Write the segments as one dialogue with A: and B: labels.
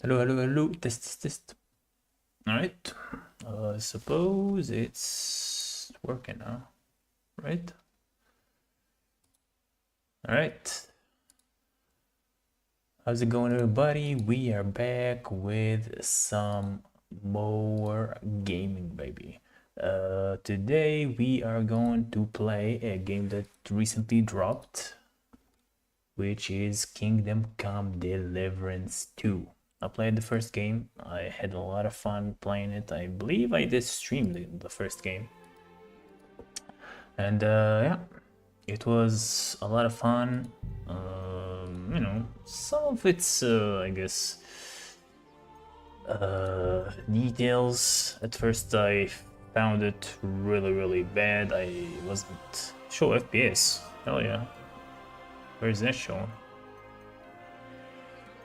A: Hello, hello, hello. Test, test, test. All right. I suppose it's working now, right? All right. How's it going, everybody? We are back with some more gaming, baby. Today we are going to play a game that recently dropped, which is Kingdom Come Deliverance 2. I played the first game. I had a lot of fun playing it. I believe I did stream the first game. And yeah, it was a lot of fun. You know, some of its, I guess, details. At first I found it really, really bad. I wasn't... Show FPS. Hell yeah. Where's that showing?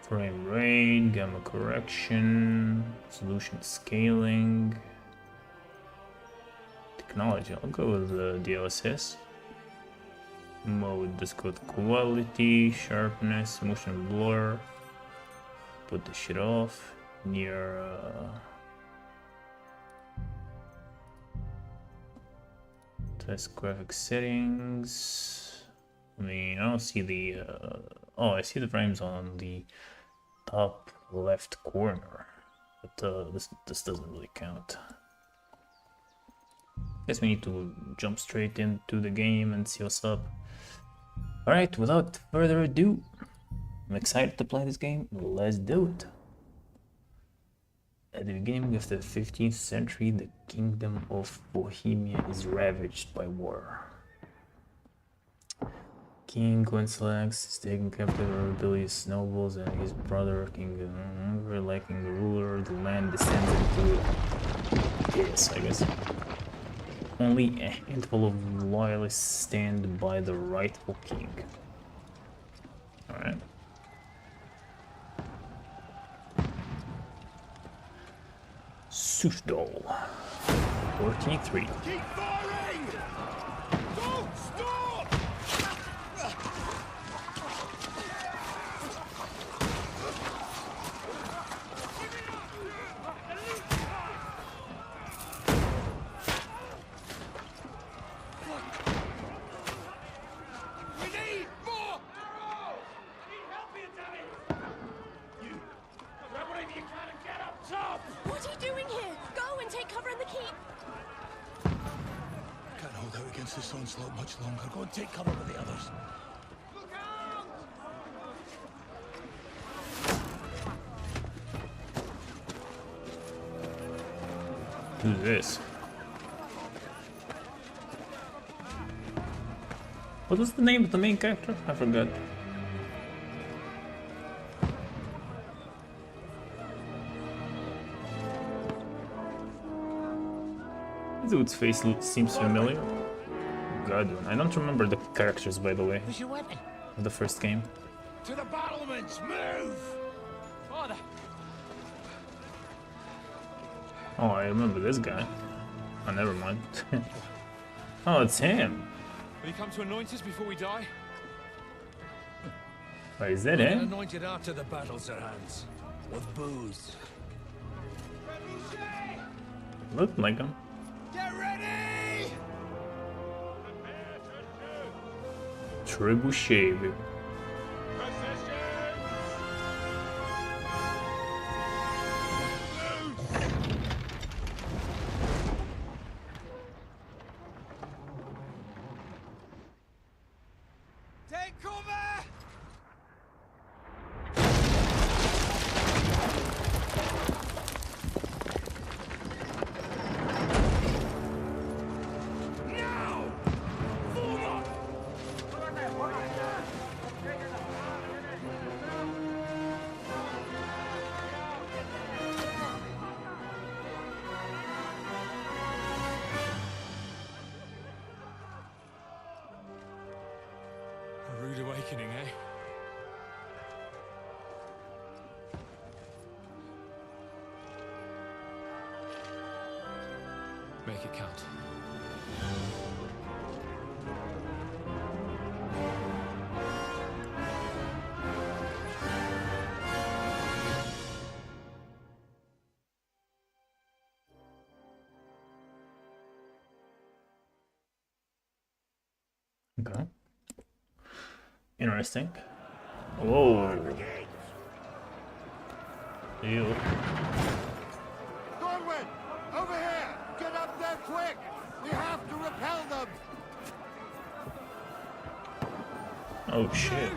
A: Frame rate, gamma correction, solution scaling, technology. I'll go with the DLSS. Mode, let's go to quality, sharpness, motion blur. Put the shit off. Near test graphic settings. I mean, I don't see the oh, I see the frames on the top left corner, but this doesn't really count. Guess we need to jump straight into the game and see what's up. Alright, without further ado, I'm excited to play this game. Let's do it. At the beginning of the 15th century, the kingdom of Bohemia is ravaged by war. King Wenceslaus is taken captive by rebellious nobles, and his brother, King liking the ruler, the land descends into chaos, I guess. Only a handful of loyalists stand by the rightful king. Alright. Sufdal. 43.
B: Keep firing! Don't stop! We need more arrows! Need help here, Danny! You grab whatever you can and get up top!
C: What are you doing here? Go and take cover in the keep.
B: Can't hold out against this onslaught much longer. Go and take cover with the others. Look out!
A: Who's this? What was the name of the main character? I forgot. This dude's face seems familiar. God, I don't remember the characters, by the way,
B: Where's your weapon?
A: of the first game.
B: To the battlements! Move! Father!
A: Oh, I remember this guy. Oh, never mind. Oh, it's him.
D: Will you come to anoint us before we die?
A: Wait, is that him?
B: Anointed after the battle, Sir Hans. With booze.
A: Looked like him.
B: Get ready!
A: Trebuchet, baby.
B: Take cover! Now! Form up!
D: A rude awakening, eh? Make it count.
A: Okay. Interesting. Whoa. Ew.
E: Godwin! Over here! Get up there quick! We have to repel them!
A: Oh shit.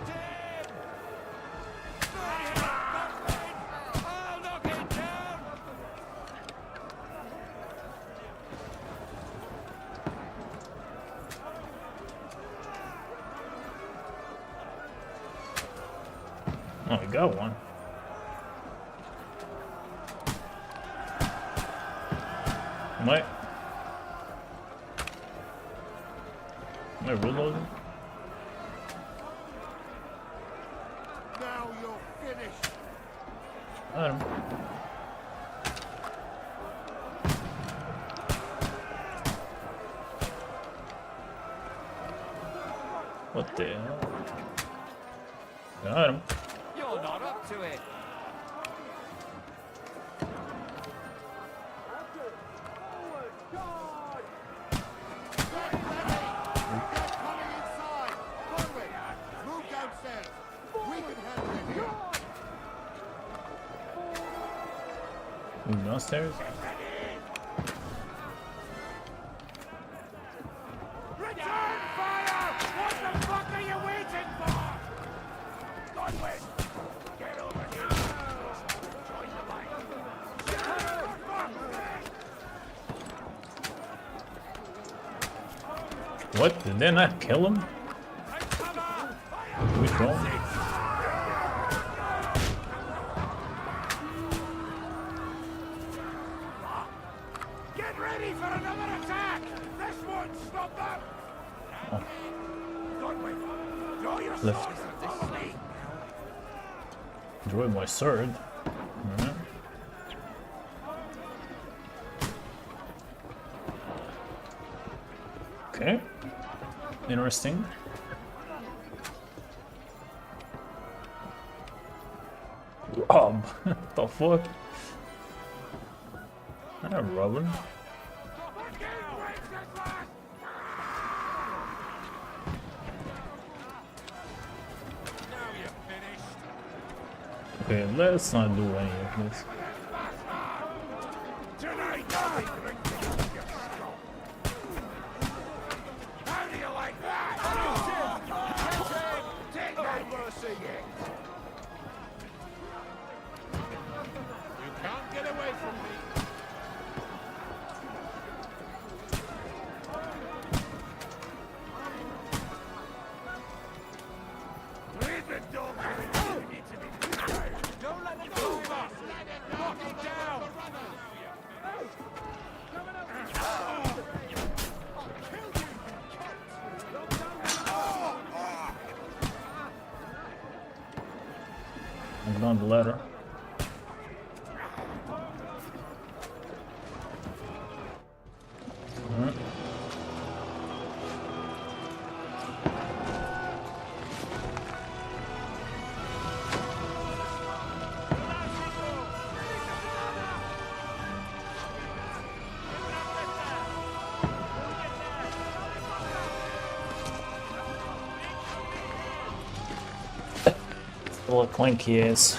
B: I'll knock it down!
A: Oh, I got one. Am I reloading?
E: Now you're finished!
A: I don't know. What the hell? Got him.
B: You're not up to it.
E: Get ready! They're coming inside! Godwin! Move downstairs! We can handle it here!
A: Move downstairs.
B: Return fire! What the fuck are you waiting for? Godwin! Get over here! Join the line!
A: What? Did they not kill him? Which one?
B: Get ready for another attack! This won't stop them!
A: Oh.
B: Godwin, draw your
A: Left.
B: swords at this snake!
A: Enjoy my sword. Alright. Okay. Interesting. Rob. The fuck? I'm robbing.
B: Now you're finished!
A: Okay, let's not do any of this.
B: Tonight I'll be drinking with your skull! How do you like that? Take that mercy yet! You can't get away from me! Leave the dog to it. You need to be prepared. Don't let it go! Knock it down!
A: I'm on the ladder. Alright. Still a clunky ass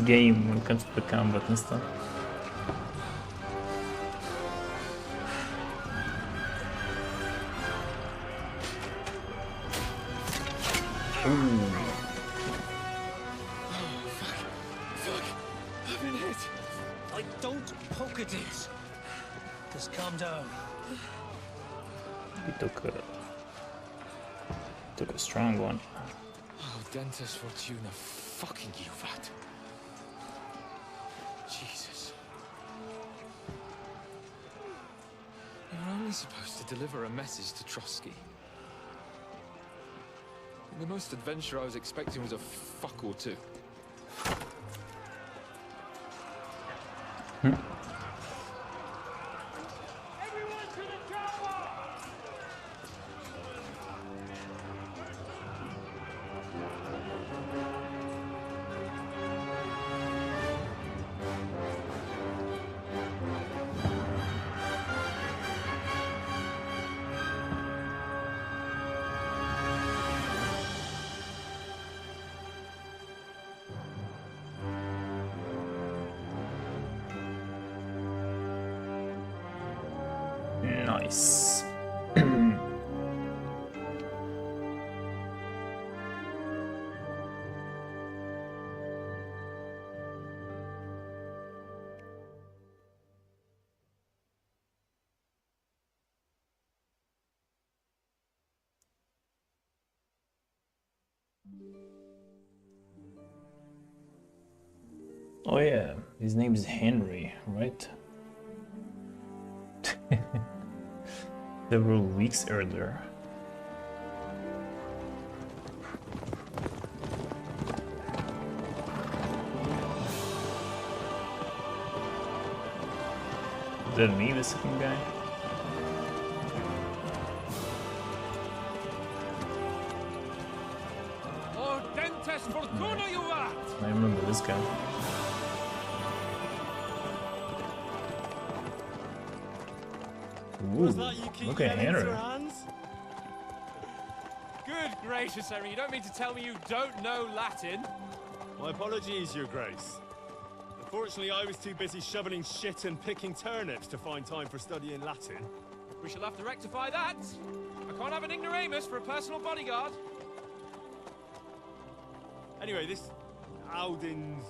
A: game when it comes to the combat and stuff.
F: I've been hit. Don't poke at it. Just calm down.
A: He took a strong one.
D: Oh, Dentes Fortuna, fucking you, that. Jesus. You're only supposed to deliver a message to Trotsky. The most adventure I was expecting was a fuck or two.
B: Everyone to the tower!
A: Nice. Oh yeah, his name is Henry, right? Several weeks earlier. Is that me, the second guy?
B: Ordentes fortuna juvat!
A: I remember this guy. Ooh, look at Henry.
B: Good gracious, Henry, you don't mean to tell me you don't know Latin?
G: My apologies, Your Grace. Unfortunately, I was too busy shoveling shit and picking turnips to find time for studying Latin.
B: We shall have to rectify that. I can't have an ignoramus for a personal bodyguard.
G: Anyway, this Audens,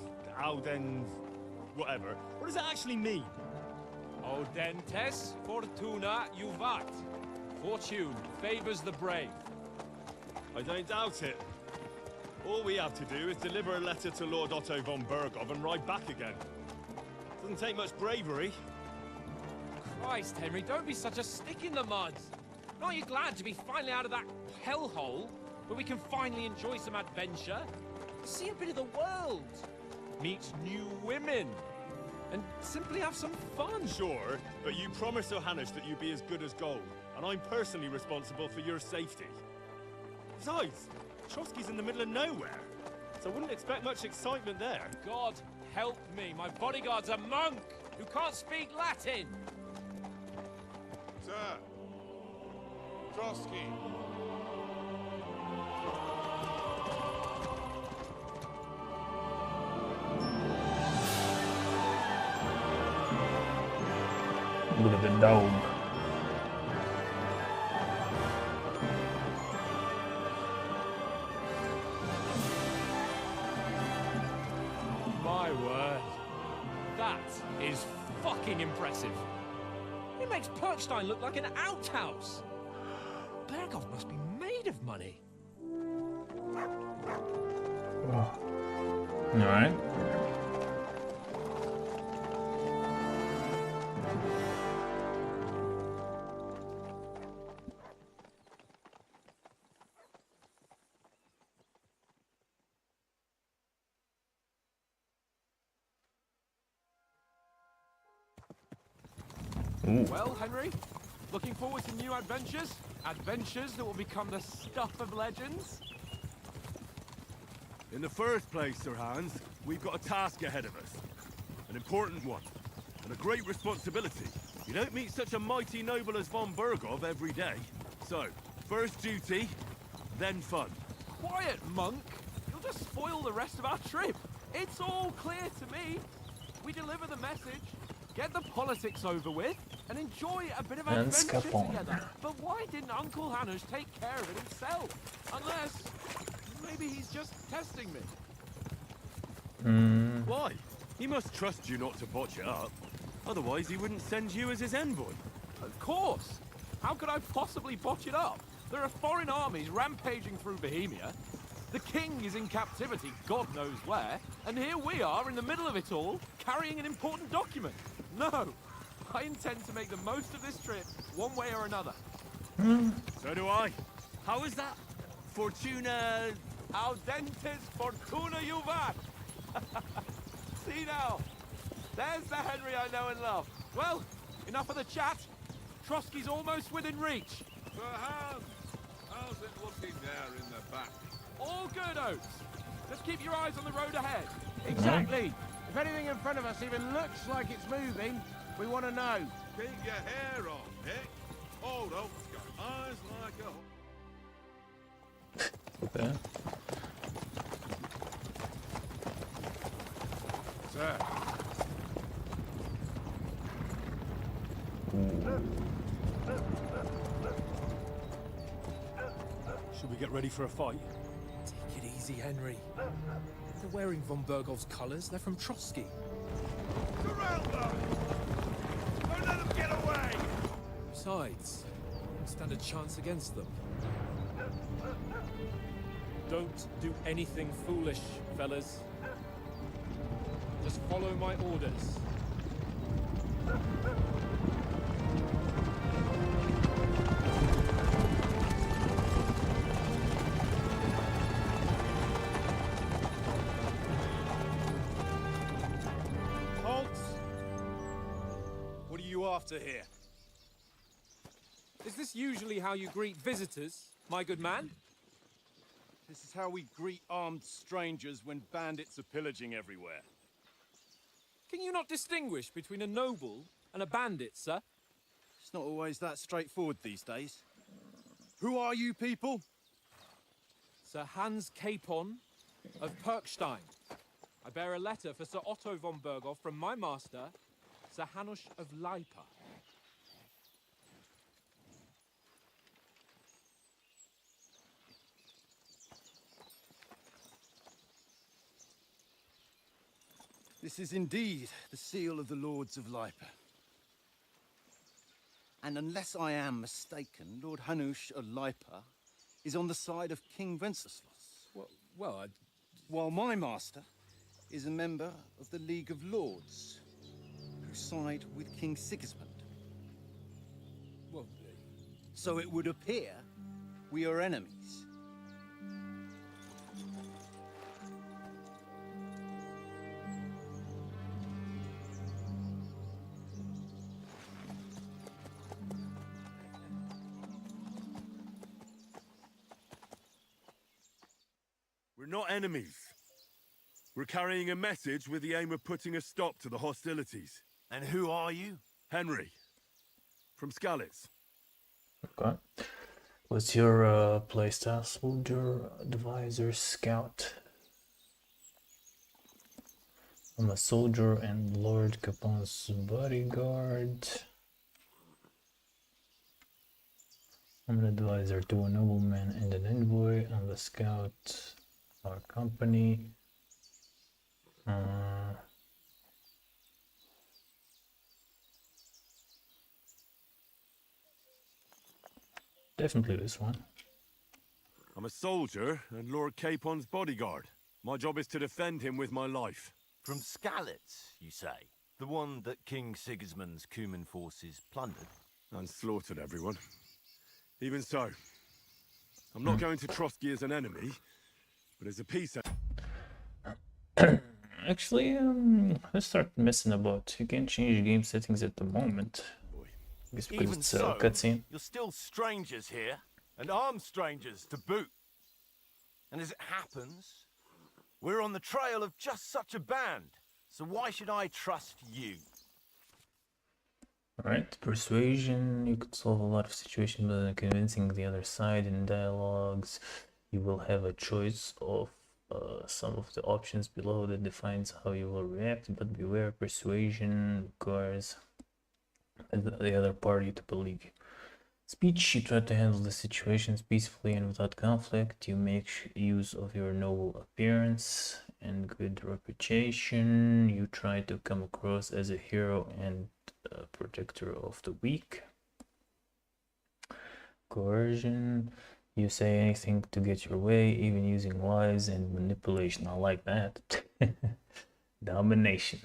G: whatever. What does that actually mean?
B: Audentes fortuna juvat. Fortune favors the brave.
G: I don't doubt it. All we have to do is deliver a letter to Lord Otto von Bergov and ride back again. Doesn't take much bravery.
B: Christ, Henry, don't be such a stick in the mud. Aren't you glad to be finally out of that hellhole where we can finally enjoy some adventure? See a bit of the world. Meet new women. And simply have some fun.
G: Sure, but you promised Johannes that you'd be as good as gold, and I'm personally responsible for your safety. Besides, Trotsky's in the middle of nowhere, so I wouldn't expect much excitement there.
B: God help me, my bodyguard's a monk who can't speak Latin.
E: Sir. Trotsky.
A: Look at the dog.
B: My word. That is fucking impressive. It makes Perkstein look like an outhouse. Bergov must be made of money.
A: Alright.
B: Well, Henry, looking forward to new adventures? Adventures that will become the stuff of legends?
G: In the first place, Sir Hans, we've got a task ahead of us. An important one, and a great responsibility. You don't meet such a mighty noble as von Bergov every day. So, first duty, then fun.
B: Quiet, monk! You'll just spoil the rest of our trip. It's all clear to me. We deliver the message, get the politics over with, and enjoy a bit of
A: And
B: adventure
A: Scapon.
B: together. But why didn't Uncle Hannes take care of it himself? Unless, maybe he's just testing me.
G: Why? He must trust you not to botch it up. Otherwise, he wouldn't send you as his envoy.
B: Of course! How could I possibly botch it up? There are foreign armies rampaging through Bohemia. The king is in captivity, God knows where. And here we are in the middle of it all, carrying an important document. No! I intend to make the most of this trip, one way or another.
G: So do I. How is that? Fortuna...
B: Audentes fortuna juvat! See now, there's the Henry I know and love. Well, enough of the chat. Trotsky's almost within reach.
E: Sir Hans, how's it looking there in the back?
B: All good, Oates. Just keep your eyes on the road ahead.
H: Exactly. If anything in front of us even looks like it's moving, we want to know.
E: Keep your hair on, Nick. Old Oak's got eyes like a...
A: Okay.
E: Sir.
G: Should we get ready for a fight?
D: Take it easy, Henry. They're wearing von Bergov's colors. They're from Trotsky.
G: Surround them! Don't let them get away!
D: Besides, you don't stand a chance against them. Don't do anything foolish, fellas. Just follow my orders.
G: Halt! What are you after here?
D: Is this usually how you greet visitors, my good man?
G: This is how we greet armed strangers when bandits are pillaging everywhere.
D: Can you not distinguish between a noble and a bandit, sir?
G: It's not always that straightforward these days. Who are you people?
D: Sir Hans Capon of Perkstein. I bear a letter for Sir Otto von Berghoff from my master, Sir Hanush of Lipa.
G: This is indeed the seal of the Lords of Lipa. And unless I am mistaken, Lord Hanush of Lipa is on the side of King Wenceslas,
D: Well,
G: while my master is a member of the League of Lords, who side with King Sigismund.
D: well,
G: So it would appear we are enemies. We're not enemies. We're carrying a message with the aim of putting a stop to the hostilities.
E: And who are you?
G: Henry, from Skalitz.
A: Okay. What's your playstyle? Soldier, advisor, scout. I'm a soldier and Lord Capon's bodyguard. I'm an advisor to a nobleman and an envoy. I'm the scout. Our company. Definitely this one.
G: I'm a soldier and Lord Capon's bodyguard. My job is to defend him with my life.
I: From Skalitz, you say? The one that King Sigismund's Cuman forces plundered?
G: And slaughtered everyone. Even so, I'm not going to Trotsky as an enemy, but as a peace.
A: Actually, let's start messing about. You can change game settings at the moment. I guess because
I: Even
A: it's
I: so,
A: a cutscene.
I: you're still strangers here, and armed strangers to boot. And as it happens, we're on the trail of just such a band. So why should I trust you?
A: Alright, persuasion. You could solve a lot of situations by convincing the other side in dialogues. You will have a choice of some of the options below that defines how you will react, but beware, persuasion requires the other party to believe you. Speech, you try to handle the situations peacefully and without conflict. You make use of your noble appearance and good reputation. You try to come across as a hero and a protector of the weak. Coercion, you say anything to get your way, even using lies and manipulation. I like that. Domination,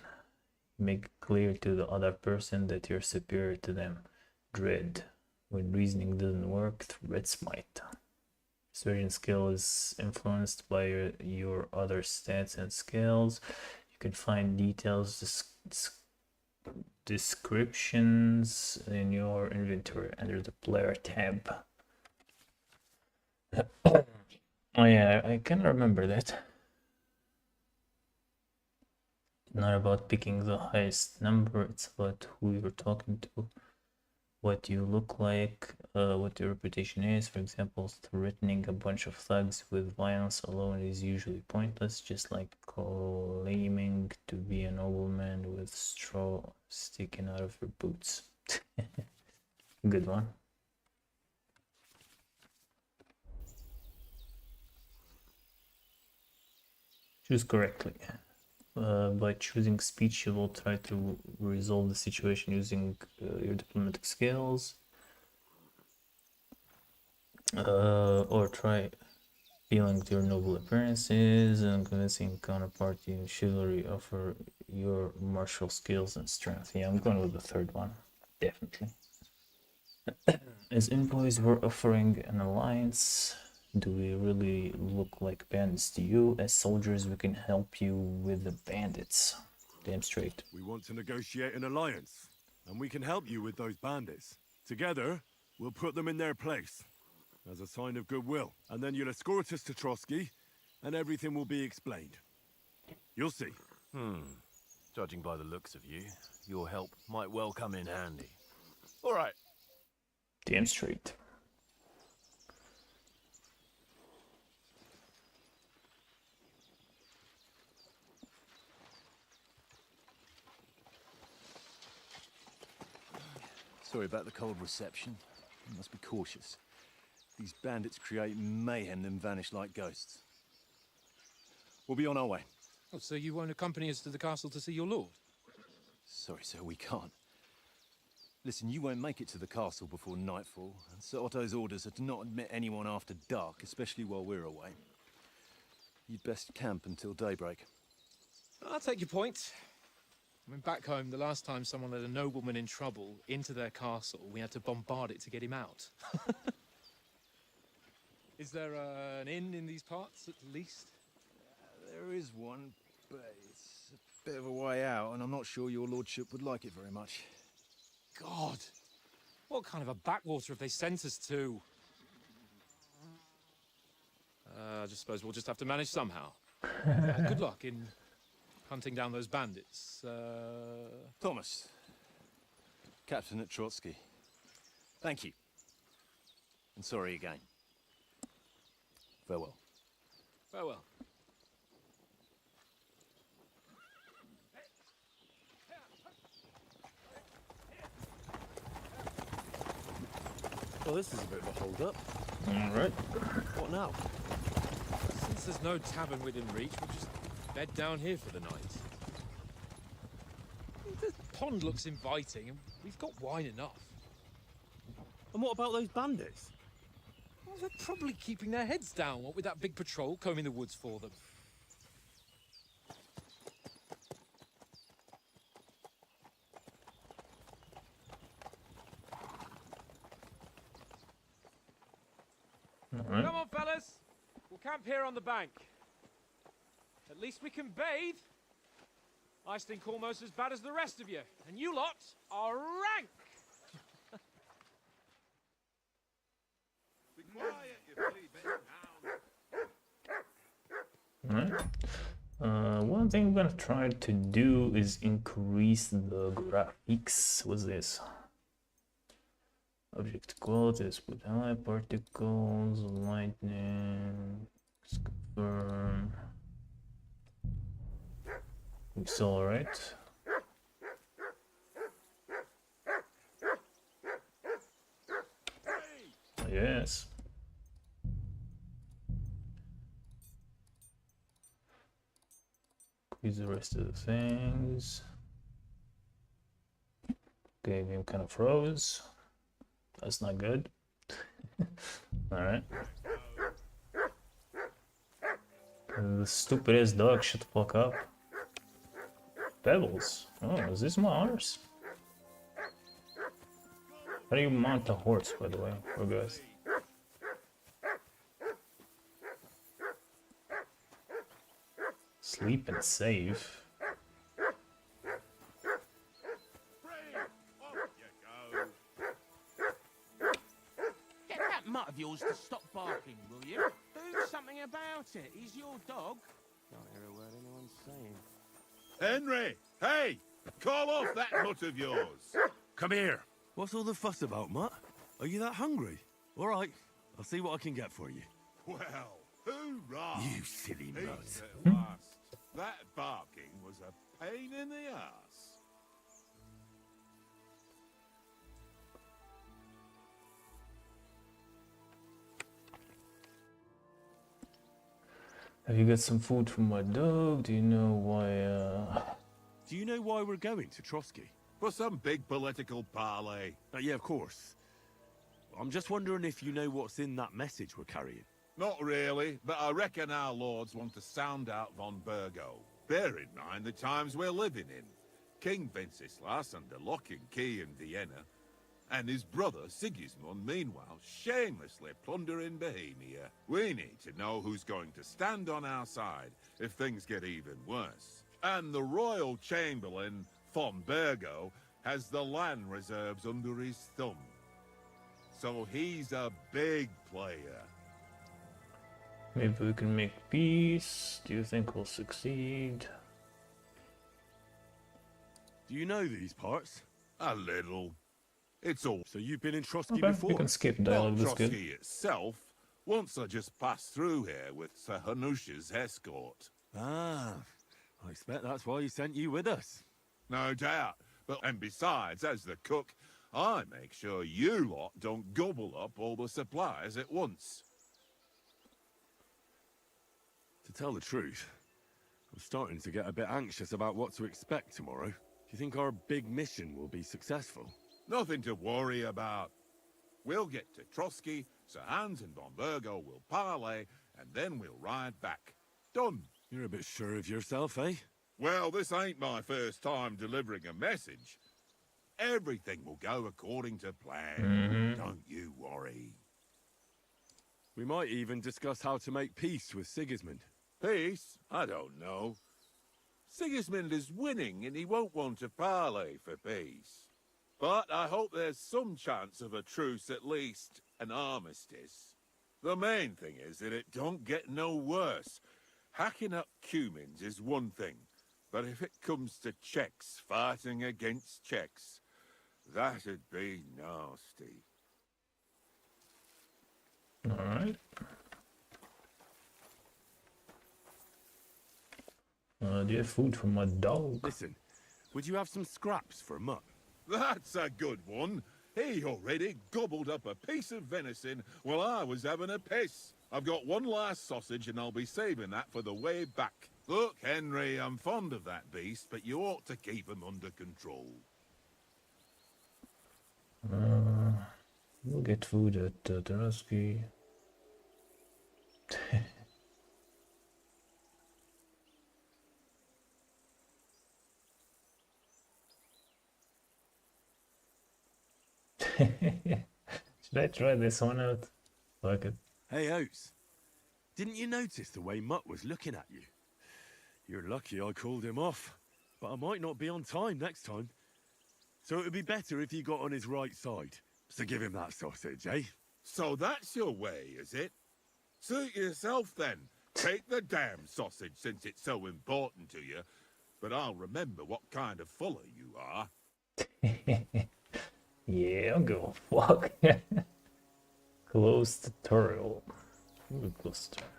A: make clear to the other person that you're superior to them. Dread, when reasoning doesn't work, threat smite. Persuasion skill is influenced by your other stats and skills. You can find details, descriptions in your inventory under the player tab. Oh yeah, I can remember that. Not about picking the highest number, it's about who you're talking to, what you look like, what your reputation is. For example, threatening a bunch of thugs with violence alone is usually pointless, just like claiming to be a nobleman with straw sticking out of your boots. Good one. Choose correctly. By choosing speech, you will try to resolve the situation using your diplomatic skills. Or try appealing to your noble appearances and convincing counterparty in chivalry offer your martial skills and strength. Yeah, I'm going with the third one, definitely. As envoys, we're offering an alliance. Do we really look like bandits to you? As soldiers, we can help you with the bandits. Damn straight.
G: We want to negotiate an alliance, and we can help you with those bandits. Together, we'll put them in their place, as a sign of goodwill. And then you'll escort us to Trotsky, and everything will be explained. You'll see.
I: Judging by the looks of you, your help might well come in handy. All right.
A: Damn straight.
J: Sorry about the cold reception. You must be cautious. These bandits create mayhem, then vanish like ghosts. We'll be on our way.
D: Oh, so you won't accompany us to the castle to see your lord?
J: Sorry, sir, we can't. Listen, you won't make it to the castle before nightfall, and Sir Otto's orders are to not admit anyone after dark, especially while we're away. You'd best camp until daybreak.
D: I'll take your point. I mean, back home, the last time someone let a nobleman in trouble into their castle, we had to bombard it to get him out. Is there an inn in these parts, at least?
J: There is one, but it's a bit of a way out, and I'm not sure your lordship would like it very much.
D: God! What kind of a backwater have they sent us to? I just suppose we'll just have to manage somehow. Good luck in hunting down those bandits.
J: Thomas, captain at Trotsky. Thank you. And sorry again. Farewell.
D: Farewell.
J: Well, this is a bit of a hold-up.
A: Alright.
J: What now?
D: Since there's no tavern within reach, we'll just bed down here for the night. The pond looks inviting, and we've got wine enough.
J: And what about those bandits?
D: Well, they're probably keeping their heads down, what with that big patrol combing the woods for them.
A: Alright.
D: Come on, fellas. We'll camp here on the bank. At least we can bathe. I stink almost as bad as the rest of you, and you lot are rank.
E: Be quiet, you flea-bitten hound.
A: Alright. One thing I'm gonna try to do is increase the graphics. What's this? Object qualities with high particles, lightning, let's confirm. It's all right. Yes. Increase the rest of the things. Okay, game kind of froze. That's not good. Alright. The stupid ass dog, shut the fuck up. Pebbles. Oh, is this my horse? How do you mount a horse, by the way, for guys? Sleep and save.
H: Get that mutt of yours to stop barking, will you? Do something about it. He's your dog. Can't hear a word anyone's saying.
E: Henry! Hey! Call off that mutt of yours!
G: Come here. What's all the fuss about, Mutt? Are you that hungry? All right, I'll see what I can get for you.
E: Well, hoorah!
G: You silly
E: He's
G: mutt.
E: at last. That barking was a pain in the ass.
A: Have you got some food for my dog? Do you know why,
G: Do you know why we're going to Trotsky?
E: For some big political parley.
G: Yeah, of course. I'm just wondering if you know what's in that message we're carrying.
E: Not really, but I reckon our lords want to sound out von Burgo. Bear in mind the times we're living in. King Wenceslas under lock and key in Vienna, and his brother Sigismund, meanwhile, shamelessly plundering Bohemia. We need to know who's going to stand on our side if things get even worse. And the Royal Chamberlain, von Burgo, has the land reserves under his thumb. So he's a big player.
A: maybe we can make peace? Do you think we'll succeed?
G: Do you know these parts?
E: A little. It's all.
G: So you've been in Trotsky
A: Okay,
G: before?
A: we can skip dialogue,
E: Not
A: that's good.
E: Trotsky itself. Once I just passed through here with Sir Hanush's escort.
G: Ah, I expect that's why he sent you with us.
E: No doubt. And besides, as the cook, I make sure you lot don't gobble up all the supplies at once.
G: To tell the truth, I'm starting to get a bit anxious about what to expect tomorrow. Do you think our big mission will be successful?
E: Nothing to worry about. We'll get to Trotsky, Sir Hans and von Burgo will parley, and then we'll ride back. Done.
G: You're a bit sure of yourself, eh?
E: Well, this ain't my first time delivering a message. Everything will go according to plan. Don't you worry.
G: We might even discuss how to make peace with Sigismund.
E: Peace? I don't know. Sigismund is winning and he won't want to parley for peace. But I hope there's some chance of a truce, at least an armistice. The main thing is that it don't get no worse. Hacking up Cumans is one thing, but if it comes to Czechs fighting against Czechs, that'd be nasty.
A: Alright. Do you have food for my dog?
G: Listen, would you have some scraps for Mutt?
E: That's a good one. He already gobbled up a piece of venison while I was having a piss. I've got one last sausage and I'll be saving that for the way back. Look, Henry, I'm fond of that beast, but you ought to keep him under control.
A: We'll get food at Trotsky. Should I try this one out? Fuck it.
G: Hey, Oates. Didn't you notice the way Mutt was looking at you? You're lucky I called him off, but I might not be on time next time. So it would be better if you got on his right side. So give him that sausage, eh?
E: So that's your way, is it? Suit yourself then. Take the damn sausage since it's so important to you. But I'll remember what kind of fuller you are.
A: Yeah, I'll go fuck. Close tutorial. Ooh, close tutorial.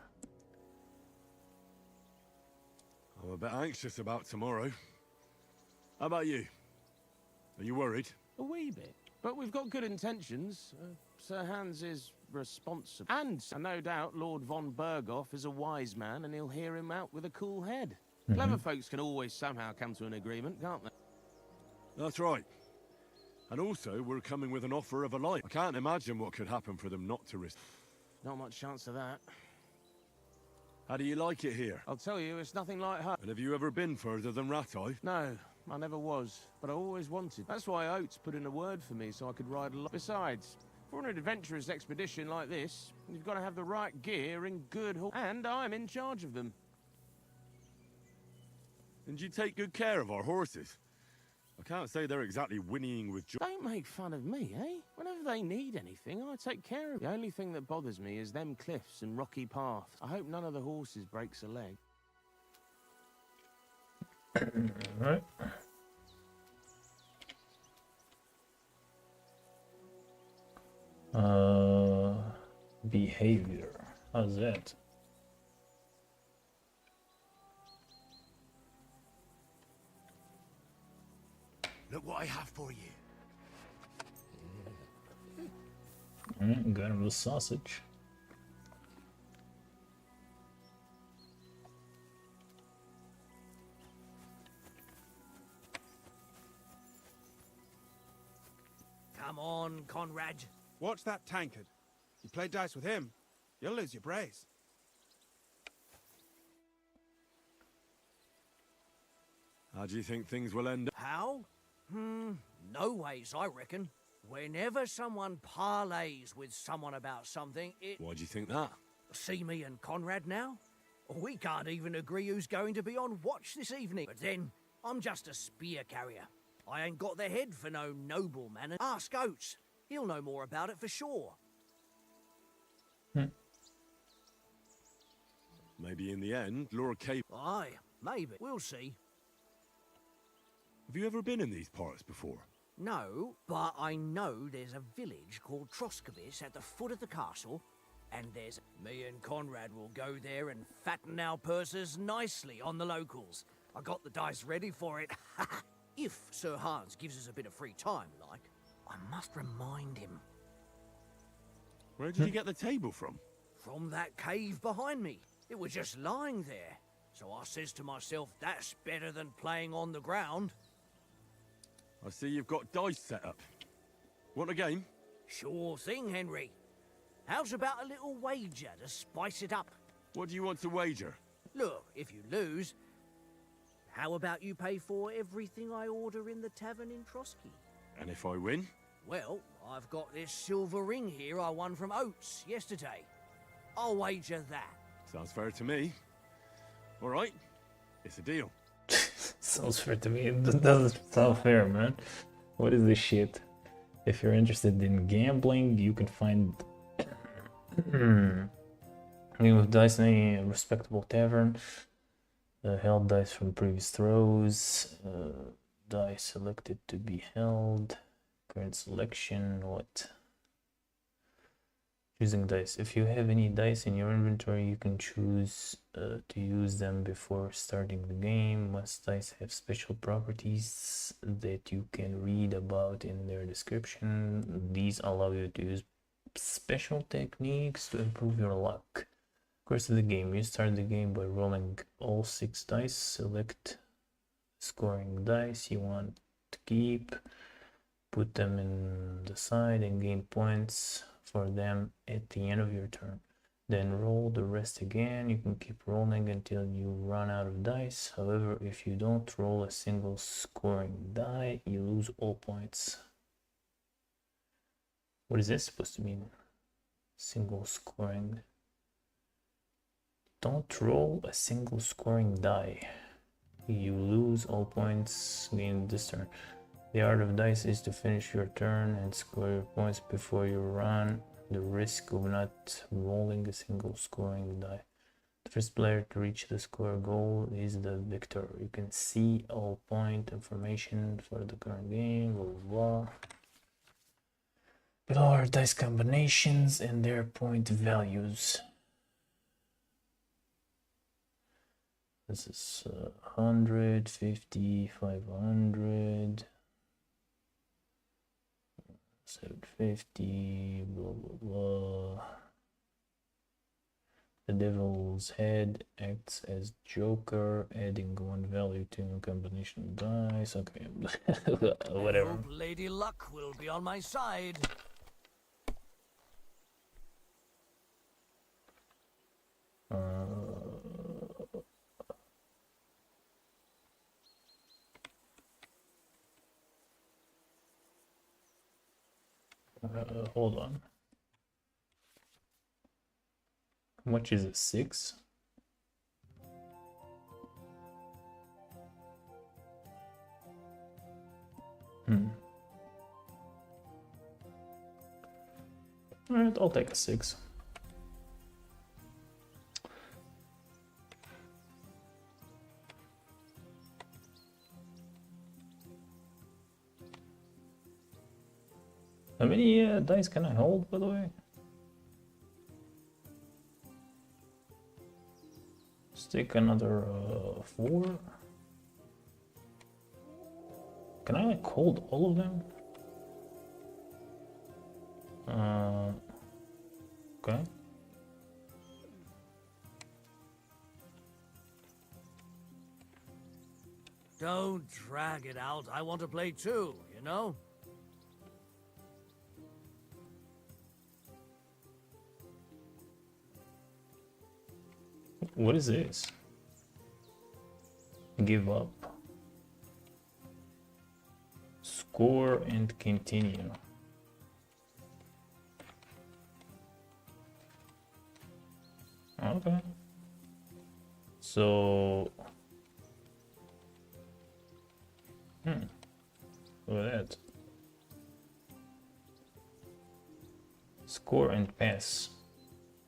G: I'm a bit anxious about tomorrow. How about you? Are you worried?
H: A wee bit. But we've got good intentions. Sir Hans is responsible. And no doubt Lord von Berghoff is a wise man and he'll hear him out with a cool head. Clever folks can always somehow come to an agreement, can't they?
G: That's right. And also, we're coming with an offer of a life. I can't imagine what could happen for them not to risk.
H: Not much chance of that.
G: How do you like it here?
H: I'll tell you, it's nothing like home.
G: And have you ever been further than Rattay?
H: No, I never was, but I always wanted. That's why Oates put in a word for me so I could ride along. Besides, for an adventurous expedition like this, you've got to have the right gear and good horse. And I'm in charge of them.
G: And you take good care of our horses. I can't say they're exactly whinnying with joy.
H: Don't make fun of me, eh? Whenever they need anything, I take care of it. The only thing that bothers me is them cliffs and rocky paths. I hope none of the horses breaks a leg.
A: Alright. Behavior. How's that?
I: Look what I have for you.
A: Alright, got him the sausage.
F: Come on, Conrad.
K: Watch that tankard. You play dice with him, you'll lose your brace.
G: How do you think things will end up?
F: How? No ways, I reckon. Whenever someone parlays with someone about something, it...
G: Why do you think that?
F: See me and Conrad now? We can't even agree who's going to be on watch this evening. But then, I'm just a spear carrier. I ain't got the head for no nobleman. And ask Oates. He'll know more about it for sure.
G: Maybe in the end, Lord Cape...
F: Aye, maybe. We'll see.
G: Have you ever been in these parts before?
F: No, but I know there's a village called Troskovitz at the foot of the castle, and there's... Me and Conrad will go there and fatten our purses nicely on the locals. I got the dice ready for it. If Sir Hans gives us a bit of free time, like, I must remind him.
G: Where did you get the table from?
F: From that cave behind me. It was just lying there. So I says to myself, that's better than playing on the ground.
G: I see you've got dice set up. Want a game?
F: Sure thing, Henry. How's about a little wager to spice it up?
G: What do you want to wager?
F: Look, if you lose, how about you pay for everything I order in the tavern in Trotsky?
G: And if I win?
F: Well, I've got this silver ring here I won from Oates yesterday. I'll wager that.
G: Sounds fair to me. All right, it's a deal.
A: Sounds fair to me. It doesn't sound fair, man. What is this shit? If you're interested in gambling, you can find Game of Dice in a respectable tavern. Held dice from previous throws. Dice selected to be held. Current selection. What? Choosing dice. If you have any dice in your inventory, you can choose to use them before starting the game. Most dice have special properties that you can read about in their description. These allow you to use special techniques to improve your luck. Course of the game. You start the game by rolling all 6 dice. Select scoring dice you want to keep. Put them in the side and gain points for them at the end of your turn. Then roll the rest again. You can keep rolling until you run out of dice. However, if you don't roll a single scoring die, you lose all points. What is this supposed to mean? Single scoring. Don't roll a single scoring die. You lose all points gained this turn. The art of dice is to finish your turn and score your points before you run the risk of not rolling a single scoring die. The first player to reach the score goal is the victor. You can see all point information for the current game, blah blah blah. Below are dice combinations and their point values. This is 100, 50, 500, 750, blah blah blah. The devil's head acts as joker, adding 1 value to a combination of dice. Okay, whatever.
F: I hope Lady Luck will be on my side.
A: Hold on. How much is it? 6? Alright, I'll take a 6. How many dice can I hold, by the way? Let's take another 4. Can I like hold all of them? Okay.
F: Don't drag it out. I want to play too, you know?
A: What is this? Give up. Score and continue. Okay. So look at that. Score and pass.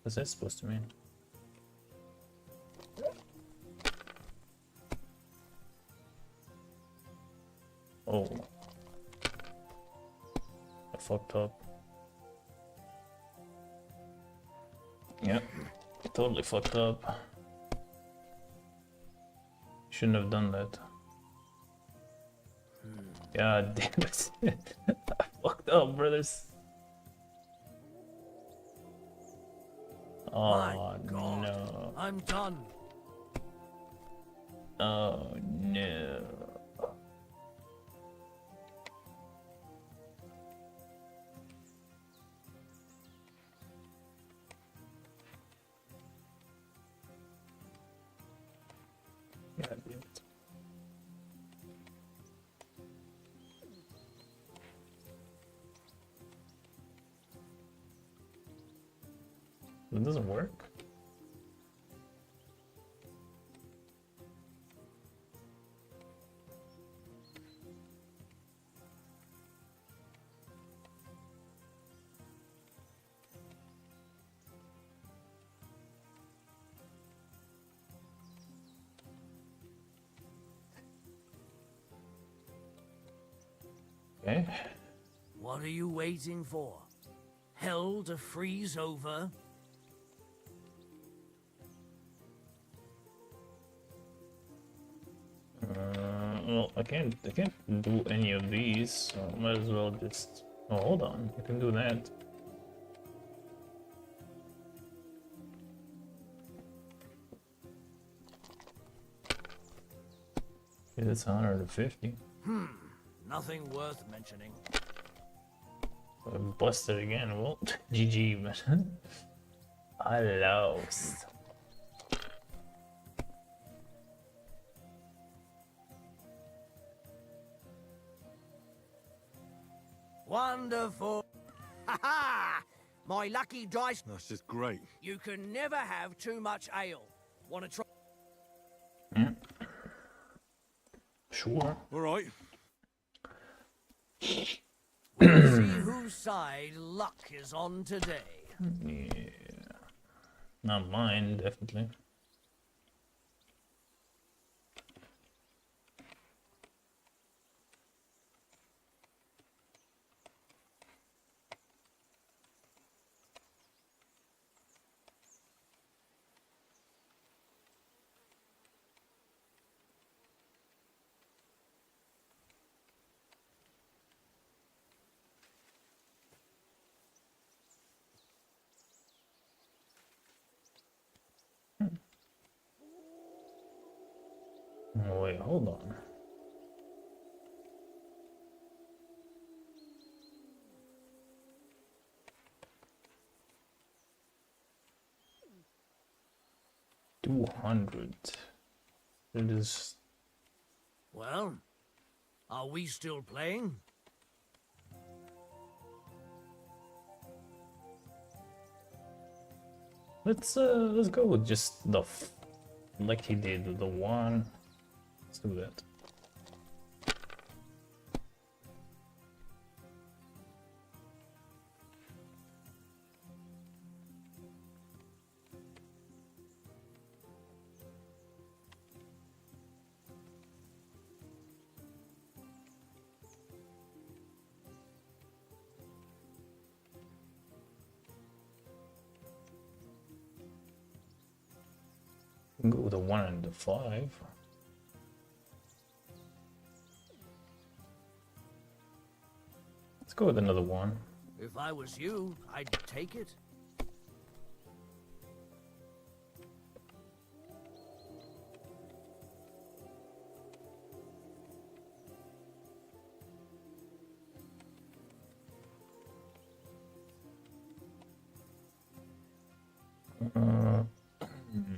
A: What's that supposed to mean? Oh, I fucked up. Yep, totally fucked up. Shouldn't have done that. God damn it. I fucked up, brothers.
F: My
A: Oh
F: God,
A: no.
F: I'm done.
A: Oh no. God damn it. It doesn't work. Okay.
F: What are you waiting for? Hell to freeze over?
A: Well, I can't do any of these, so might as well just. Oh, hold on, I can do that. Okay, that's 150.
F: Nothing worth mentioning.
A: I busted again. Well, GG, man. I lost.
F: Wonderful. Ha ha! My lucky dice.
G: That's just great.
F: You can never have too much ale. Want to try?
A: Sure.
G: All right.
F: We'll see whose side luck is on today.
A: Yeah. Not mine, definitely. Oh, wait, hold on. $200. It is.
F: Well, are we still playing?
A: Let's go with just the like he did the one. Let's do that. Go with the 1 and the 5. Let's go with another 1.
F: If I was you, I'd take it.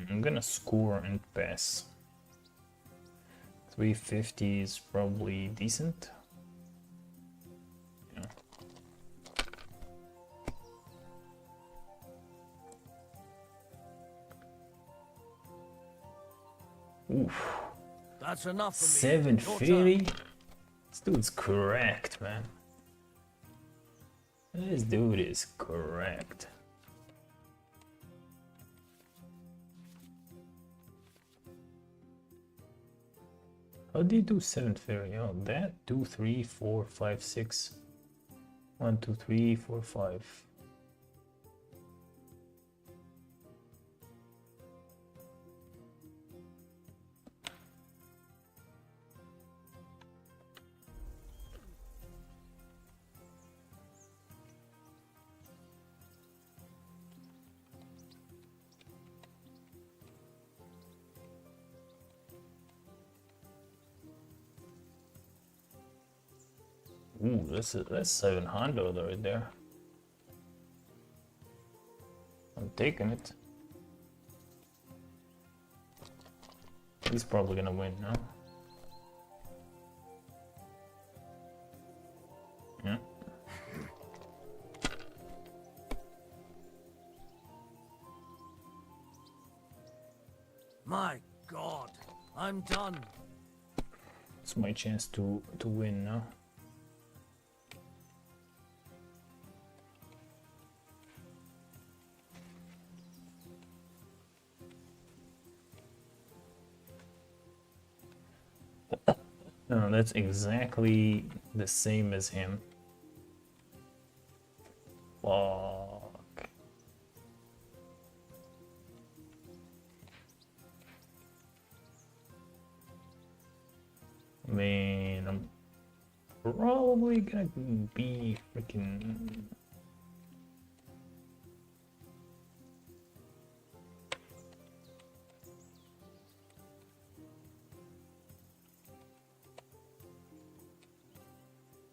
A: I'm gonna gonna score and pass. 350 is probably decent. Yeah. Oof.
F: That's enough for me.
A: 750? This dude's correct, man. This dude is correct. How do you do 750? Oh, that 2, 3, 4, 5, 6. 1, 2, 3, 4, 5. Ooh, that's 700 right there. I'm taking it. He's probably gonna win now. Yeah.
F: My God, I'm done.
A: It's my chance to win now. No, that's exactly the same as him. Fuck. Man, I'm probably gonna be freaking.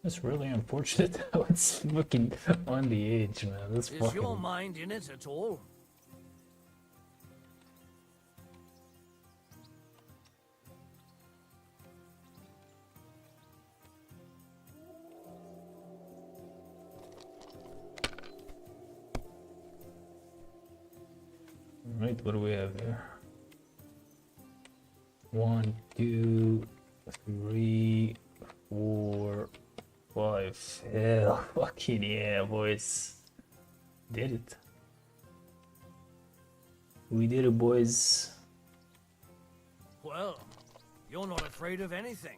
A: That's really unfortunate how it's fucking on the edge, man. That's
F: Is
A: fucking.
F: your mind in it at all?
A: Right, what do we have here? 1, 2, 3, 4, 5. Hell, fucking yeah, boys. Did it. We did it, boys.
F: Well, you're not afraid of anything.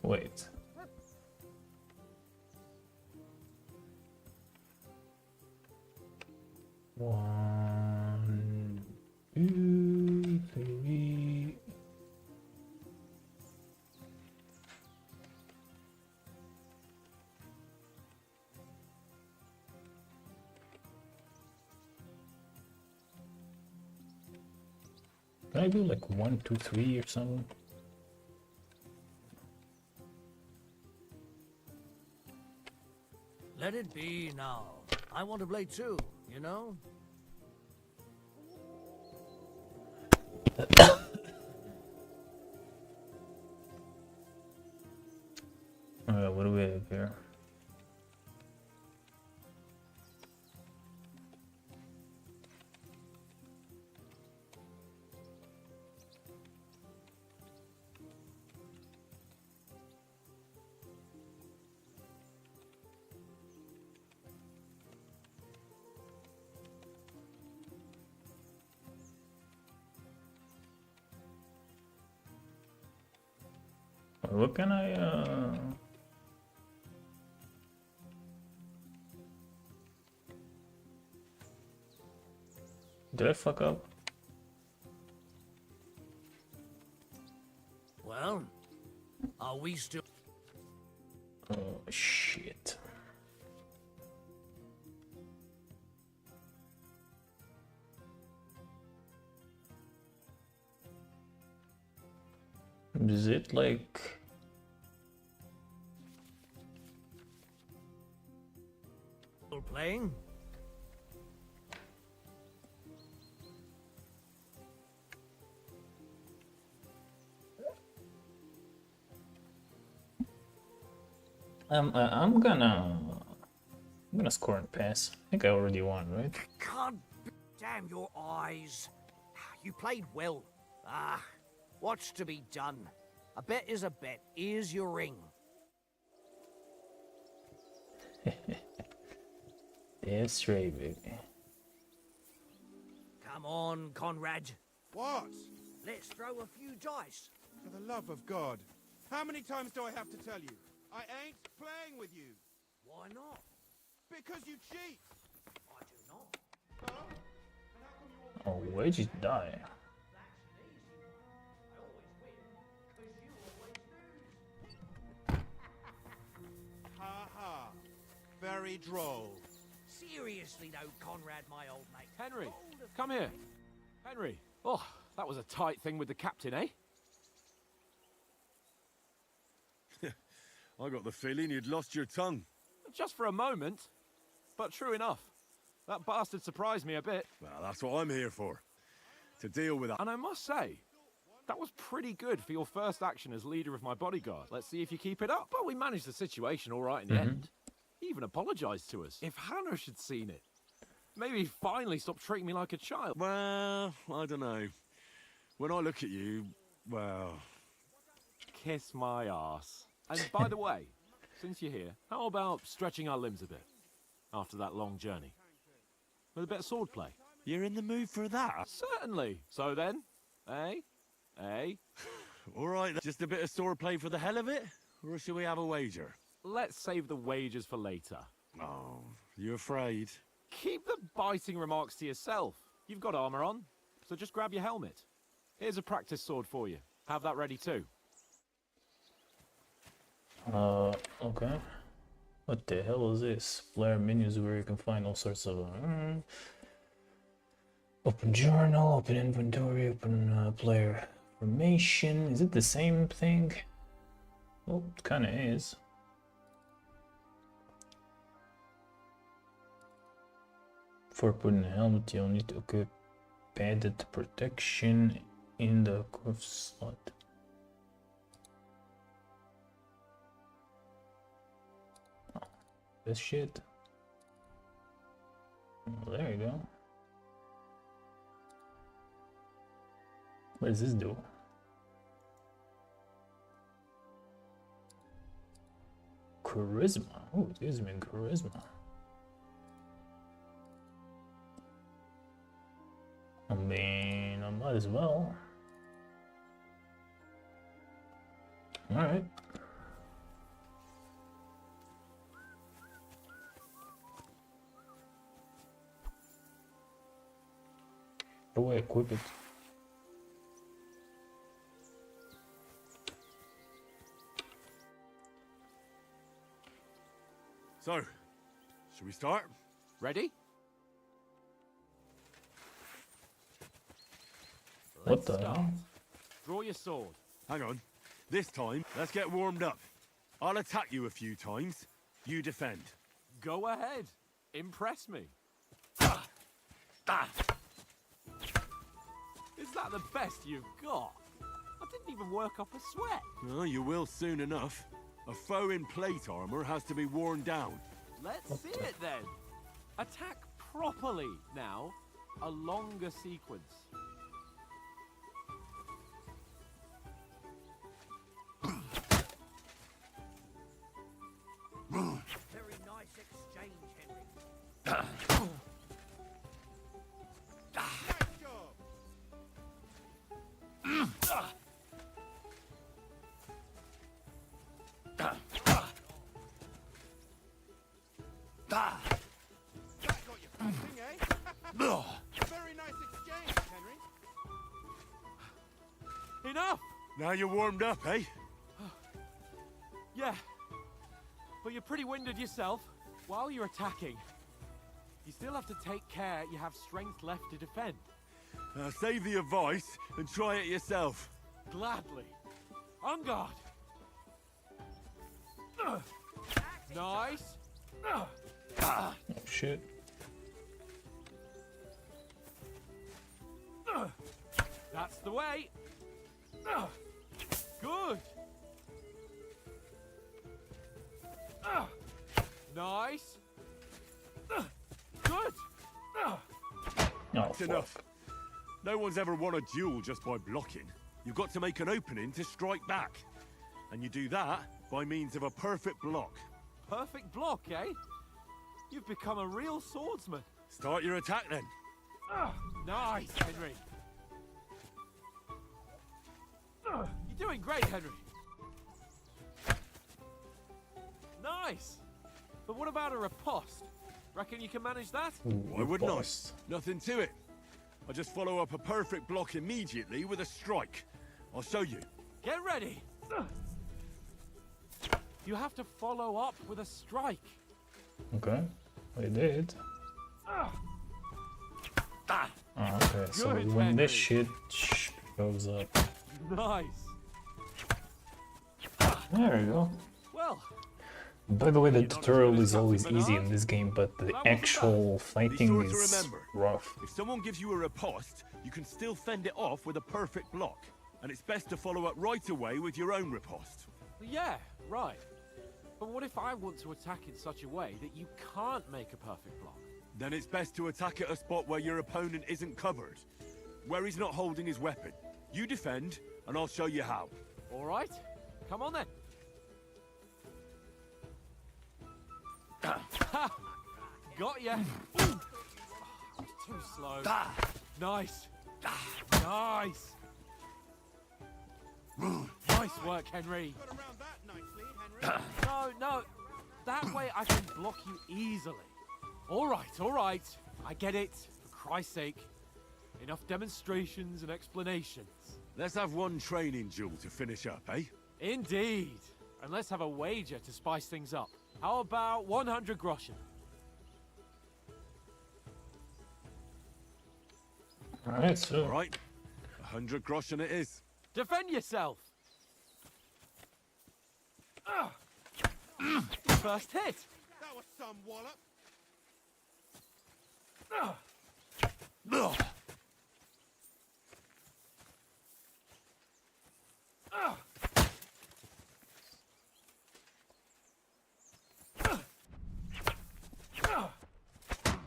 A: Wait. One, 2, 3. Can I do like 1, 2, 3 or something?
F: Let it be now. I want to play too, you know?
A: What do we have here? What can I Did I fuck up?
F: Well, are we still...
A: Oh shit. Is it like
F: playing?
A: I'm gonna score and pass. I think I already won, right?
F: God damn your eyes. You played well. Ah, what's to be done? A bet is a bet. Here's your ring.
A: That's right, baby.
F: Come on, Conrad.
K: What?
F: Let's throw a few dice.
K: For the love of God. How many times do I have to tell you? I ain't playing with you.
F: Why not?
K: Because you cheat.
F: I do not.
K: Huh? And how come you always
A: Oh, where'd you die?
F: That's an easy one. I always win, because you always lose.
K: Ha ha. Very droll.
F: Seriously though, Conrad, my old mate.
B: Henry, come here. Henry. Oh, that was a tight thing with the captain, eh?
G: I got the feeling you'd lost your tongue.
B: Just for a moment. But true enough. That bastard surprised me a bit.
G: Well, that's what I'm here for. To deal with that.
B: And I must say, that was pretty good for your first action as leader of my bodyguard. Let's see if you keep it up. But we managed the situation all right in the end. He even apologized to us. If Hanush had seen it, maybe he'd finally stop treating me like a child.
G: Well, I don't know. When I look at you, well...
B: Kiss my arse. And by the way, since you're here, how about stretching our limbs a bit after that long journey? With a bit of swordplay.
G: You're in the mood for that?
B: Certainly. So then, eh? Eh?
G: All right, then. Just a bit of swordplay for the hell of it? Or should we have a wager?
B: Let's save the wagers for later.
G: Oh, you afraid?
B: Keep the biting remarks to yourself. You've got armor on, so just grab your helmet. Here's a practice sword for you. Have that ready too.
A: Okay. What the hell is this? Player menus where you can find all sorts of open journal, open inventory, open player information. Is it the same thing? Well, it kind of is. For putting a helmet, you'll need to equip padded protection in the cuff slot. This shit. Oh, there you go. What does this do? Charisma. Oh, it gives me charisma. I mean, I might as well. Alright. How do I equip it?
G: So, should we start?
B: Ready?
A: What the hell?
B: Draw your sword.
G: Hang on. This time, let's get warmed up. I'll attack you a few times. You defend.
B: Go ahead. Impress me. Is that the best you've got? I didn't even work up a sweat.
G: Well, you will soon enough. A foe in plate armor has to be worn down.
B: Let's see it then. Attack properly now. A longer sequence.
F: Very nice exchange, Henry.
K: Nice job. That got you fighting, eh? Very nice exchange, Henry.
B: Enough!
G: Now you're warmed up, eh?
B: Yeah. But you're pretty winded yourself. While you're attacking, you still have to take care you have strength left to defend.
G: Save the advice and try it yourself.
B: Gladly. On guard. Nice.
A: Oh shit.
B: That's the way. Good. Nice. Good.
A: Oh,
G: That's
A: fuck.
G: enough. No one's ever won a duel just by blocking. You've got to make an opening to strike back. And you do that by means of a perfect block.
B: Perfect block, eh? You've become a real swordsman.
G: Start your attack then.
B: Nice, Henry. You're doing great, Henry. Nice. But what about a riposte? Reckon you can manage that?
G: Why wouldn't I?
A: Riposte.
G: Nothing to it. I just follow up a perfect block immediately with a strike. I'll show you.
B: Get ready. You have to follow up with a strike.
A: Okay, I did.
B: Ah,
A: Okay, so
B: Good,
A: when this
B: Henry.
A: shit goes up.
B: nice.
A: There you go.
B: Well,
A: By the way, the
G: You're not as
A: tutorial
G: good as
A: is always
G: Captain
A: easy
G: Bernard?
A: in this game, but the
B: That wasn't
A: actual
G: Be
A: fighting
G: sure to
A: is
G: remember.
A: rough.
G: If someone gives you a riposte, you can still fend it off with a perfect block. And it's best to follow up right away with your own riposte.
B: yeah, right. But what if I want to attack in such a way that you can't make a perfect block?
G: Then it's best to attack at a spot where your opponent isn't covered. Where he's not holding his weapon. You defend, and I'll show you how.
B: All right, come on then. Ha! Got ya. Ooh. Oh, too slow. Nice. Nice. Nice work, Henry.
K: Got around that nicely, Henry.
B: No. That way I can block you easily. All right. I get it. For Christ's sake. Enough demonstrations and explanations.
G: Let's have one training duel to finish up, eh?
B: Indeed. And let's have a wager to spice things up. How about 100 groschen?
A: Alright, so
G: All right. 100 groschen it is.
B: Defend yourself. First hit.
K: That was some wallop.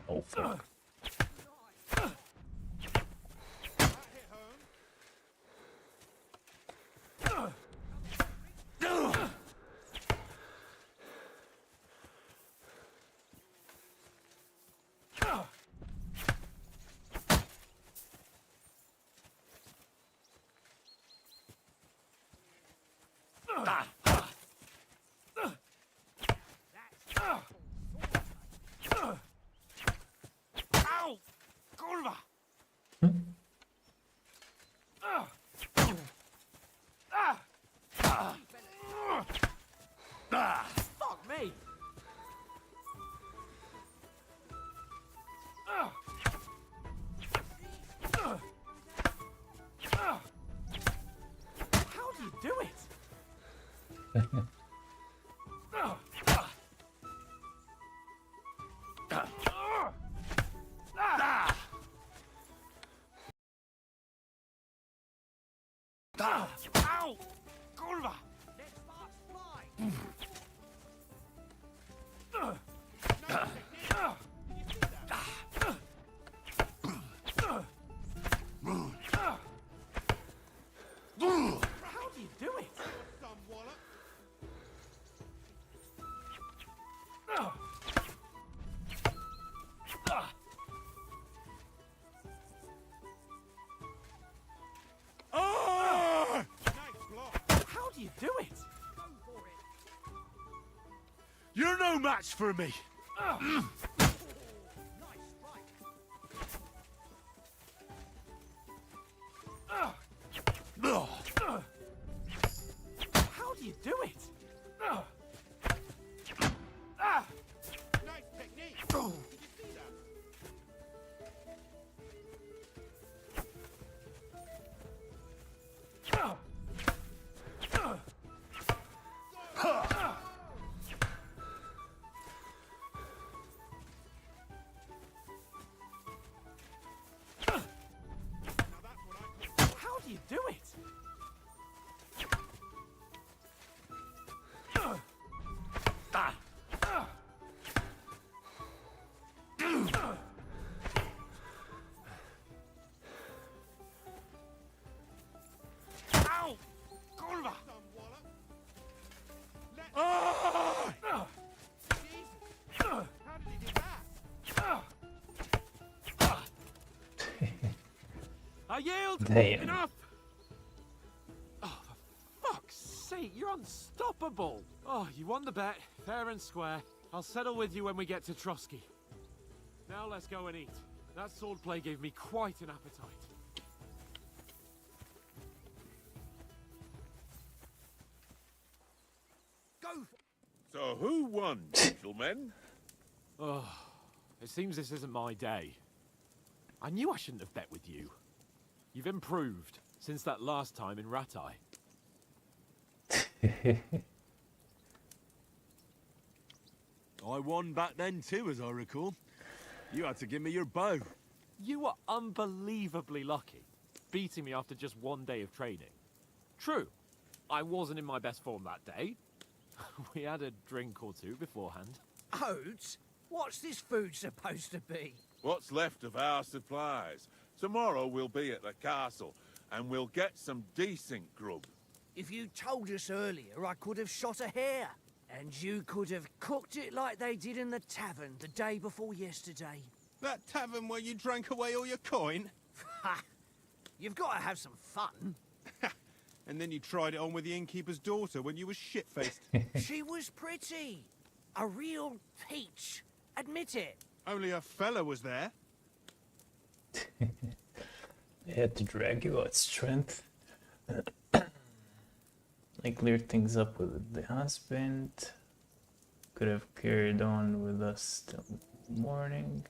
A: oh fuck.
K: That hit home.
B: Ow! Kurwa! Fuck me! How do you do it? Ow! Kurwa! How do you do it?
K: Some wallop.
G: Ah!
K: Nice block.
B: How do you do it?
G: You're no match for me.
B: How do you do it?
K: Nice technique. Did you see that?
B: yield!
A: Damn.
B: Enough! Oh, for fuck's sake, you're unstoppable! Oh, you won the bet, fair and square. I'll settle with you when we get to Trotsky. Now let's go and eat. That swordplay gave me quite an appetite.
F: Go!
E: So who won, gentlemen?
B: Oh, it seems this isn't my day. I knew I shouldn't have bet with you. You've improved since that last time in Ratai.
G: I won back then too, as I recall. You had to give me your bow.
B: You were unbelievably lucky, beating me after just one day of training. True, I wasn't in my best form that day. We had a drink or two beforehand.
F: Oats? What's this food supposed to be?
E: What's left of our supplies? Tomorrow we'll be at the castle, and we'll get some decent grub.
F: If you told us earlier, I could have shot a hare. And you could have cooked it like they did in the tavern the day before yesterday.
K: That tavern where you drank away all your coin?
F: Ha! You've got to have some fun.
K: And then you tried it on with the innkeeper's daughter when you were shit-faced.
F: She was pretty. A real peach. Admit it.
K: Only a fella was there.
A: They had to drag you out strength. I cleared things up with the husband. Could have carried on with us till morning.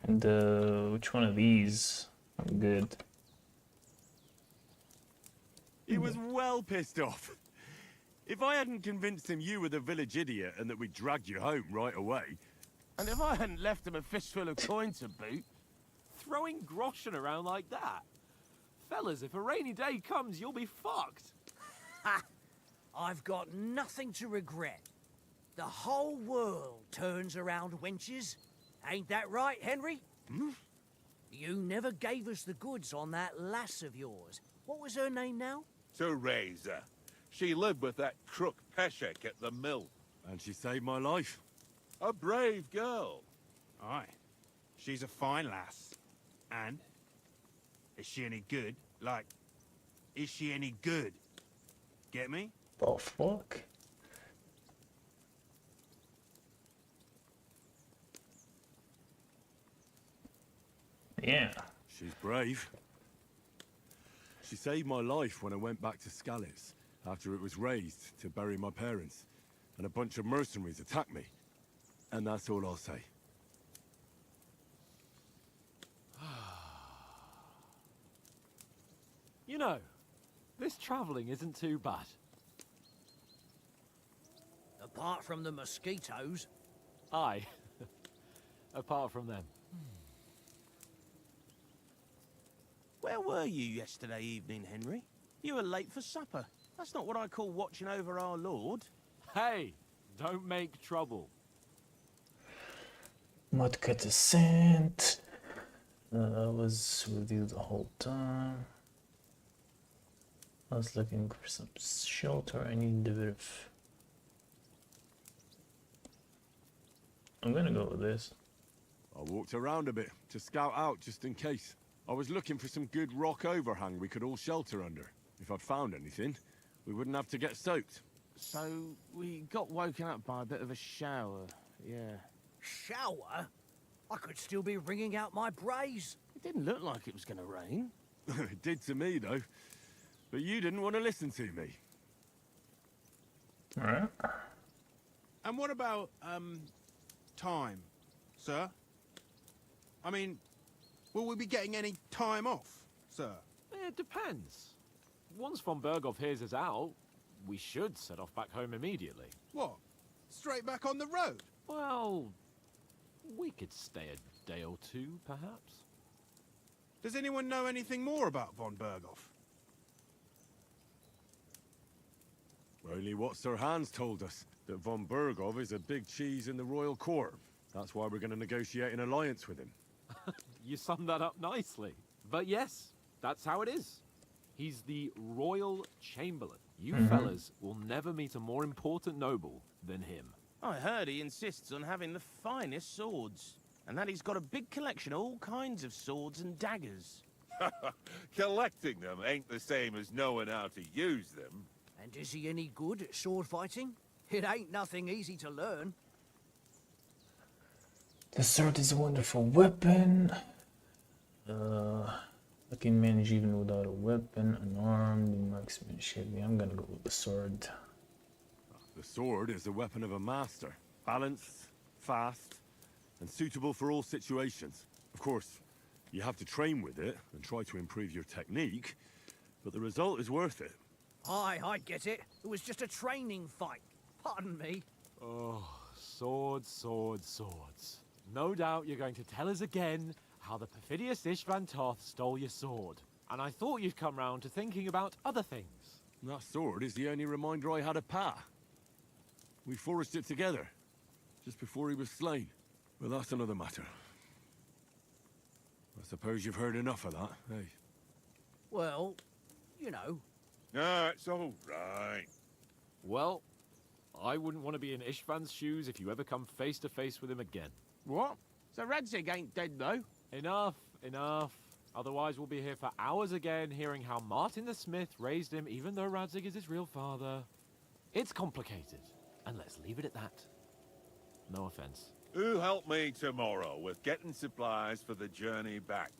A: And which one of these? I'm good.
G: He was well pissed off. If I hadn't convinced him you were the village idiot and that we dragged you home right away,
H: And if I hadn't left him a fistful of coin to boot,
B: Throwing groschen around like that? Fellas, if a rainy day comes, you'll be fucked.
F: Ha! I've got nothing to regret. The whole world turns around wenches. Ain't that right, Henry?
G: Hmm?
F: You never gave us the goods on that lass of yours. What was her name now?
E: Teresa. She lived with that crook Peshek at the mill.
G: and she saved my life.
E: A brave girl.
K: Aye. She's a fine lass. And? Is she any good? Like, is she any good? Get me?
A: The fuck? Yeah.
G: She's brave. She saved my life when I went back to Scallis after it was razed to bury my parents, and a bunch of mercenaries attacked me. And that's all I'll say.
B: You know, this traveling isn't too bad.
F: Apart from the mosquitoes.
B: Aye. Apart from them.
H: where were you yesterday evening, Henry? You were late for supper. That's not what I call watching over our Lord.
B: Hey, don't make trouble.
A: Mudcut Ascent. I was with you the whole time. I was looking for some shelter. I need a bit of... I'm gonna go with this.
G: I walked around a bit to scout out just in case. I was looking for some good rock overhang we could all shelter under. If I'd found anything, we wouldn't have to get soaked.
H: So, we got woken up by a bit of a shower, yeah.
F: Shower? I could still be wringing out my brace.
H: It didn't look like it was going to rain.
G: It did to me, though. But you didn't want to listen to me.
A: Alright.
K: And what about, time, sir? I mean, will we be getting any time off, sir?
B: It depends. Once von Berghoff hears us out, we should set off back home immediately.
K: What? Straight back on the road?
B: Well, we could stay a day or two, perhaps.
K: Does anyone know anything more about von Berghoff?
G: Only what Sir Hans told us, that von Berghoff is a big cheese in the royal court. That's why we're going to negotiate an alliance with him.
B: You summed that up nicely. But yes, that's how it is. He's the Royal Chamberlain. You fellas will never meet a more important noble than him.
H: I heard he insists on having the finest swords, and that he's got a big collection of all kinds of swords and daggers.
E: Collecting them ain't the same as knowing how to use them.
F: And is he any good at sword fighting? It ain't nothing easy to learn.
A: The sword is a wonderful weapon. I can manage even without a weapon, unarmed, marksmanship. Yeah, I'm gonna go with the sword.
G: The sword is the weapon of a master. Balanced, fast, and suitable for all situations. Of course, you have to train with it and try to improve your technique, but the result is worth it.
F: Aye, I get it. It was just a training fight. Pardon me.
B: Oh, swords, swords, swords. No doubt you're going to tell us again how the perfidious Ishvan Toth stole your sword. And I thought you'd come round to thinking about other things.
G: That sword is the only reminder I had of Pa. We forged it together, just before he was slain. But that's another matter. I suppose you've heard enough of that, eh?
F: Well, you know.
E: No, it's all right.
B: Well, I wouldn't want to be in Ishvan's shoes if you ever come face to face with him again.
H: What? So Radzig ain't dead, though?
B: Enough, enough. Otherwise we'll be here for hours again hearing how Martin the Smith raised him even though Radzig is his real father. It's complicated, and let's leave it at that. No offense.
E: Who helped me tomorrow with getting supplies for the journey back?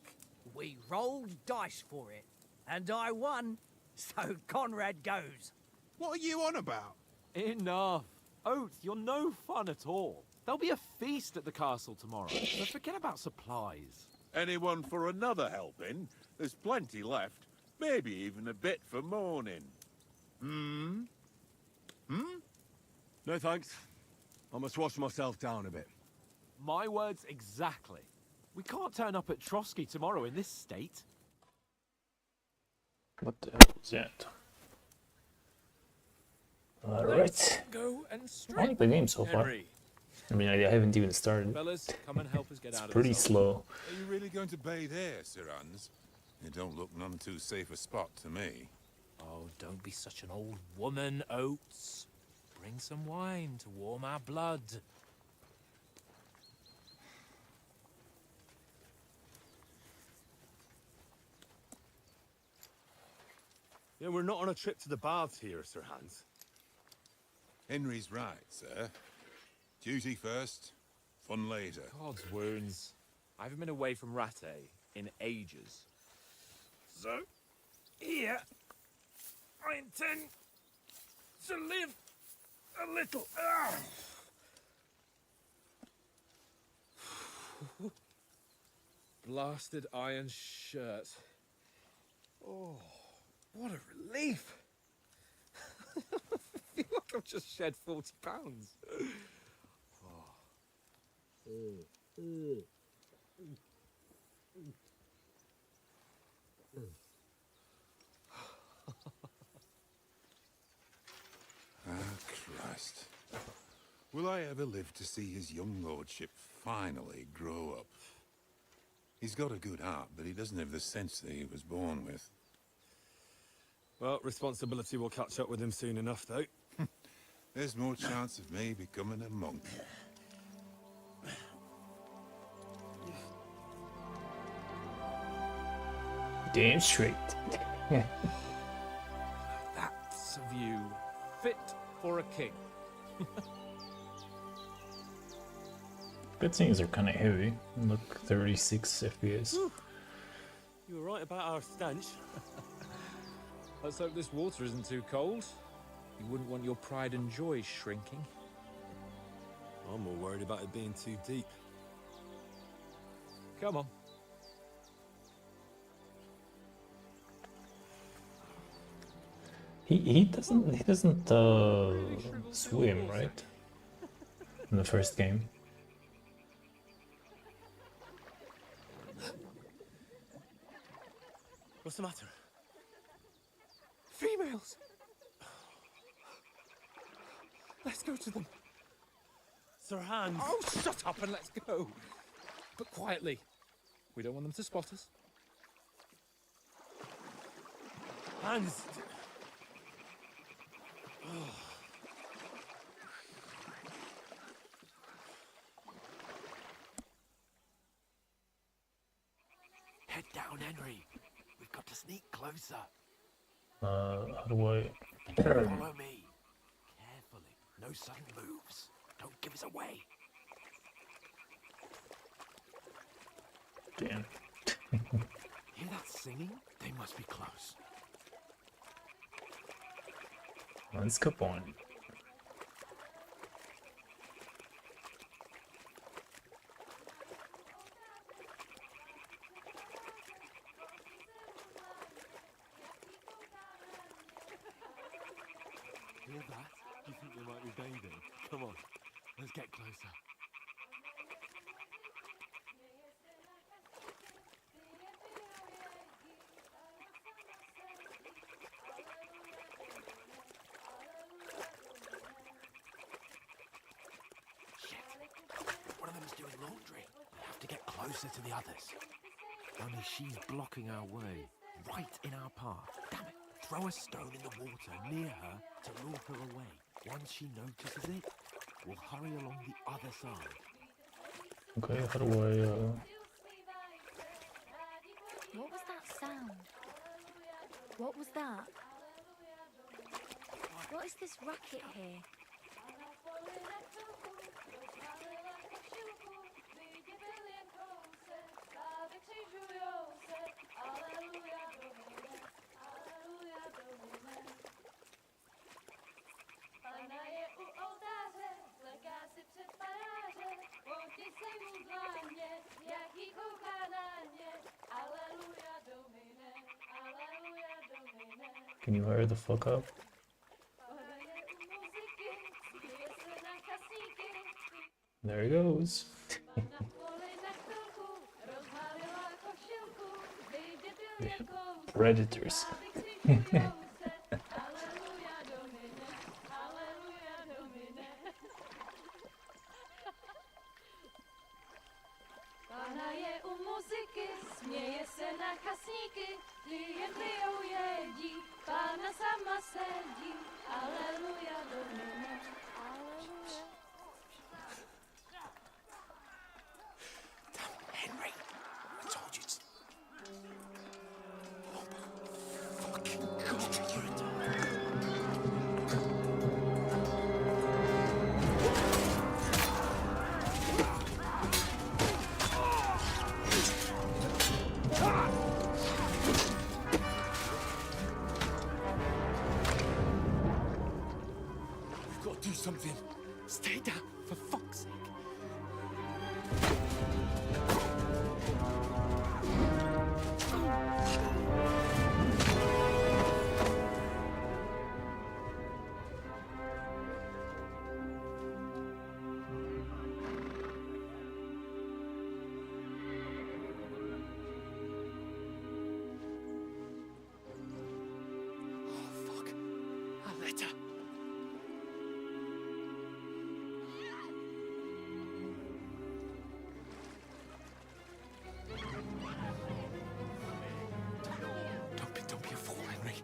F: We rolled dice for it, and I won, so Conrad goes.
K: What are you on about?
B: Enough. Oath, you're no fun at all. There'll be a feast at the castle tomorrow, so forget about supplies.
E: Anyone for another helping? There's plenty left. Maybe even a bit for morning.
G: No thanks. I must wash myself down a bit.
B: My words exactly. We can't turn up at Trotsky tomorrow in this state.
A: What the hell was that? Alright.
D: Go and
A: I
D: straight.
A: like the game so far.
D: Henry,
A: I mean, I haven't even started.
D: fellas, come and help us get
A: It's
D: out of
A: pretty
D: this.
A: slow.
E: Are you really going to bathe here, Sir Hans? It don't look none too safe a spot to me.
D: Oh, don't be such an old woman, Oates. Bring some wine to warm our blood.
G: Yeah, we're not on a trip to the baths here, Sir Hans.
E: Henry's right, sir. Duty first, fun later.
B: God's wounds. I haven't been away from Rattay in ages.
D: So, here, I intend to live a little. Blasted iron shirt. Oh, what a relief. I feel like I've just shed 40 pounds.
E: Ah, Christ. Will I ever live to see his young lordship finally grow up? He's got a good heart, but he doesn't have the sense that he was born with.
G: Well, responsibility will catch up with him soon enough, though.
E: There's more chance of me becoming a monk.
A: Damn straight.
D: That's a view fit for a king.
A: Cutscenes are kind of heavy. Look, 36 FPS.
G: You were right about our stench.
D: Let's hope this water isn't too cold. You wouldn't want your pride and joy shrinking.
G: I'm more worried about it being too deep.
D: Come on.
A: He doesn't swim, right? In the first game.
G: What's the matter?
D: Females! Let's go to them.
G: Sir Hans!
D: Oh, shut up and let's go. But quietly. We don't want them to spot us.
G: Hans!
I: Head down, Henry. We've got to sneak closer.
A: How do I?
I: Follow me. Carefully. No sudden moves. Don't give us away.
A: Damn.
I: Hear that singing? They must be close.
A: Let's keep on.
I: Hear that? Do you think they might be bathing? Come on, let's get closer. Shit! One of them is doing laundry. We have to get closer to the others. Only she's blocking our way, right in our path. Damn it! Throw a stone in the water near her to lure her away. Once she notices it, we'll hurry along the other side.
A: Okay, how do I?
C: What was that sound? What was that? What is this racket here?
A: Can you hurry the fuck up? There he goes. Yeah, predators.
I: Henry, I told you to... We've got to do something. Stay down, for fuck's sake. Oh, fuck. A letter. Don't be a fool, Henry.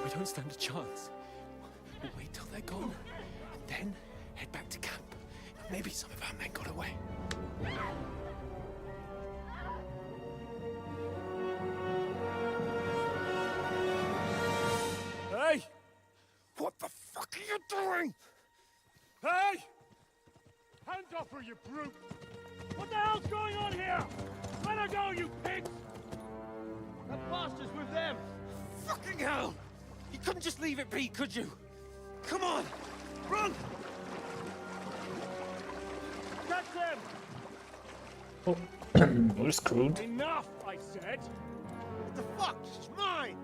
I: We don't stand a chance. We'll wait till they're gone, and then head back to camp. Maybe some of our men got away.
G: Hey!
I: What the fuck are you doing?
G: Hey! Hands off her, you brute! What the hell's going on here? Let her go, you pigs! That bastard's with them!
I: Fucking hell! You couldn't just leave it be, could you? Come on!
G: Run! Catch them!
A: Oh, we're screwed.
G: Enough, I said!
K: What the fuck? It's mine!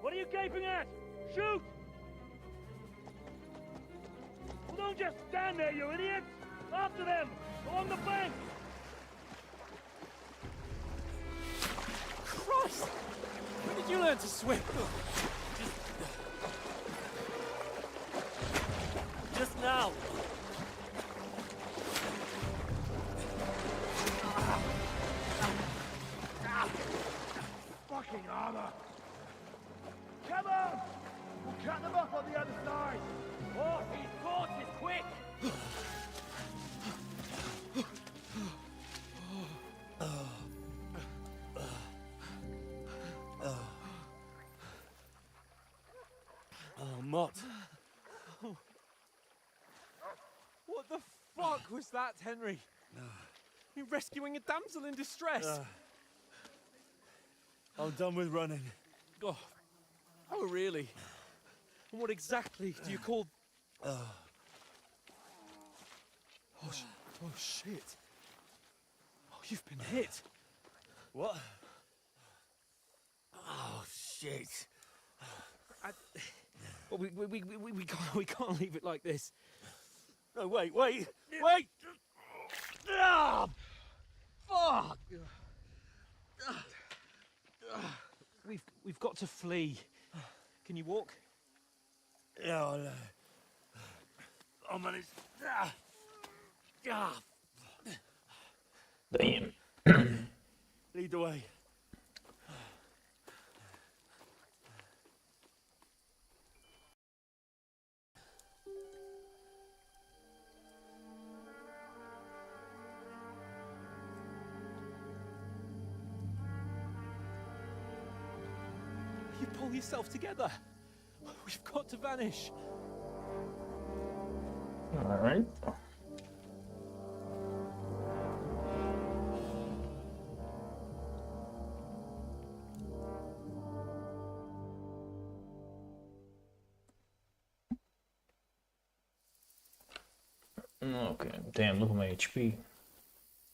G: What are you gaping at? Shoot! Well, don't just stand there, you idiots! After them! Along the bank!
I: Christ! When did you learn to swim? Just
F: now!
K: Fucking armor! Come on! We'll cut them off on the other side!
F: Oh, these horses, quick!
K: Oh, Mott.
D: What the fuck was that, Henry? You rescuing a damsel in distress?
K: I'm done with running.
D: Oh, oh, really? And what exactly do you call... Oh, shit. Oh, you've been hit.
K: What? Oh, shit.
D: Well, we can't leave it like this.
K: No, wait! Ah! Fuck!
D: We've got to flee. Can you walk?
K: Yeah, I know. I'll manage. Ah! Ah!
A: Damn.
K: Lead the way.
D: You pull yourself together. We've got to vanish.
A: All right. Okay, damn, look at my HP.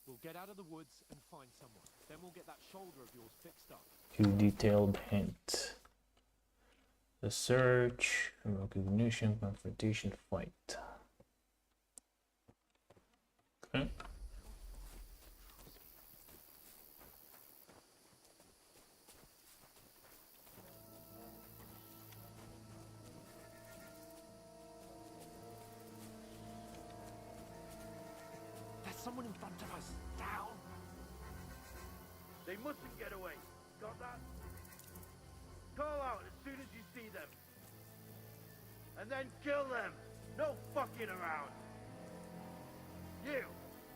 D: We'll get out of the woods and find someone. Then we'll get that shoulder of yours fixed up.
A: Few detailed hint. The search, recognition, confrontation, fight. Okay.
D: There's someone in front of us. Down.
K: They mustn't get away. Got that? Call out as soon as you see them. And then kill them. No fucking around. You,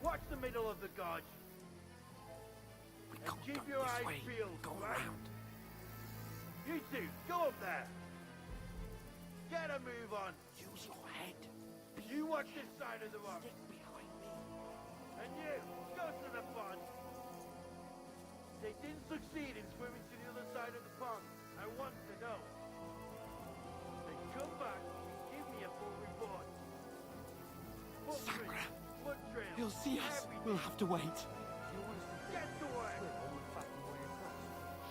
K: watch the middle of the gorge. And keep your eyes peeled.
I: Go
K: right?
I: around.
K: You two, go up there. Get a move on.
I: Use your head.
K: You watch this side of the rock.
I: Stick behind me.
K: And you, go to the pond. They didn't succeed in swimming to the other side of the pond. I want to know. Then come back and give me a full report. Footprints, blood trails,
D: He'll see us.
K: everything.
D: We'll have to wait.
K: Get to work.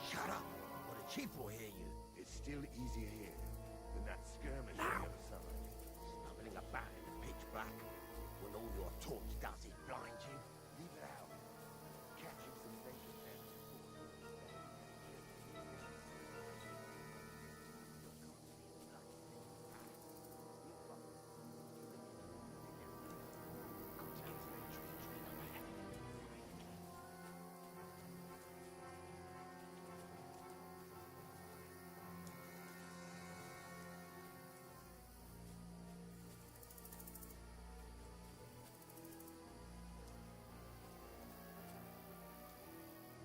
I: Shut up, or the chief will hear you.
G: It's still easier here than that skirmish on the other side.
I: Stumbling about in the pitch black when all your torch does is blind you.
G: Leave it out. Catching some native ants.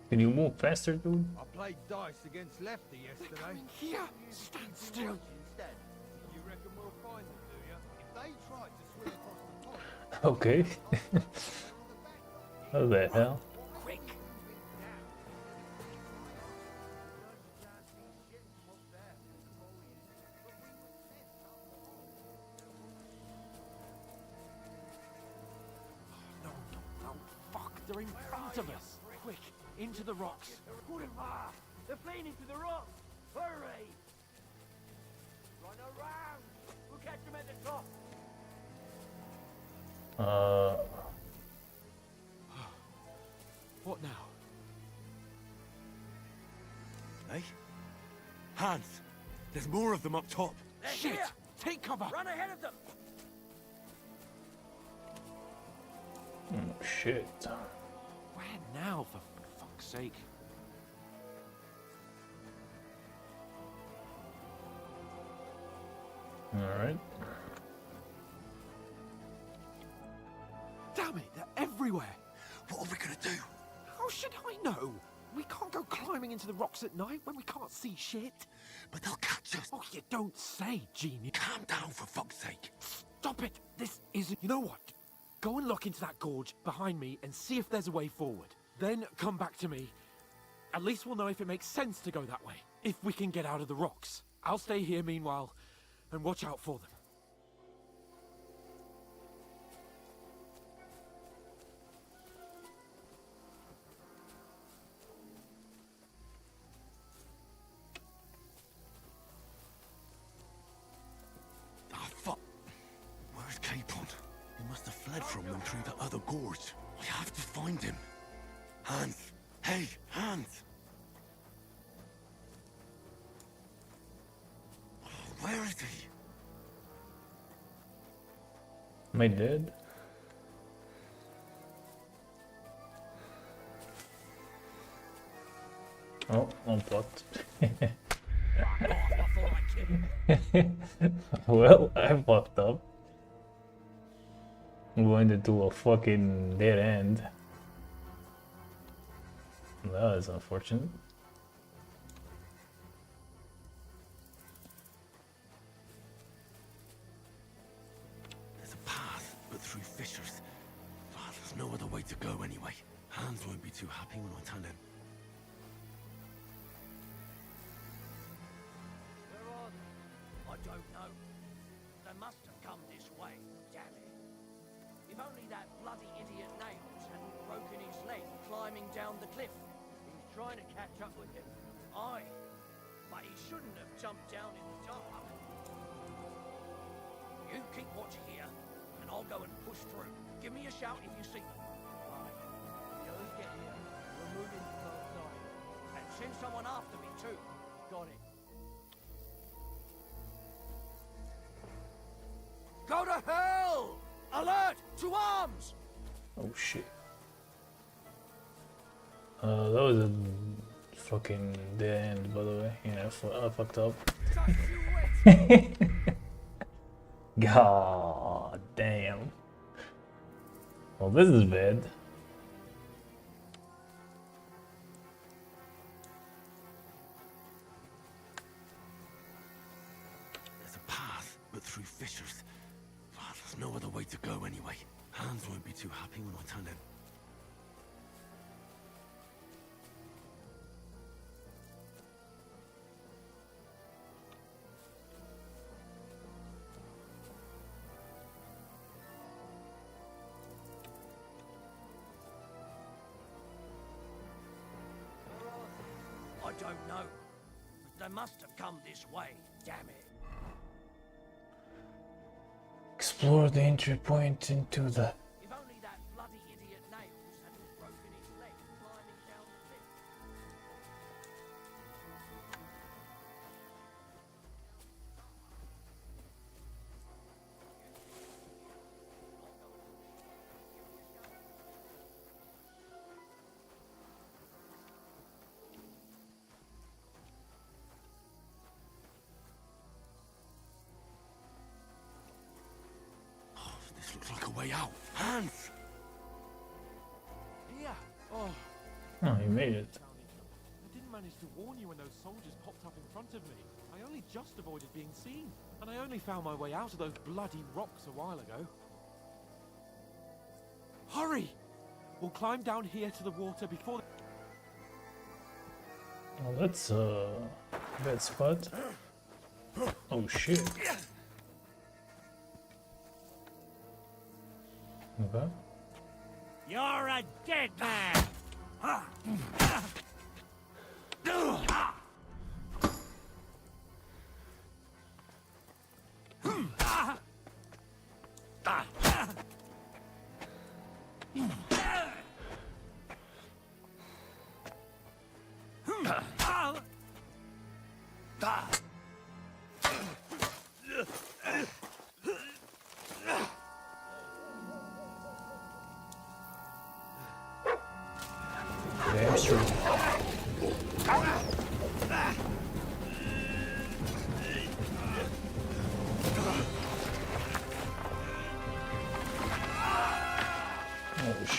A: Can you move faster, dude?
K: I played dice against Lefty yesterday.
D: Here. Stand still.
K: Instead, you reckon we'll find them, do you? If they tried to swim across the pond,
A: Okay. What the hell?
I: Quick.
D: No, fuck. They're in front of us. Quick, into the rocks.
K: Kurwa! They're fleeing into the rocks! Hurry! Run around! We'll catch them at the top!
D: What now?
G: Hey? Hans! There's more of them up top.
K: They're
D: Shit!
K: here!
D: Take cover!
K: Run ahead of them!
A: Oh, shit.
B: Where now, for fuck's sake?
A: Alright.
B: Damn it, they're everywhere.
I: What are we gonna do?
B: How should I know? We can't go climbing into the rocks at night when we can't see shit.
I: But they'll catch us.
B: Oh, you don't say, genius.
I: Calm down, for fuck's sake.
B: Stop it. This isn't... You know what? Go and look into that gorge behind me and see if there's a way forward. Then come back to me. At least we'll know if it makes sense to go that way. If we can get out of the rocks. I'll stay here meanwhile and watch out for them.
I: Ah, fuck. Where's Capon? He must have fled from them through the other gorge. I have to find him. Hans! Hey, Hans! Oh, where is he?
A: Am I dead? Oh, I'm blocked. Well, I fucked up. I'm going into a fucking dead end. That is unfortunate.
I: There's a path, but through fissures. Ah, there's no other way to go anyway. Hans won't be too happy when I tell him.
F: Where are they? I don't know. They must have come this way, damn it. If only that bloody idiot Nails hadn't broken his leg climbing down the cliff. He was trying to catch up with him. Aye, but he shouldn't have jumped down in the dark. You keep watch here, and I'll go and push through. Give me a shout if you see them. Aye. The others get here. We're moving to the side. And send someone after me too. Got it. Go to hell! Alert! To arms!
A: Oh shit. That was a fucking dead end, by the way. Yeah, I fucked up. God damn. Well, this is bad.
I: There's a path, but through fissures. Ah, there's no other way to go anyway. Hans won't be too happy when I tell him.
F: I don't know. But they must have come this way, damn it.
A: Explore the entry point into the...
F: If only that bloody idiot Nails hadn't broken his leg climbing down the cliff.
I: This looks like a way out. Hans!
B: Here. Oh,
A: Oh, he made it.
B: I didn't manage to warn you when those soldiers popped up in front of me. I only just avoided being seen. And I only found my way out of those bloody rocks a while ago. Hurry! We'll climb down here to the water before...
A: Oh, that's a bad spot. Oh shit. Okay.
F: You're a dead man!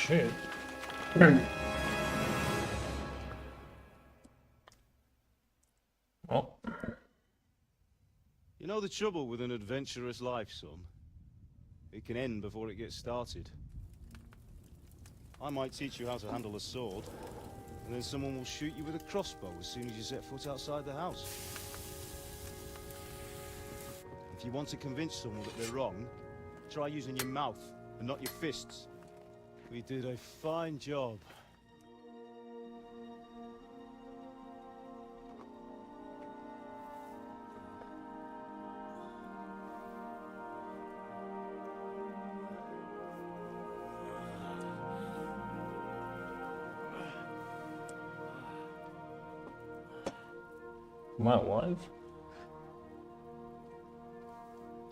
A: shit. Oh.
L: You know the trouble with an adventurous life, son? It can end before it gets started. I might teach you how to handle a sword, and then someone will shoot you with a crossbow as soon as you set foot outside the house. If you want to convince someone that they're wrong, try using your mouth and not your fists. We did a fine job.
A: My wife?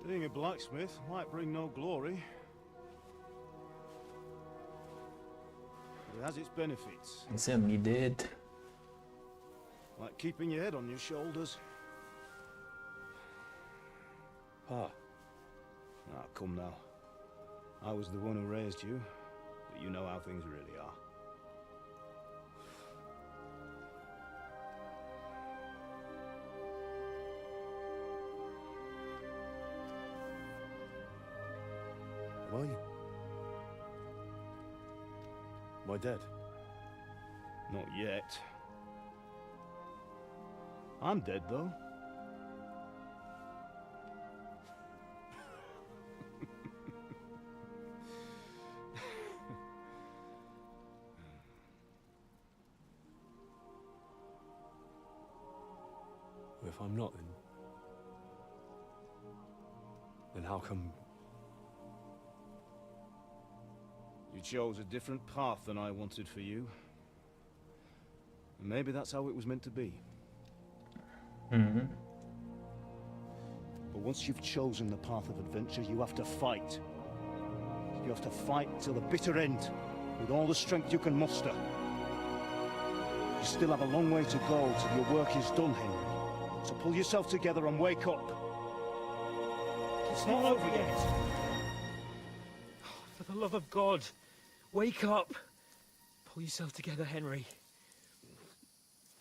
L: Being a blacksmith might bring no glory, but it has its benefits.
A: Is it me dead?
L: Like keeping your head on your shoulders.
G: Pa.
L: Ah, come now. I was the one who raised you, but you know how things really are.
G: Am I dead?
L: Not yet. I'm dead, though.
G: Well, if I'm not, then how come...
L: You chose a different path than I wanted for you. And maybe that's how it was meant to be.
A: Mm-hmm.
L: But once you've chosen the path of adventure, you have to fight. You have to fight till the bitter end, with all the strength you can muster. You still have a long way to go till your work is done, Henry. So pull yourself together and wake up. It's not over yet.
D: For the love of God, wake up. Pull yourself together, Henry.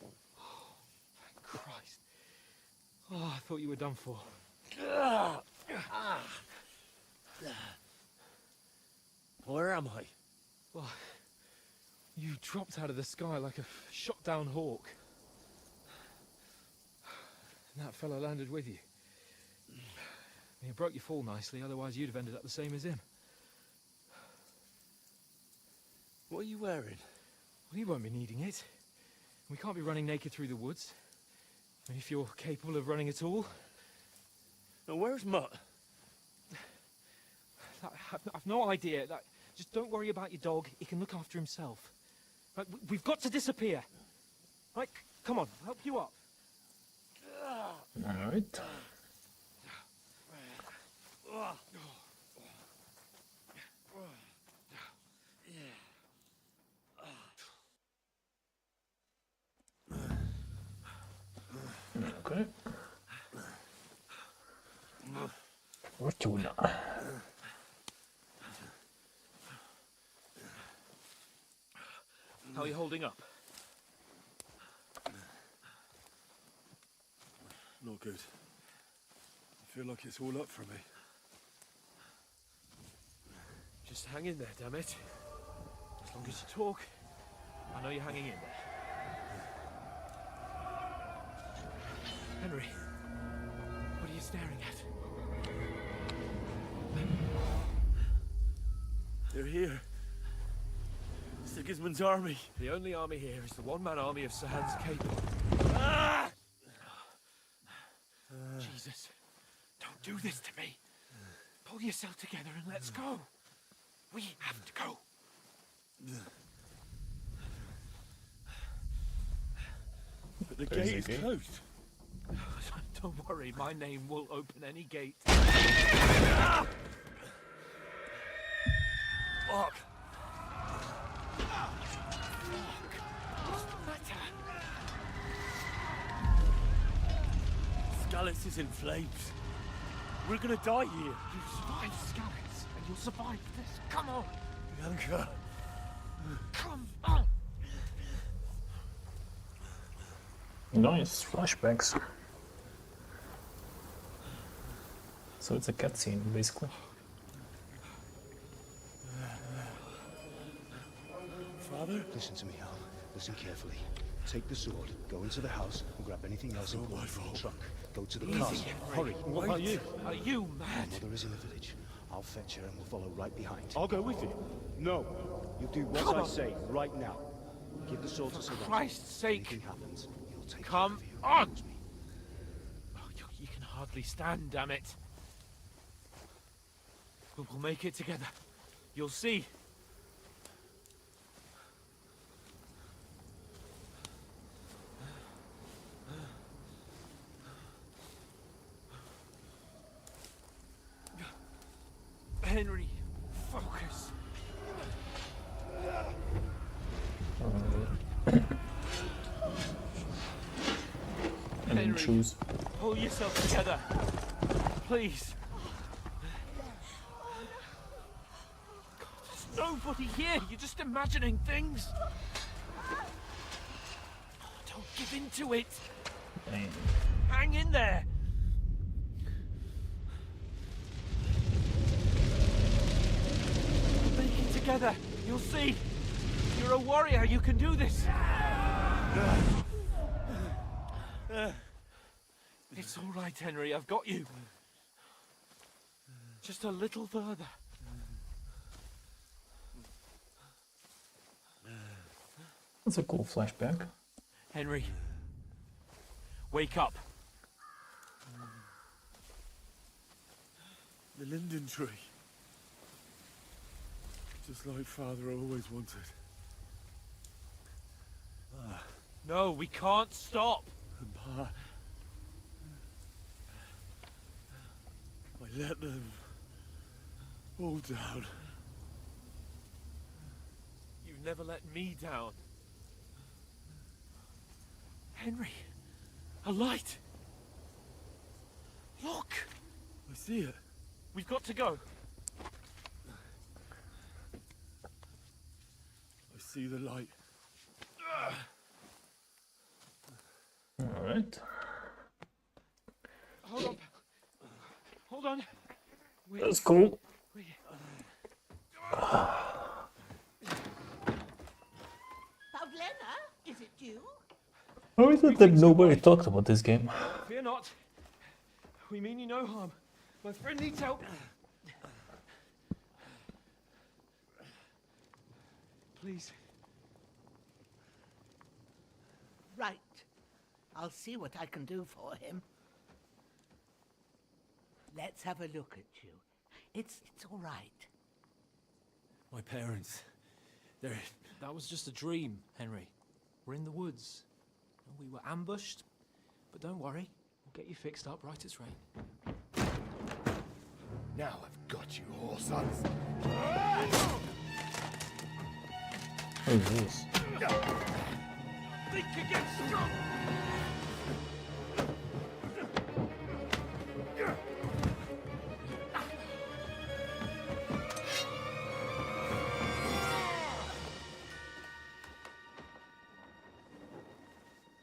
D: Oh, thank Christ. Oh, I thought you were done for.
F: Where am I?
D: Well, you dropped out of the sky like a shot-down hawk. And that fellow landed with you. You broke your fall nicely, otherwise you'd have ended up the same as him.
F: What are you wearing?
D: Well, you won't be needing it. We can't be running naked through the woods. I mean, if you're capable of running at all.
F: Now, where's Mutt?
D: I've no idea. Just don't worry about your dog. He can look after himself. Right, we've got to disappear. Right, come on, I'll help you up.
A: All right. Okay. Fortuna.
D: How are you holding up?
G: Not good. I feel like it's all up for me.
D: Just hang in there, damn it. As long as you talk, I know you're hanging in there. Henry, what are you staring at?
G: They're here. Sigismund's army.
D: The only army here is the one-man army of Sir Hans Capon.
G: Ah!
D: Jesus, don't do this to me. Pull yourself together and let's go. We have to go.
G: But the gate is closed.
D: Don't worry, my name will open any gate.
G: Fuck!
D: What's the matter?
G: Skalitz is in flames. We're gonna die here.
D: You survived Skalitz, and you'll survive this. Come on.
G: Bianca.
B: Come on!
A: Nice flashbacks. So it's a cutscene, basically.
L: Father? Listen to me, Hal. Listen carefully. Take the sword, go into the house, and grab anything else important from the truck. Go to the castle. Hurry. What about you?
B: Are you mad?
L: My mother is in the village. I'll fetch her and we'll follow right behind. I'll go with you. No. You do what I say right now. Give the sword to someone.
B: For Christ's sake.
L: Anything happens, he'll take
B: Come
L: care of you.
B: on!
L: Promise me.
B: Oh, you can hardly stand, damn it. We'll make it together. You'll see. Henry, focus.
A: And then choose.
B: Pull yourself together. Please. God, there's nobody here. You're just imagining things. Don't give in to it.
A: Dang.
B: Hang in there. Make it together. You'll see. You're a warrior. You can do this. It's all right, Henry. I've got you. Just a little further.
A: That's a cool flashback.
B: Henry, wake up.
G: The linden tree. Just like Father always wanted.
B: No, we can't stop.
G: Pa, I let them all down.
B: You never let me down. Henry, a light. Look.
G: I see it.
B: We've got to go.
G: I see the light.
A: Alright.
B: Hold on. Hold on.
A: That's cool.
M: Pavlena, is it you?
A: How is it that nobody talked about this game?
B: Fear not. We mean you no harm. My friend needs help. Please.
M: Right. I'll see what I can do for him. Let's have a look at you. It's all right.
I: My parents, they're...
D: That was just a dream, Henry. We're in the woods. We were ambushed, but don't worry. We'll get you fixed up right as rain.
K: Now I've got you, whore sons.
A: What is this?
B: Think again, strong.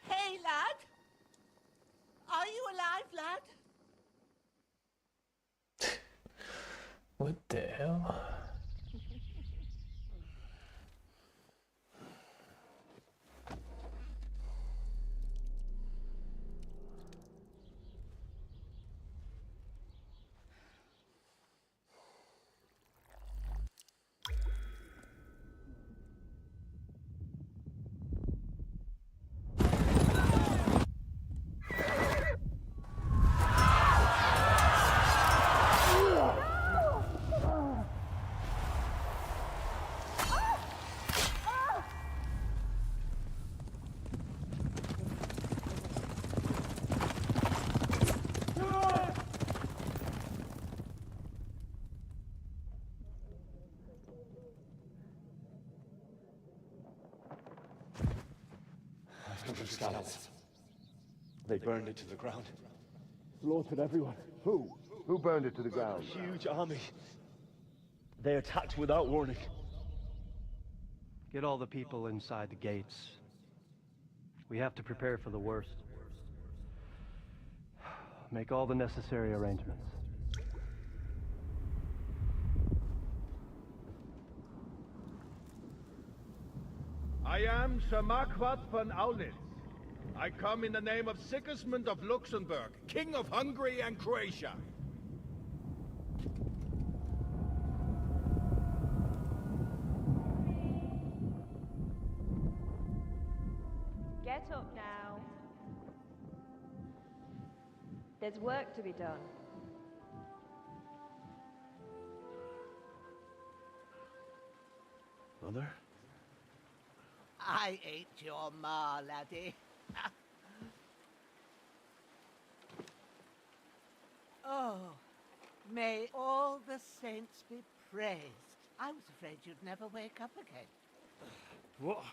M: Hey, lad. Are you alive, lad?
A: What the hell?
L: They burned it to the ground.
K: Slaughtered everyone. Who? Who burned it to the ground?
L: Huge army. They attacked without warning.
N: Get all the people inside the gates. We have to prepare for the worst. Make all the necessary arrangements.
K: I am Sir Marquardt von Aulitz. I come in the name of Sigismund of Luxembourg, King of Hungary and Croatia.
O: Get up now. There's work to be done.
N: Mother?
M: I ain't your ma, laddie. Oh, may all the saints be praised. I was afraid you'd never wake up again.
G: What?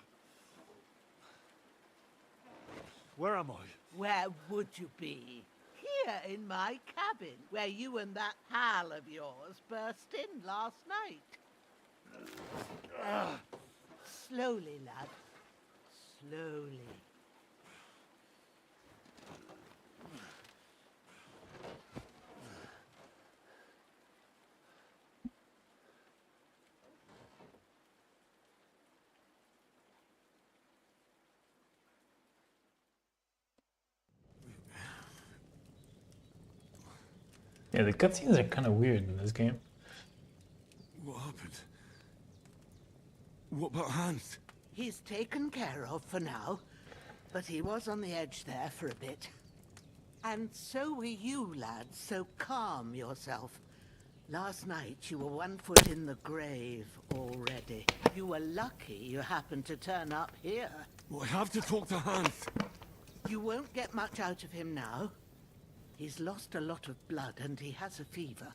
G: Where am I?
M: Where would you be? Here in my cabin, where you and that pal of yours burst in last night. Slowly, lad. Slowly.
A: Yeah, the cutscenes are kind of weird in this game.
G: What happened? What about Hans?
M: He's taken care of for now, but he was on the edge there for a bit. And so were you, lad, so calm yourself. Last night you were 1 foot in the grave already. You were lucky you happened to turn up here.
G: Well, I have to talk to Hans.
M: You won't get much out of him now. He's lost a lot of blood and he has a fever.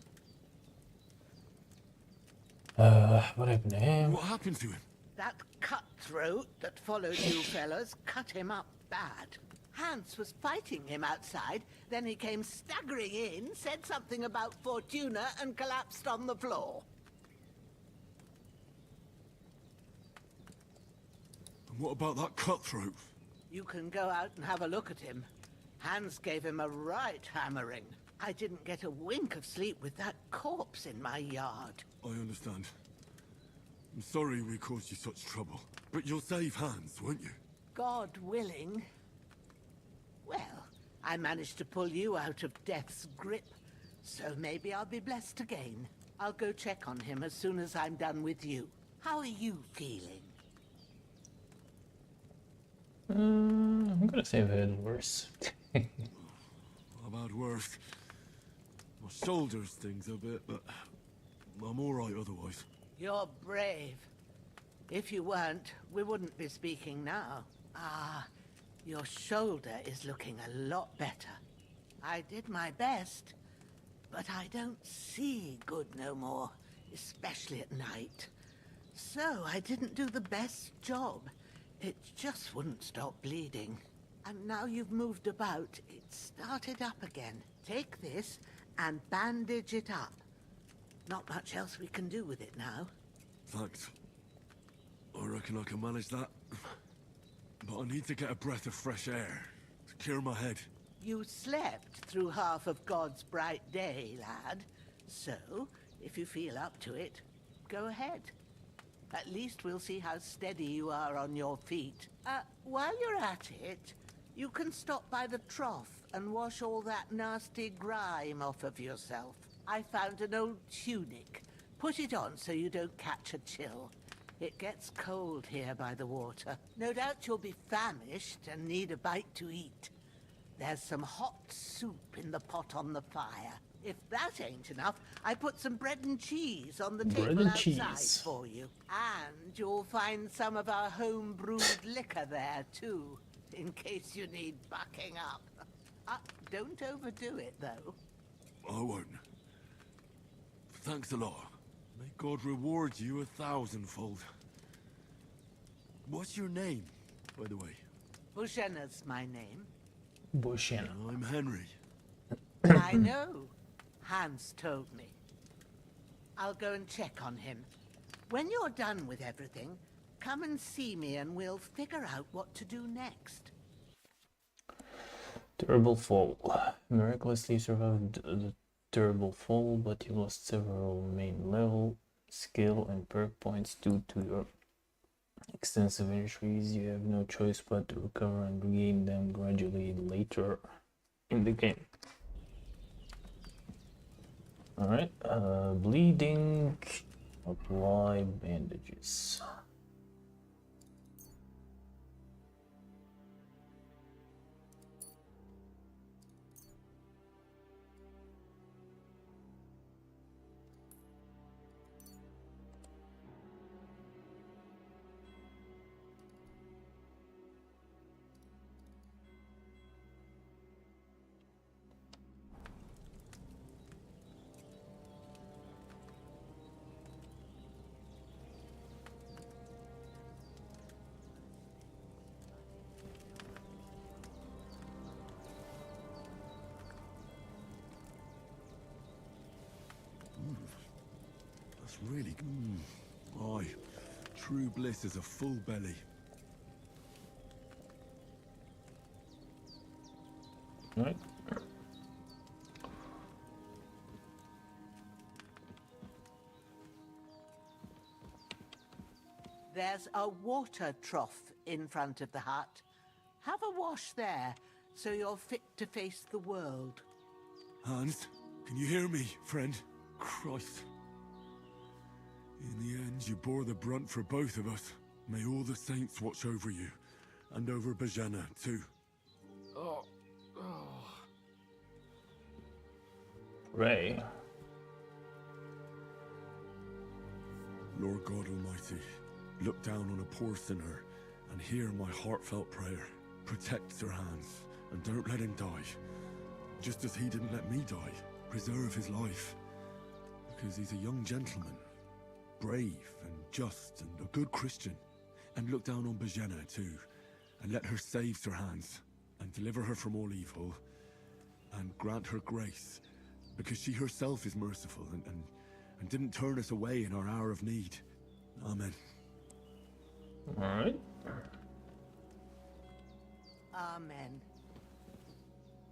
A: What happened to him?
G: What happened to him?
M: That cutthroat that followed you fellas cut him up bad. Hans was fighting him outside, then he came staggering in, said something about Fortuna, and collapsed on the floor.
G: And what about that cutthroat?
M: You can go out and have a look at him. Hans gave him a right hammering. I didn't get a wink of sleep with that corpse in my yard.
G: I understand. I'm sorry we caused you such trouble. But you'll save Hans, won't you?
M: God willing. Well, I managed to pull you out of death's grip, so maybe I'll be blessed again. I'll go check on him as soon as I'm done with you. How are you feeling?
A: I'm gonna say I've had worse.
G: I've had worse. My shoulders stings a bit, but I'm alright otherwise.
M: You're brave. If you weren't, we wouldn't be speaking now. Ah, your shoulder is looking a lot better. I did my best, but I don't see good no more, especially at night. So I didn't do the best job. It just wouldn't stop bleeding. And now you've moved about, it started up again. Take this and bandage it up. Not much else we can do with it now.
G: Thanks. I reckon I can manage that. But I need to get a breath of fresh air to clear my head.
M: You slept through half of God's bright day, lad. So, if you feel up to it, go ahead. At least we'll see how steady you are on your feet. While you're at it, you can stop by the trough and wash all that nasty grime off of yourself. I found an old tunic. Put it on so you don't catch a chill. It gets cold here by the water. No doubt you'll be famished and need a bite to eat. There's some hot soup in the pot on the fire. If that ain't enough, I put some bread and cheese on the table outside for you. And you'll find some of our home-brewed liquor there, too, in case you need bucking up. Don't overdo it, though.
G: I won't. Thanks a lot. May God reward you 1,000-fold. What's your name, by the way?
M: Bushenna's my name.
A: Bushenna.
G: I'm Henry.
M: I know. Hans told me. I'll go and check on him. When you're done with everything, Come and see me and we'll figure out what to do next.
A: Terrible fall. Miraculously survived the terrible fall, but you lost several main level, skill and perk points due to your extensive injuries. You have no choice but to recover and regain them gradually later in the game. Alright, bleeding, apply bandages.
G: That's really... Aye. True bliss is a full belly.
A: Right.
M: There's a water trough in front of the hut. Have a wash there, so you're fit to face the world.
G: Hans, can you hear me, friend? Christ. In the end, you bore the brunt for both of us. May all the saints watch over you, and over Bajana, too.
B: Oh.
A: Ray.
G: Lord God Almighty, look down on a poor sinner and hear my heartfelt prayer. Protect Sir Hans, and don't let him die. Just as he didn't let me die. Preserve his life. Because he's a young gentleman. Brave and just and a good Christian. And look down on Bajana too. And let her save Sir Hans. And deliver her from all evil. And grant her grace. Because she herself is merciful and didn't turn us away in our hour of need. Amen.
A: Alright.
M: Amen.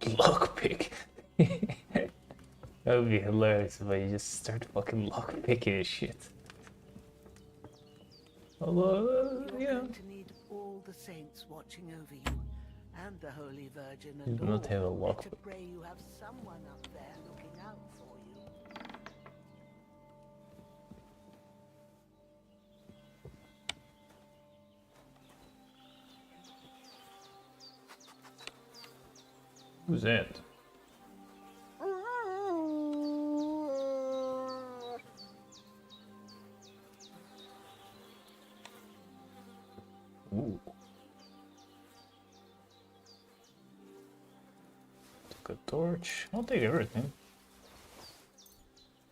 A: Lockpick. That would be hilarious if I just start fucking lockpicking and shit. Although,
M: You're
A: yeah.
M: going to need all the saints watching over you, and the Holy Virgin
A: You
M: and
A: do not
M: all.
A: have a lock.
M: Better pray you have someone up there looking out for you.
A: Who's that? Ooh. Took a torch. I'll take everything.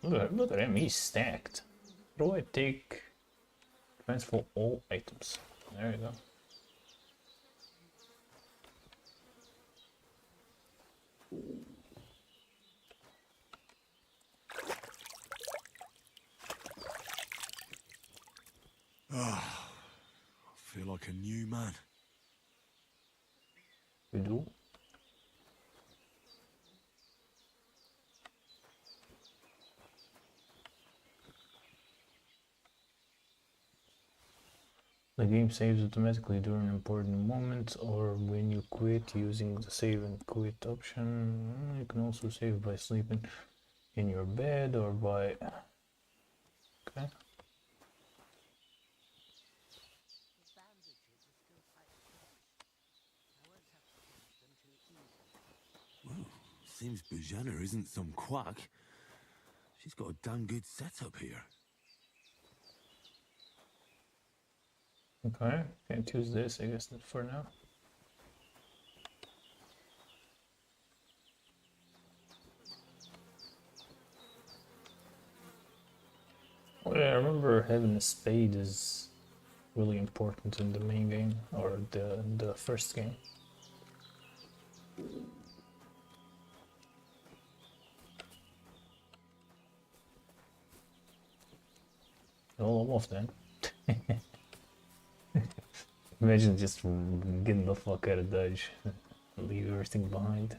A: Look at him, he's stacked. How do I take transfer all items? There you go.
G: Ah, I feel like a new man.
A: You do? The game saves automatically during important moments or when you quit using the save and quit option. You can also save by sleeping in your bed or by... Okay.
G: Well, seems Bajana isn't some quack. She's got a damn good setup here.
A: Okay, can't use this, I guess, for now. Oh yeah, I remember having a spade is really important in the main game, or the first game. Oh, I'm off then. Imagine just getting the fuck out of Dodge, leave everything behind.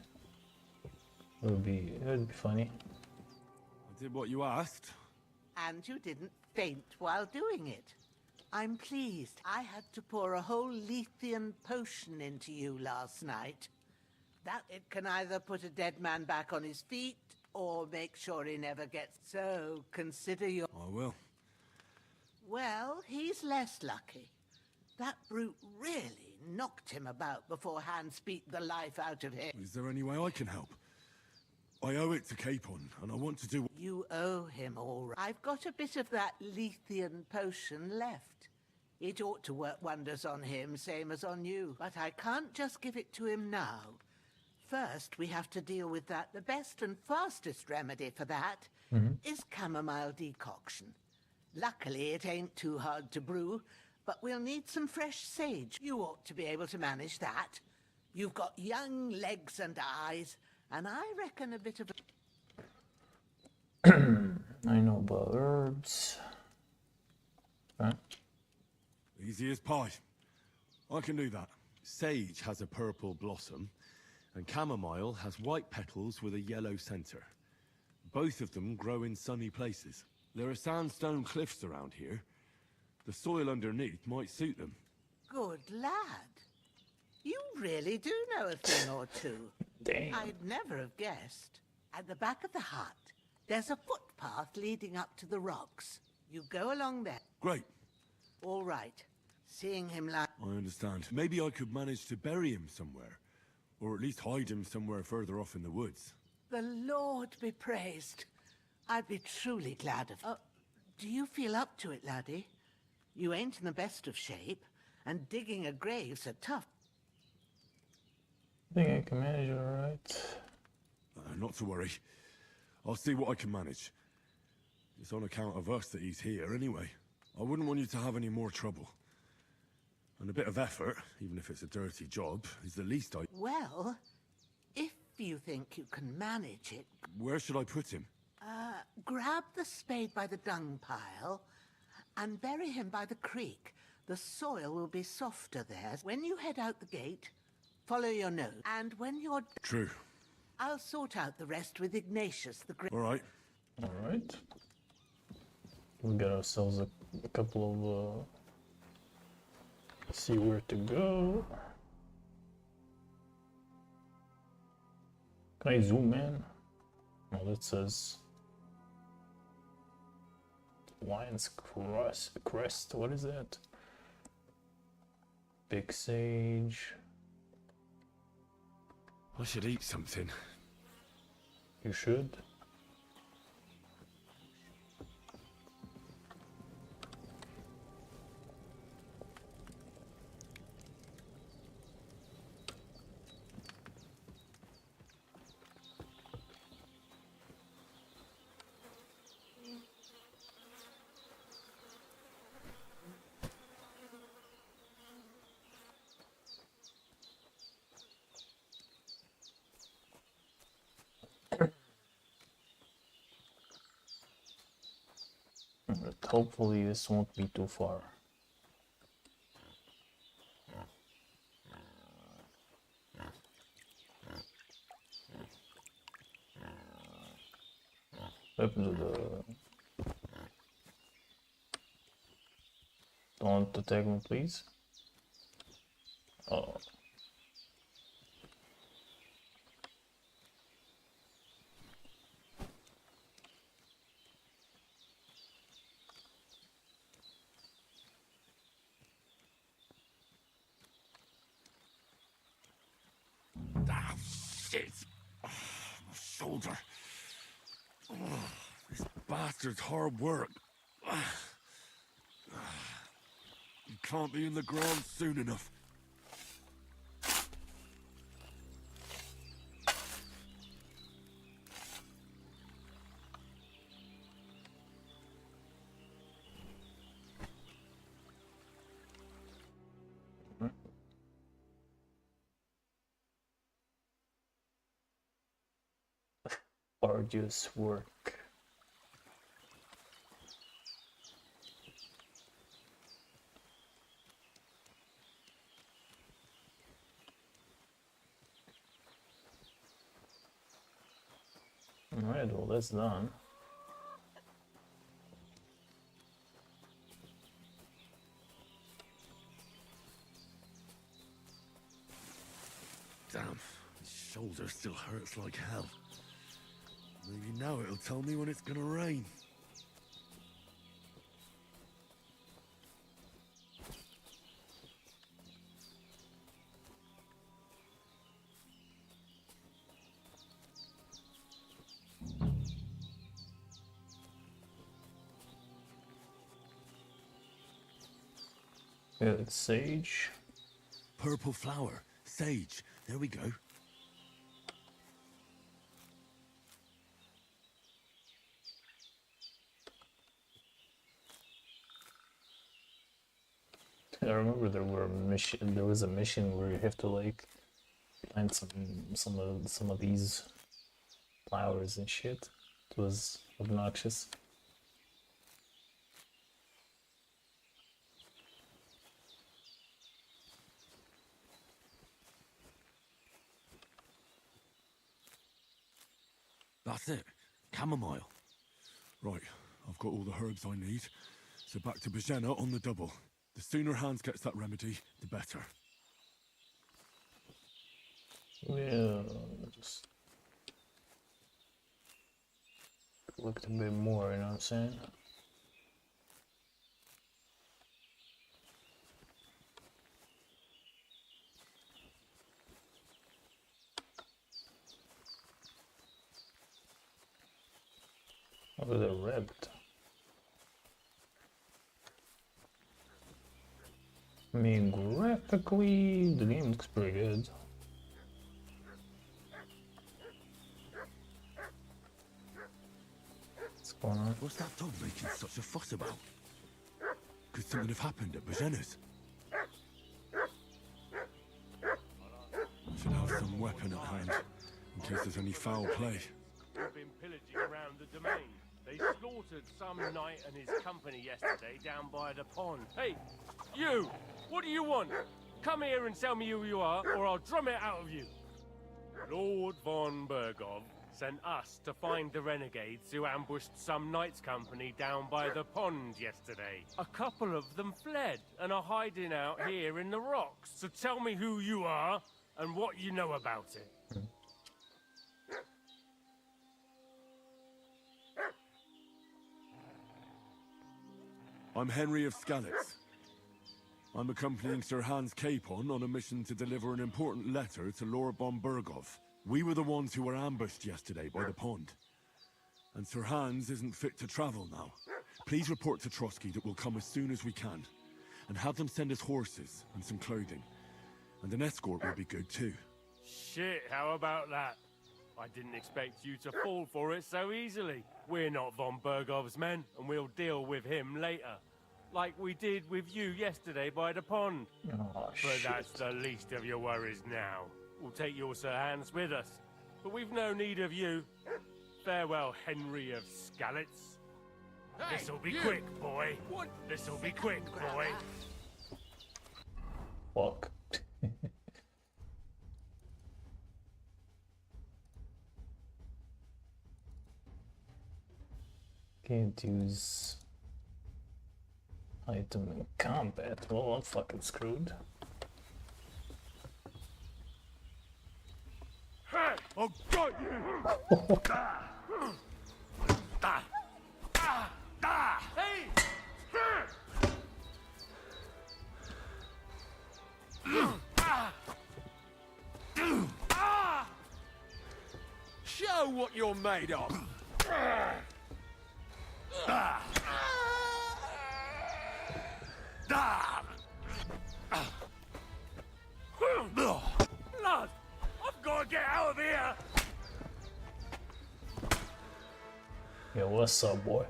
A: It would be funny.
G: I did what you asked.
M: And you didn't faint while doing it. I'm pleased. I had to pour a whole Lethean potion into you last night. That it can either put a dead man back on his feet or make sure he never gets. So consider your...
G: I will.
M: Well, he's less lucky. That brute really knocked him about before Hans beat the life out of him.
G: Is there any way I can help? I owe it to Capon, and I want to do...
M: You owe him all right. I've got a bit of that Lethean potion left. It ought to work wonders on him, same as on you. But I can't just give it to him now. First, we have to deal with that. The best and fastest remedy for that is chamomile decoction. Luckily, it ain't too hard to brew, but we'll need some fresh sage. You ought to be able to manage that. You've got young legs and eyes, and I reckon a bit of...
A: I know about herbs. Right.
G: Easy as pie. I can do that. Sage has a purple blossom, and chamomile has white petals with a yellow center. Both of them grow in sunny places. There are sandstone cliffs around here. The soil underneath might suit them.
M: Good lad. You really do know a thing or two.
A: Damn.
M: I'd never have guessed. At the back of the hut, there's a footpath leading up to the rocks. You go along there.
G: Great.
M: All right. Seeing him like...
G: I understand. Maybe I could manage to bury him somewhere. Or at least hide him somewhere further off in the woods.
M: The Lord be praised. I'd be truly glad of... do you feel up to it, laddie? You ain't in the best of shape, and digging a grave's a tough...
A: I think I can manage it alright.
G: Not to worry. I'll see what I can manage. It's on account of us that he's here anyway. I wouldn't want you to have any more trouble. And a bit of effort, even if it's a dirty job, is the least I...
M: Well, if you think you can manage it...
G: Where should I put him?
M: Grab the spade by the dung pile and bury him by the creek. The soil will be softer there. When you head out the gate, follow your nose. And when you're...
G: True.
M: I'll sort out the rest with Ignatius the Great.
G: All right.
A: Alright. We got ourselves a couple of... see where to go. Can I zoom in? Oh, that says... Lion's Crest, what is that? Big Sage.
G: I should eat something.
A: You should. But hopefully this won't be too far. What happened to the... Don't attack me, please. Oh.
G: Ah, shit! Oh, my shoulder. Oh, this bastard's hard work. You can't be in the ground soon enough.
A: Arduous work. that's done.
G: Damn, his shoulder still hurts like hell. Maybe now it'll tell me when it's gonna rain.
A: Yeah, it's sage.
G: Purple flower, sage. There we go.
A: I remember there was a mission where you have to like plant some of these flowers and shit. It was obnoxious.
G: That's it. Chamomile. Right, I've got all the herbs I need. So back to Bajena on the double. The sooner Hans gets that remedy, the better.
A: Yeah, just looked a bit more, you know what I'm saying? Oh, they're ripped. I mean, graphically, the game looks pretty good. What's going on?
G: What's that dog making such a fuss about? Could something have happened at Bajena's? Should have some weapon at hand, in case there's any foul play.
K: We've been pillaging around the domain. They slaughtered some knight and his company yesterday down by the pond. Hey, you! What do you want? Come here and tell me who you are, or I'll drum it out of you. Lord von Bergov sent us to find the renegades who ambushed some knight's company down by the pond yesterday. A couple of them fled and are hiding out here in the rocks. So tell me who you are and what you know about it.
G: I'm Henry of Skalitz. I'm accompanying Sir Hans Capon on a mission to deliver an important letter to Lord von Bergov. We were the ones who were ambushed yesterday by the pond. And Sir Hans isn't fit to travel now. Please report to Trotsky that we'll come as soon as we can. And have them send us horses and some clothing. And an escort will be good too.
K: Shit, how about that? I didn't expect you to fall for it so easily. We're not von Bergov's men, and we'll deal with him later. Like we did with you yesterday by the pond.
A: Oh,
K: but
A: shit.
K: that's the least of your worries now. We'll take your Sir Hans with us. But we've no need of you. Farewell, Henry of Skalitz.
B: Hey,
K: This'll be
B: you!
K: quick, boy.
B: What?
K: This'll be quick, boy.
A: Fuck. Can't use item in combat. Well, I'm fucking screwed.
K: Hey!
G: Oh, God!
K: Hey!
B: Show what you're made of.
K: Lad, I've got to get out of here.
A: Yo, what's up, boy?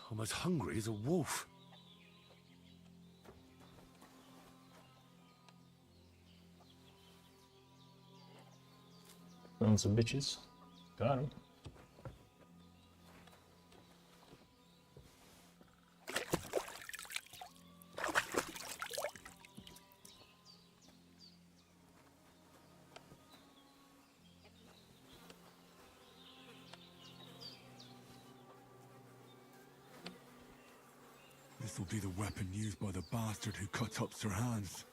G: I'm as hungry as a wolf.
A: Sons of bitches. Got him.
G: This will be the weapon used by the bastard who cut up Sir Hans.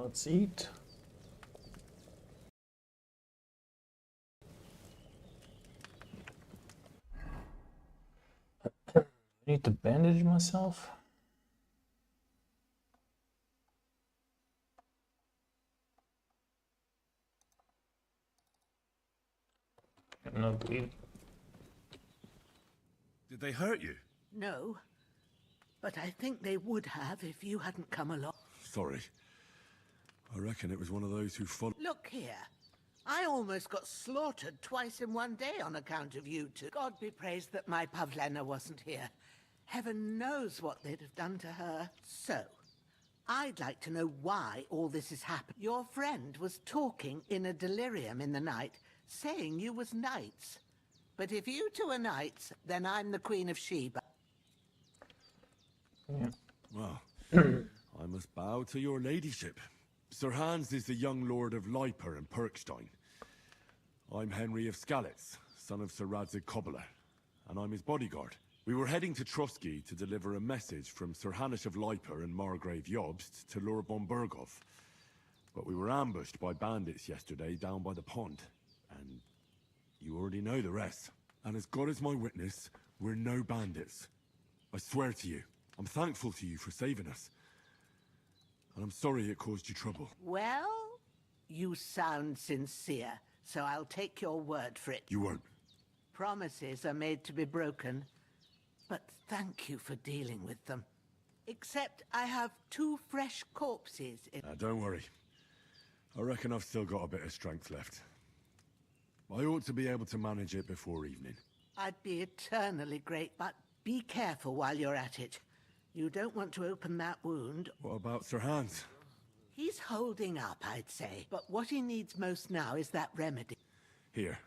A: Let's eat. I need to bandage myself. No bleed.
G: Did they hurt you?
M: No, but I think they would have if you hadn't come along.
G: Sorry. I reckon it was one of those who followed.
M: Look here. I almost got slaughtered twice in one day on account of you two. God be praised that my Pavlena wasn't here. Heaven knows what they'd have done to her. So, I'd like to know why all this has happened. Your friend was talking in a delirium in the night, saying you was knights. But if you two are knights, then I'm the Queen of Sheba.
A: Yeah.
G: Well, I must bow to your ladyship. Sir Hans is the young lord of Leiper and Perkstein. I'm Henry of Skalitz, son of Sir Radzig Kobyla, and I'm his bodyguard. We were heading to Trotsky to deliver a message from Sir Hanush of Leiper and Margrave Jobst to Lord von Bergov. But we were ambushed by bandits yesterday down by the pond, and you already know the rest. And as God is my witness, we're no bandits. I swear to you, I'm thankful to you for saving us. And I'm sorry it caused you trouble.
M: Well, you sound sincere, so I'll take your word for it.
G: You won't.
M: Promises are made to be broken, but thank you for dealing with them. Except I have 2 fresh corpses in...
G: Don't worry. I reckon I've still got a bit of strength left. I ought to be able to manage it before evening.
M: I'd be eternally great, but be careful while you're at it. You don't want to open that wound.
G: What about Sir Hans?
M: He's holding up, I'd say. But what he needs most now is that remedy.
G: Here.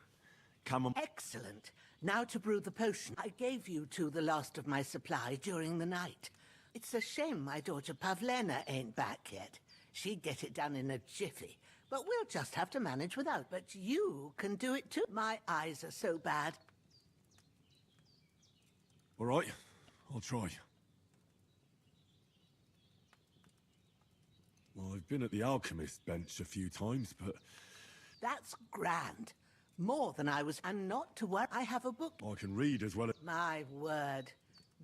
G: Camel...
M: Excellent. Now to brew the potion. I gave you two the last of my supply during the night. It's a shame my daughter Pavlena ain't back yet. She'd get it done in a jiffy. But we'll just have to manage without. But you can do it too. My eyes are so bad.
G: All right. I'll try. Well, I've been at the alchemist bench a few times, but...
M: That's grand. More than I was... And not to worry, I have a book.
G: I can read as well as...
M: My word.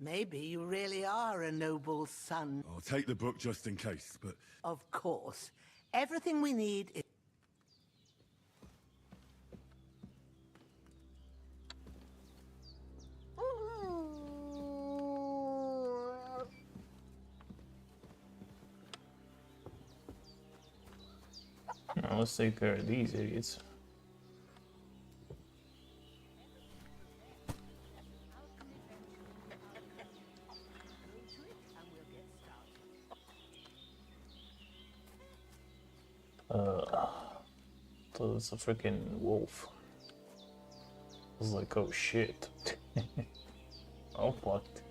M: Maybe you really are a noble son.
G: I'll take the book just in case, but...
M: Of course. Everything we need is...
A: Now let's take care of these idiots. So it's a freaking wolf. I was like, oh shit. Oh fucked.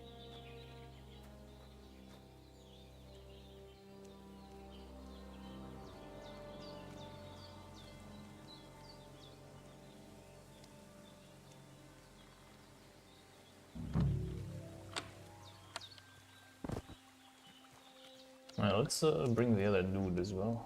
A: Alright, let's bring the other dude as well.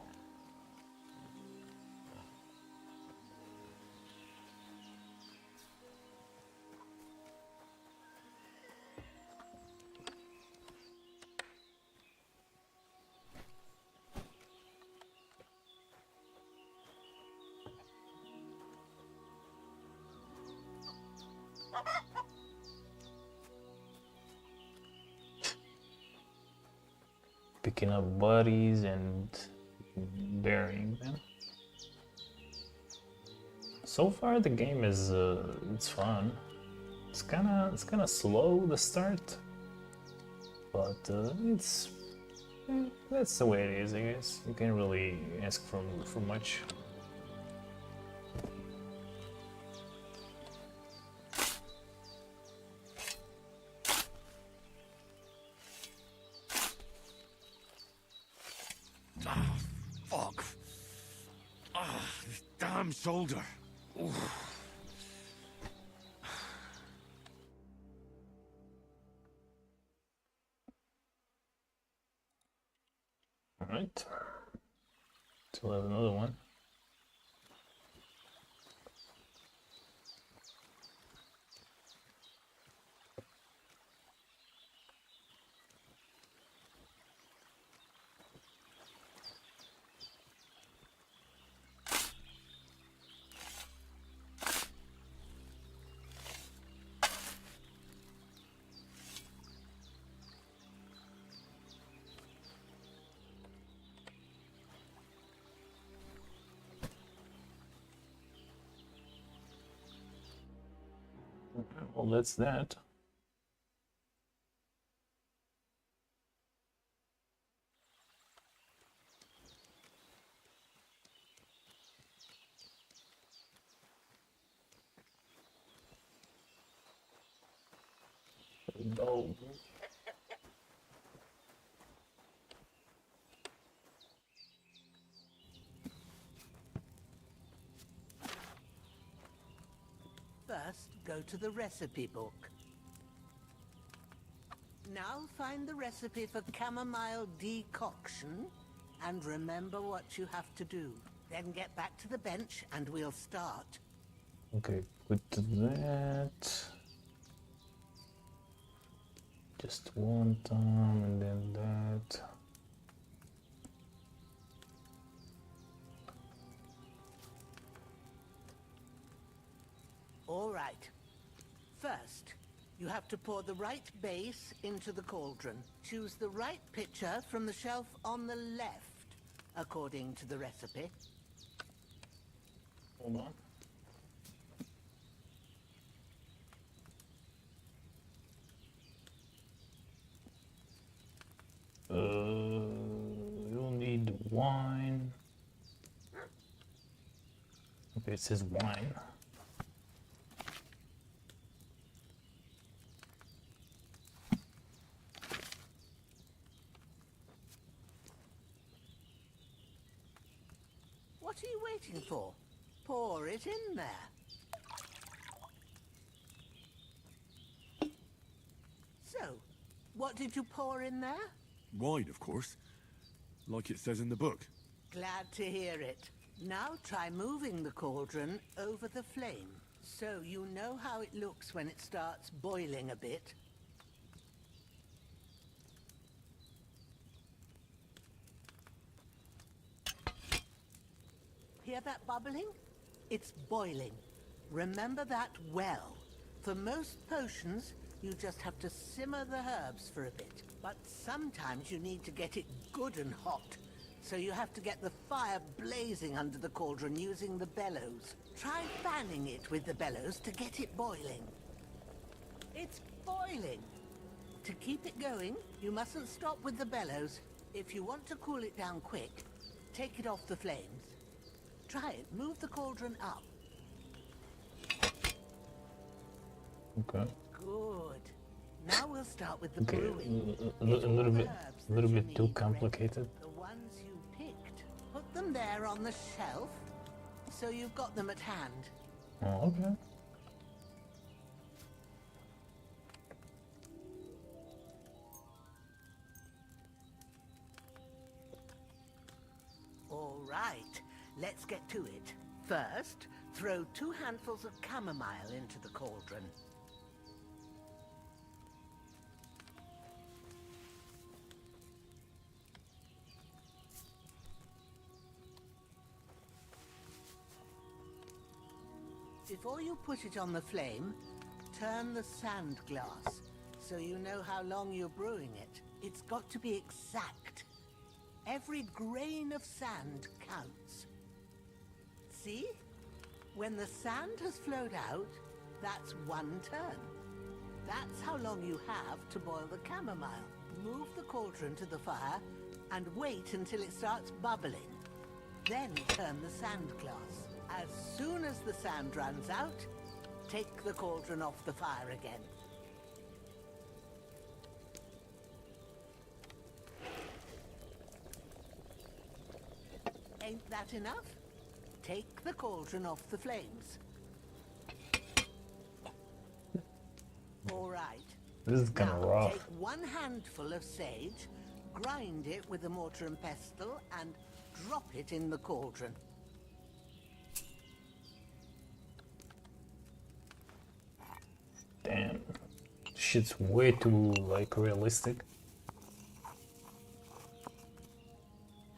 A: Picking up bodies and burying them. So far the game is it's fun. It's kinda slow the start, but That's the way it is, I guess. You can't really ask for much.
G: Ah, fuck. Ah, this damn shoulder. Oof.
A: Alright. Still have another one. Well, that's that. No.
M: First, go to the recipe book. Now find the recipe for chamomile decoction and remember what you have to do. Then get back to the bench and we'll start.
A: Okay, put that. Just one time and then that.
M: All right. First, you have to pour the right base into the cauldron. Choose the right pitcher from the shelf on the left, according to the recipe.
A: Hold on. You'll need wine. Okay, it says wine.
M: What are you waiting for? Pour it in there. So, what did you pour in there?
G: Wine, of course. Like it says in the book.
M: Glad to hear it. Now try moving the cauldron over the flame, so you know how it looks when it starts boiling a bit. Hear that bubbling? It's boiling. Remember that well. For most potions, you just have to simmer the herbs for a bit. But sometimes you need to get it good and hot. So you have to get the fire blazing under the cauldron using the bellows. Try fanning it with the bellows to get it boiling. It's boiling. To keep it going, you mustn't stop with the bellows. If you want to cool it down quick, take it off the flames. Try it. Move the cauldron up.
A: Okay.
M: Good. Now we'll start with the
A: Okay,
M: brewing.
A: a little bit too complicated.
M: The ones you picked. Put them there on the shelf, so you've got them at hand.
A: Oh, okay.
M: All right, let's get to it. First, throw 2 handfuls of chamomile into the cauldron. Before you put it on the flame, turn the sand glass so you know how long you're brewing it. It's got to be exact. Every grain of sand counts. See? When the sand has flowed out, that's 1 turn. That's how long you have to boil the chamomile. Move the cauldron to the fire and wait until it starts bubbling. Then turn the sand glass. As soon as the sand runs out, take the cauldron off the fire again. Ain't that enough? Take the cauldron off the flames. All right.
A: This is kind of
M: Now,
A: rough.
M: take 1 handful of sage, grind it with a mortar and pestle, and drop it in the cauldron.
A: Damn. Shit's way too, like, realistic.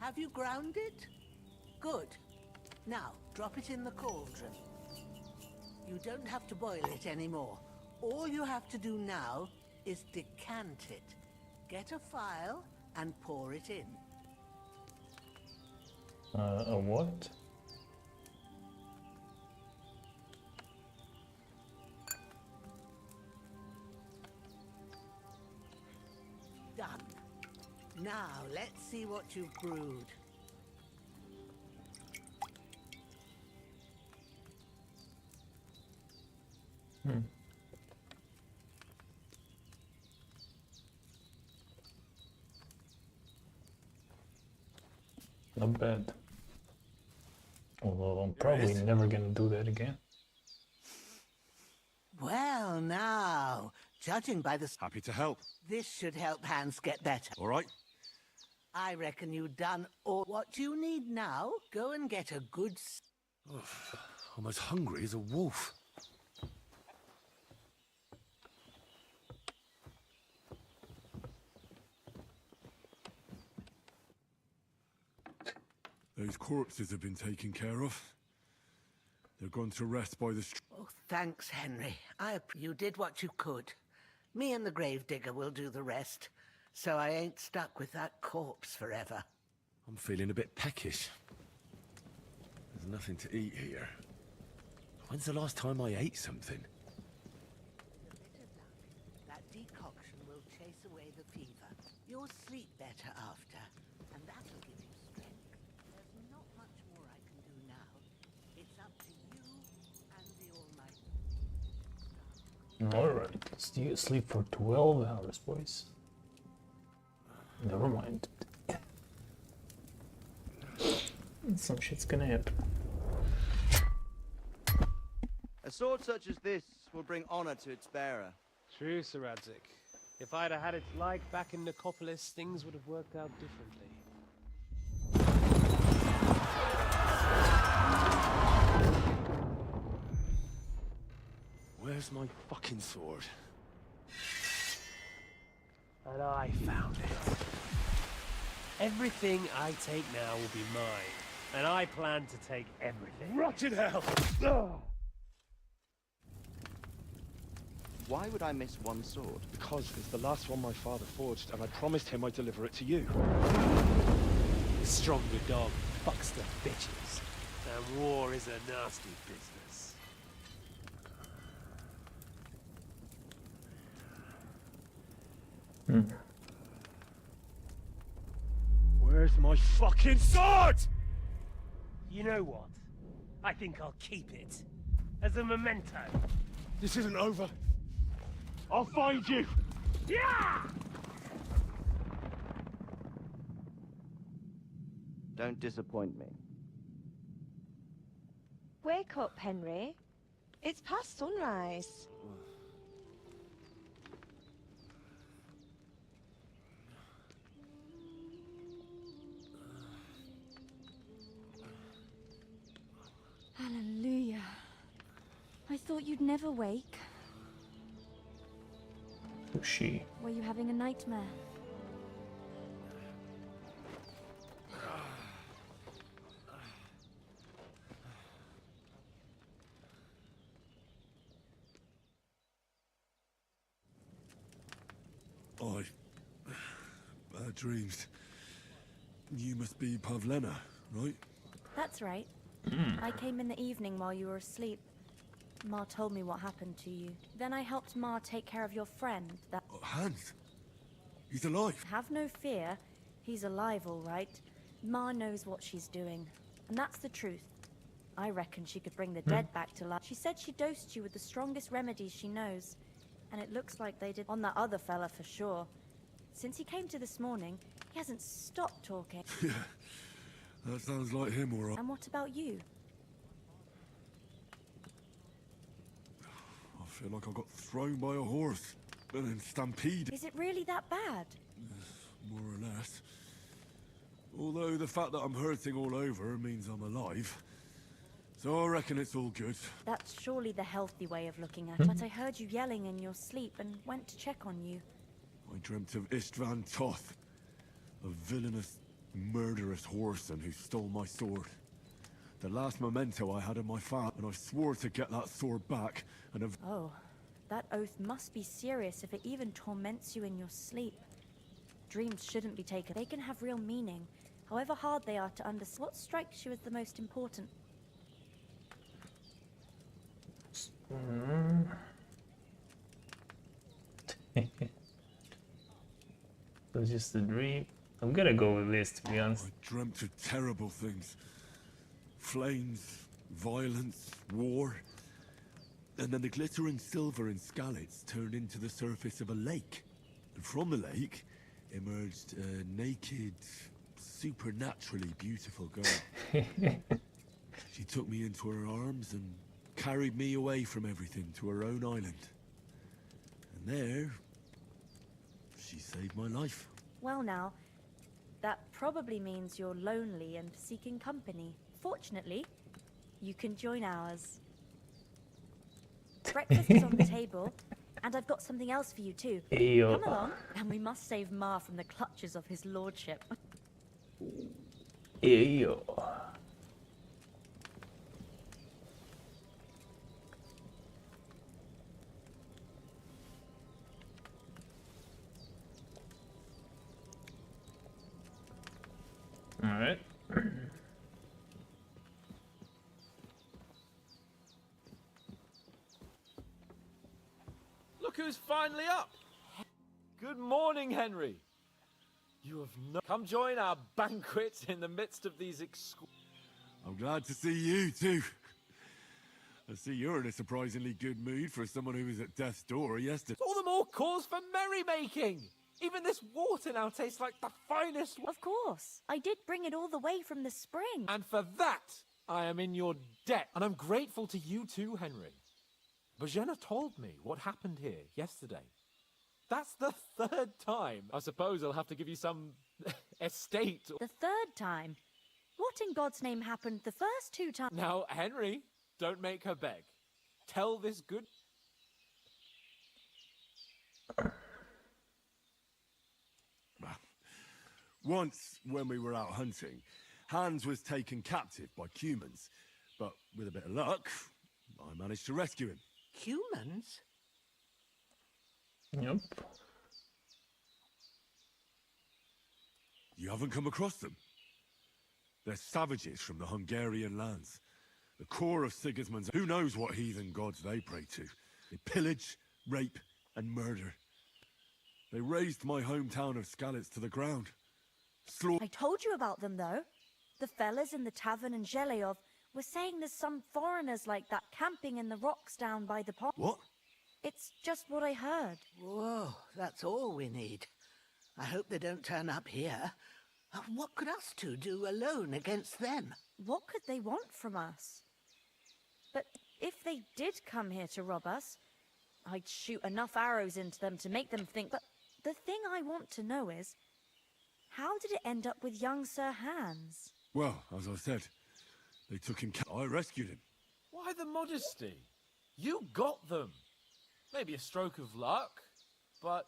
M: Have you ground it? Good. Now, drop it in the cauldron. You don't have to boil it anymore. All you have to do now is decant it. Get a phial and pour it in.
A: A what?
M: Done. Now, let's see what you've brewed.
A: Not bad. Although I'm probably never gonna do that again.
M: Well, now, judging by the...
G: Happy to help.
M: This should help Hans get better.
G: All right.
M: I reckon you've done all what you need now. Go and get a good...
G: I'm as hungry as a wolf. Those corpses have been taken care of. They're gone to rest by the...
M: Oh, thanks, Henry. You did what you could. Me and the gravedigger will do the rest, so I ain't stuck with that corpse forever.
G: I'm feeling a bit peckish. There's nothing to eat here. When's the last time I ate something?
M: That decoction will chase away the fever. You'll sleep better after, and that'll give you strength. There's not much more I can do now. It's up to you and the Almighty.
A: Alright, let's sleep for 12 hours, boys. Never mind. Some shit's gonna happen.
P: A sword such as this will bring honor to its bearer.
H: True, Sir Radzig. If I'd have had its like back in Nicopolis, things would have worked out differently.
G: Where's my fucking sword?
H: And I found it. Everything I take now will be mine. And I plan to take everything.
G: Rotted hell!
P: Why would I miss one sword?
I: Because it's the last one my father forged, and I promised him I'd deliver it to you.
H: The stronger dog fucks the bitches. And war is a nasty business.
G: Where's my fucking sword?
H: You know what? I think I'll keep it. As a memento.
G: This isn't over. I'll find you!
H: Yeah!
P: Don't disappoint me.
O: Wake up, Henry. It's past sunrise.
C: Hallelujah. I thought you'd never wake.
A: Who's she?
C: Were you having a nightmare?
G: Bad dreams. You must be Pavlena, right?
C: That's right. I came in the evening while you were asleep. Ma told me what happened to you. Then I helped Ma take care of your friend, that...
G: Hans? He's alive?
C: Have no fear. He's alive, all right. Ma knows what she's doing. And that's the truth. I reckon she could bring the dead back to life. She said she dosed you with the strongest remedies she knows. And it looks like they did on that other fella for sure. Since he came to this morning, he hasn't stopped talking.
G: Yeah, that sounds like him, all right.
C: And what about you?
G: I feel like I got thrown by a horse and then stampeded.
C: Is it really that bad?
G: More or less. Although the fact that I'm hurting all over means I'm alive. So I reckon it's all good.
C: That's surely the healthy way of looking at it. But I heard you yelling in your sleep and went to check on you.
G: I dreamt of Istvan Toth, a villainous, murderous whoreson who stole my sword. The last memento I had of my father, and I swore to get that sword back, and have...
C: Oh, that oath must be serious if it even torments you in your sleep. Dreams shouldn't be taken. They can have real meaning, however hard they are to understand. What strikes you as the most important?
A: So it's just a dream. I'm gonna go with this, to be honest.
G: I dreamt of terrible things. Flames, violence, war. And then the glittering silver and scallops turned into the surface of a lake. And from the lake emerged a naked, supernaturally beautiful girl. She took me into her arms and carried me away from everything to her own island. And there, she saved my life.
C: Well now, that probably means you're lonely and seeking company. Fortunately, you can join ours. Breakfast is on the table, and I've got something else for you too.
A: Eyo.
C: Come along, and we must save Ma from the clutches of his lordship.
A: Eyo. All right.
B: Look who's finally up! Good morning, Henry. You have come join our banquet in the midst of these
G: I'm glad to see you too. I see you're in a surprisingly good mood for someone who was at death's door yesterday.
B: all the more cause for merrymaking. Even this water now tastes like the finest.
C: Of course, I did bring it all the way from the spring.
B: And for that, I am in your debt. And I'm grateful to you too, Henry. Bojena told me what happened here yesterday. That's the third time. I suppose I'll have to give you some estate.
C: The third time? What in God's name happened the first two times?
B: Now, Henry, don't make her beg. Tell this good...
G: Once, when we were out hunting, Hans was taken captive by humans. But with a bit of luck, I managed to rescue him.
M: Humans?
A: Yep.
G: You haven't come across them? They're savages from the Hungarian lands. The core of Sigismund's... Who knows what heathen gods they pray to? They pillage, rape, and murder. They razed my hometown of Skalitz to the ground.
C: I told you about them, though. The fellas in the tavern in Zheleov were saying there's some foreigners like that camping in the rocks down by the pond.
G: What?
C: It's just what I heard.
M: Whoa, that's all we need. I hope they don't turn up here. What could us two do alone against them?
C: What could they want from us? But if they did come here to rob us, I'd shoot enough arrows into them to make them think. But the thing I want to know is, how did it end up with young Sir Hans?
G: Well, as I said, they took him... I rescued him.
B: Why the modesty? You got them. Maybe a stroke of luck, but...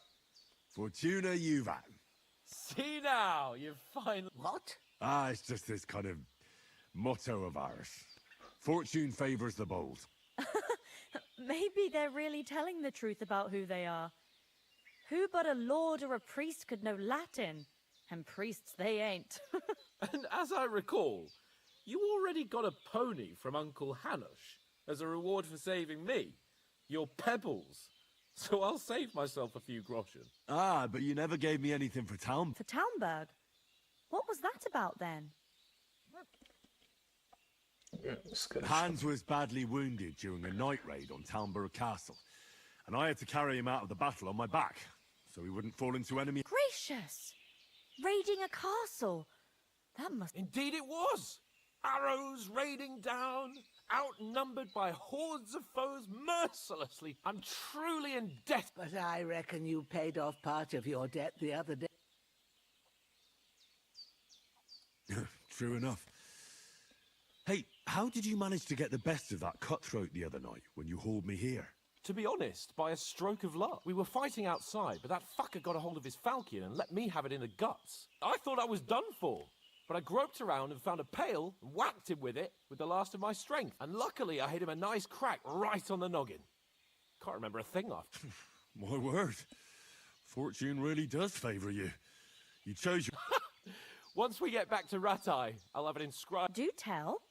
G: Fortuna Juvat.
B: See now, you've finally...
M: What?
G: Ah, it's just this kind of motto of ours. Fortune favors the bold.
C: Maybe they're really telling the truth about who they are. Who but a lord or a priest could know Latin? And priests they ain't.
B: And as I recall, you already got a pony from Uncle Hanush as a reward for saving me. Your pebbles. So I'll save myself a few groschen.
G: Ah, but you never gave me anything for town.
C: For Talmberg? What was that about then?
G: Hans was badly wounded during a night raid on Talmberg Castle, and I had to carry him out of the battle on my back, so he wouldn't fall into enemy...
C: Gracious! Raiding a castle! That must...
B: Indeed it was! Arrows raining down, outnumbered by hordes of foes mercilessly. I'm truly in debt.
M: But I reckon you paid off part of your debt the other day.
G: True enough. Hey, how did you manage to get the best of that cutthroat the other night when you hauled me here?
B: To be honest, by a stroke of luck. We were fighting outside, but that fucker got a hold of his falchion and let me have it in the guts. I thought I was done for. But I groped around and found a pail and whacked him with it with the last of my strength. And luckily, I hit him a nice crack right on the noggin. Can't remember a thing after.
G: My word. Fortune really does favour you. You chose your...
B: Once we get back to Rattay, I'll have it inscribed.
C: Do tell.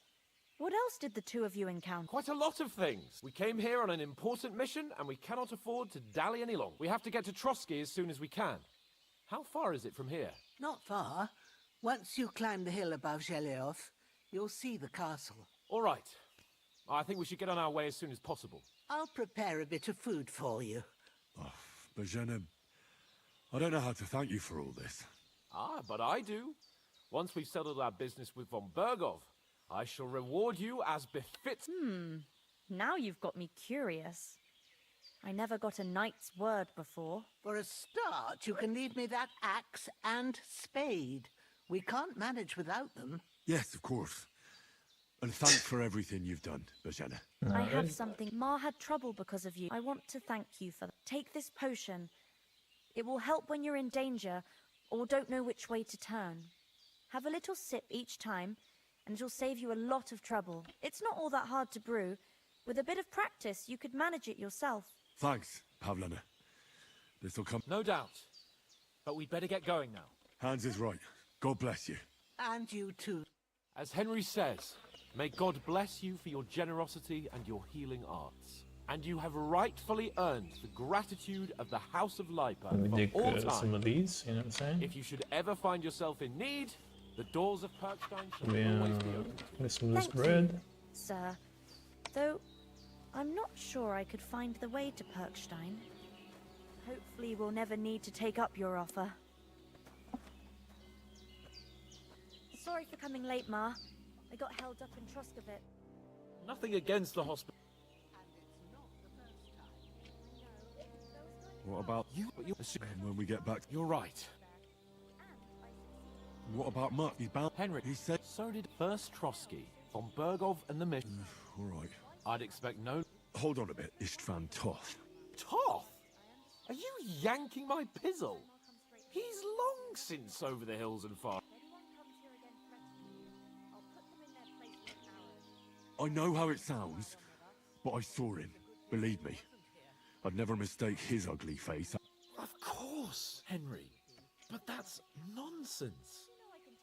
C: What else did the two of you encounter?
B: Quite a lot of things. We came here on an important mission, and we cannot afford to dally any longer. We have to get to Trotsky as soon as we can. How far is it from here?
M: Not far. Once you climb the hill above Geleoth, you'll see the castle.
B: All right. I think we should get on our way as soon as possible.
M: I'll prepare a bit of food for you.
G: Oh, Bozhena, I don't know how to thank you for all this.
B: Ah, but I do. Once we've settled our business with von Bergov, I shall reward you as befits...
C: Now you've got me curious. I never got a knight's word before.
M: For a start, you can leave me that axe and spade. We can't manage without them.
G: Yes, of course. And thanks for everything you've done, Bozhena.
C: I have something. Ma had trouble because of you. I want to thank you for that. Take this potion. It will help when you're in danger or don't know which way to turn. Have a little sip each time, and it'll save you a lot of trouble. It's not all that hard to brew. With a bit of practice, you could manage it yourself.
G: Thanks, Pavlena. This'll come...
B: No doubt. But we'd better get going now.
G: Hans is right. God bless you.
M: And you too.
B: As Henry says, may God bless you for your generosity and your healing arts. And you have rightfully earned the gratitude of the House of Lipa
A: Let me
B: for all
A: dig
B: time.
A: some of these, you know what I'm saying?
B: If you should ever find yourself in need, the doors of Perkstein shall
A: Yeah,
B: always be open.
A: get some of this
C: Thank you,
A: bread.
C: sir. Though, I'm not sure I could find the way to Perkstein. Hopefully we'll never need to take up your offer. Sorry for coming late, Ma. I got held up in Troskavit.
B: Nothing against the hospital.
G: What about
B: You
G: when we get back?
B: You're right.
G: What about Mutt? He's bound...
B: Henry,
G: He said...
B: so did First Trotsky, von Bergov and the mission.
G: All right.
B: I'd expect no...
G: Hold on a bit. Istvan Toth.
B: Toth? Are you yanking my pizzle? He's long since over the hills and far.
G: I know how it sounds, but I saw him. Believe me. I'd never mistake his ugly face.
B: Of course, Henry. But that's nonsense.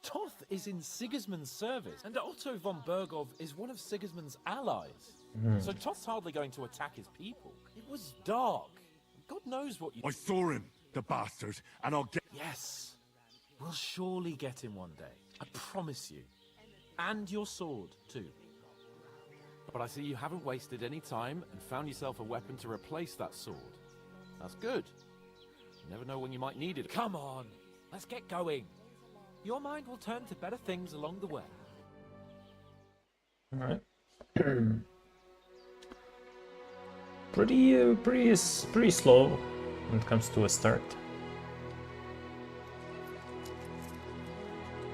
B: Toth is in Sigismund's service, and Otto von Bergov is one of Sigismund's allies. So Toth's hardly going to attack his people. It was dark. God knows what you...
G: I saw him, the bastard, and I'll get...
B: Yes. We'll surely get him one day. I promise you. And your sword, too. But I see you haven't wasted any time and found yourself a weapon to replace that sword. That's good. You never know when you might need it. Come on, let's get going. Your mind will turn to better things along the way.
A: All right. pretty slow when it comes to a start.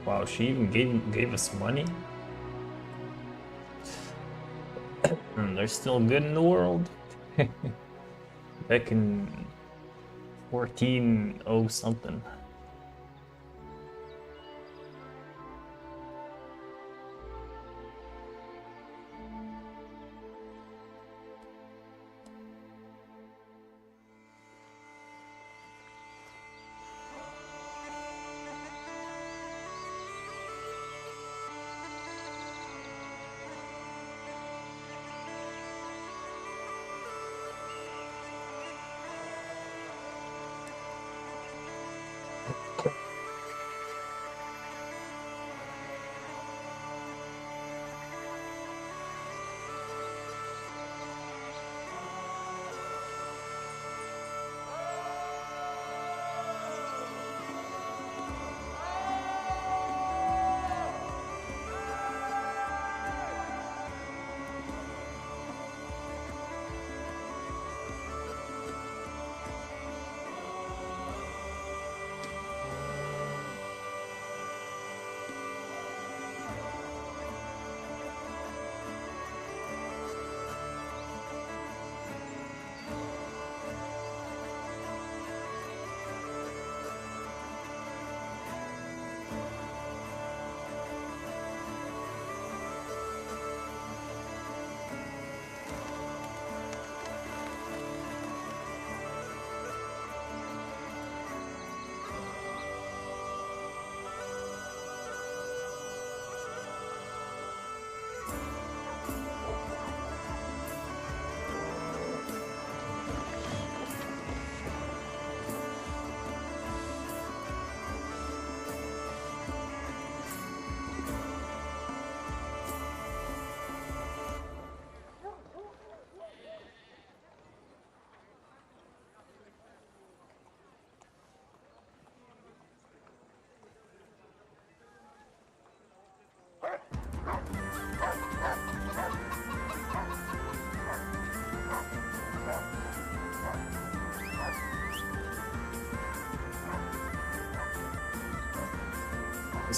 A: Wow, she even gave us money. And they're still good in the world. Back in 1400 something.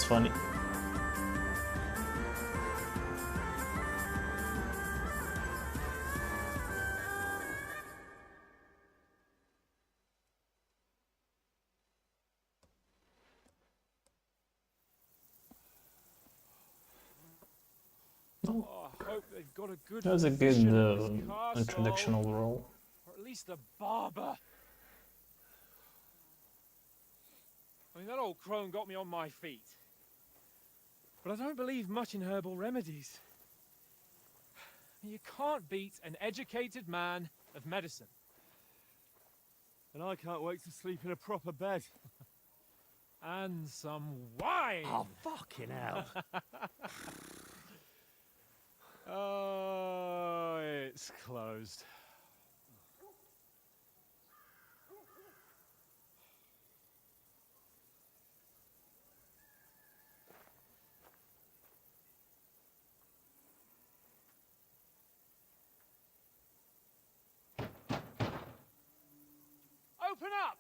A: That's funny.
D: Oh, I hope they've got a good
A: That was a good
D: physician in this
A: introductional
D: castle,
A: role.
D: or at least a barber. I mean, that old crone got me on my feet. But I don't believe much in herbal remedies. You can't beat an educated man of medicine.
G: And I can't wait to sleep in a proper bed.
D: And some wine!
F: Oh, fucking hell.
D: Oh, it's closed. Open up!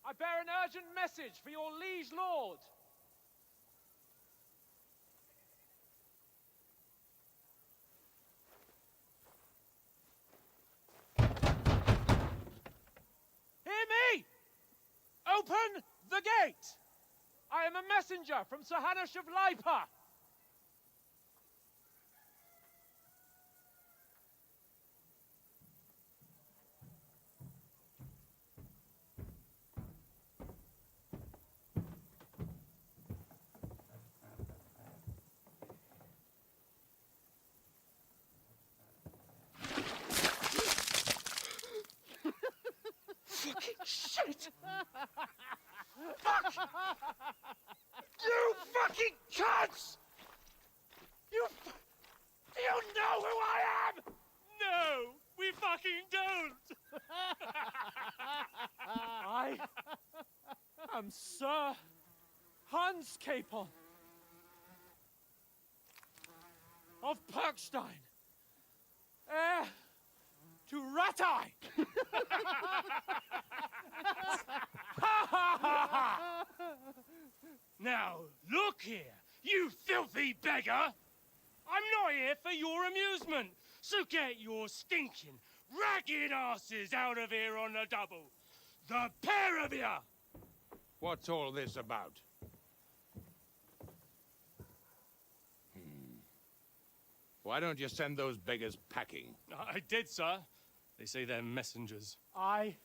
D: I bear an urgent message for your liege lord. Hear me! Open the gate! I am a messenger from Sir Hanush of Lipa. Fucking shit! Fuck! You fucking cunts! Do you know who I am? No, we fucking don't! I am Sir Hans Capon of Perkstein, heir to Ratai! Now, look here, you filthy beggar! I'm not here for your amusement, so get your stinking, ragged asses out of here on the double! The pair of you!
Q: What's all this about? Why don't you send those beggars packing?
D: I did, sir. They say they're messengers. I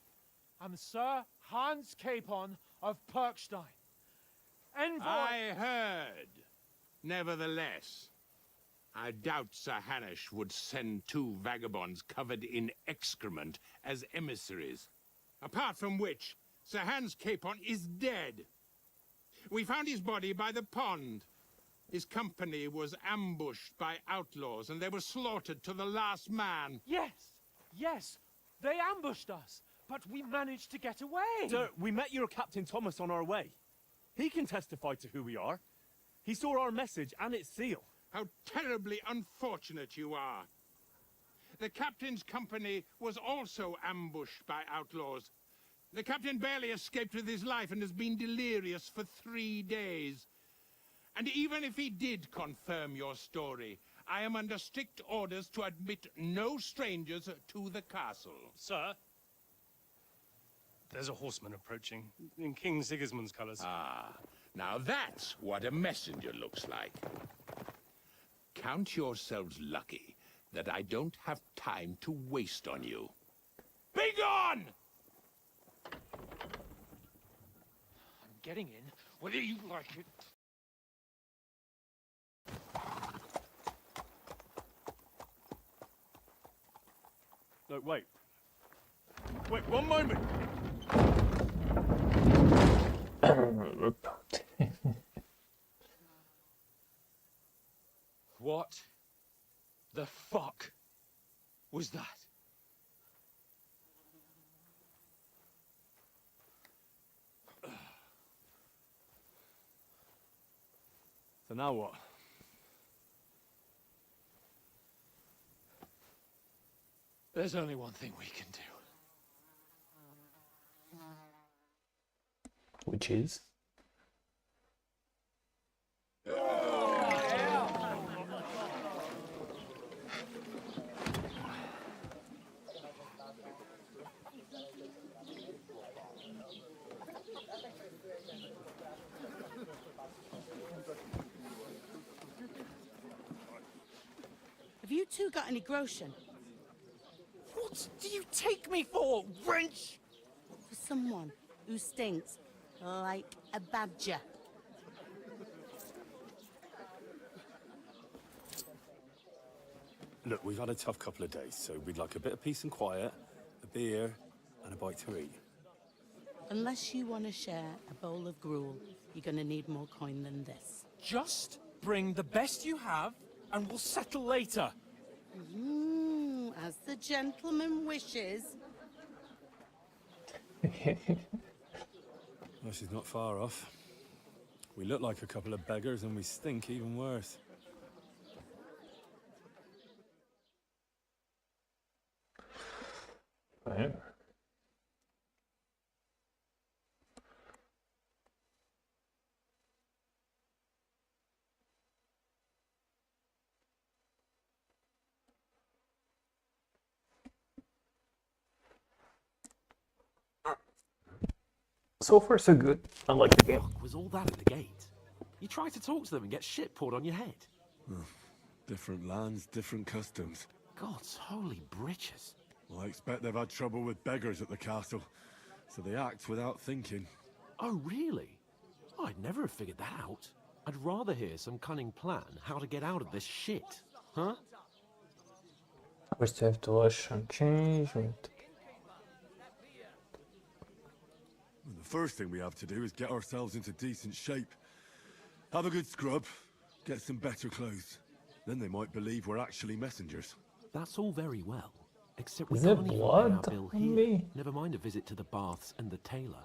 D: am Sir Hans Capon of Perkstein. Envoy...
Q: I heard. Nevertheless, I doubt Sir Hanush would send two vagabonds covered in excrement as emissaries. Apart from which, Sir Hans Capon is dead. We found his body by the pond. His company was ambushed by outlaws, and they were slaughtered to the last man.
D: Yes, yes, they ambushed us, but we managed to get away.
G: Sir, we met your Captain Thomas on our way. He can testify to who we are. He saw our message and its seal.
Q: How terribly unfortunate you are. The captain's company was also ambushed by outlaws. The captain barely escaped with his life and has been delirious for 3 days. And even if he did confirm your story, I am under strict orders to admit no strangers to the castle.
D: Sir, there's a horseman approaching, in King Sigismund's colours.
Q: Ah, now that's what a messenger looks like. Count yourselves lucky that I don't have time to waste on you. Be gone!
D: I'm getting in, whether you like it.
G: No, wait. Wait, one moment!
D: What the fuck was that?
G: So now what?
D: There's only one thing we can do.
A: Which is?
R: two got any groschen?
D: What do you take me for, wench?
R: For someone who stinks like a badger.
G: Look, we've had a tough couple of days, so we'd like a bit of peace and quiet, a beer, and a bite to eat.
R: Unless you want to share a bowl of gruel, you're going to need more coin than this.
D: Just bring the best you have, and we'll settle later.
R: As the gentleman wishes.
G: Well, she's not far off. We look like a couple of beggars, and we stink even worse.
A: Right. So far, so good. I like the game.
I: Was all that at the gate? You try to talk to them and get shit poured on your head.
G: Different lands, different customs.
I: God's holy britches.
G: Well, I expect they've had trouble with beggars at the castle, so they act without thinking.
I: Oh, really? I'd never have figured that out. I'd rather hear some cunning plan how to get out of this shit. Huh?
A: First, you have to wash and change.
G: The first thing we have to do is get ourselves into decent shape. Have a good scrub, get some better clothes. Then they might believe we're actually messengers.
I: That's all very well, except we
A: Is there
I: can't even pay
A: blood
I: our bill
A: on
I: here.
A: me?
I: Never mind a visit to the baths and the tailor.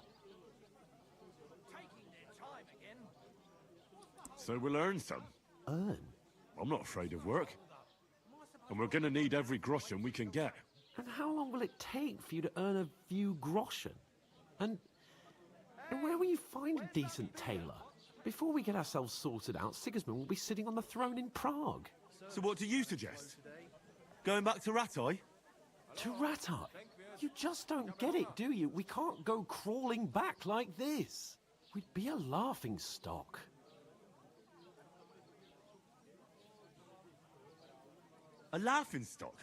G: So we'll earn some.
I: Earn?
G: I'm not afraid of work. And we're gonna need every groschen we can get.
I: And how long will it take for you to earn a few groschen? And where will you find a decent tailor? Before we get ourselves sorted out, Sigismund will be sitting on the throne in Prague.
G: So what do you suggest? Going back to Rattay?
I: To Rattay? You just don't get it, do you? We can't go crawling back like this. We'd be a laughing stock.
G: A laughing stock?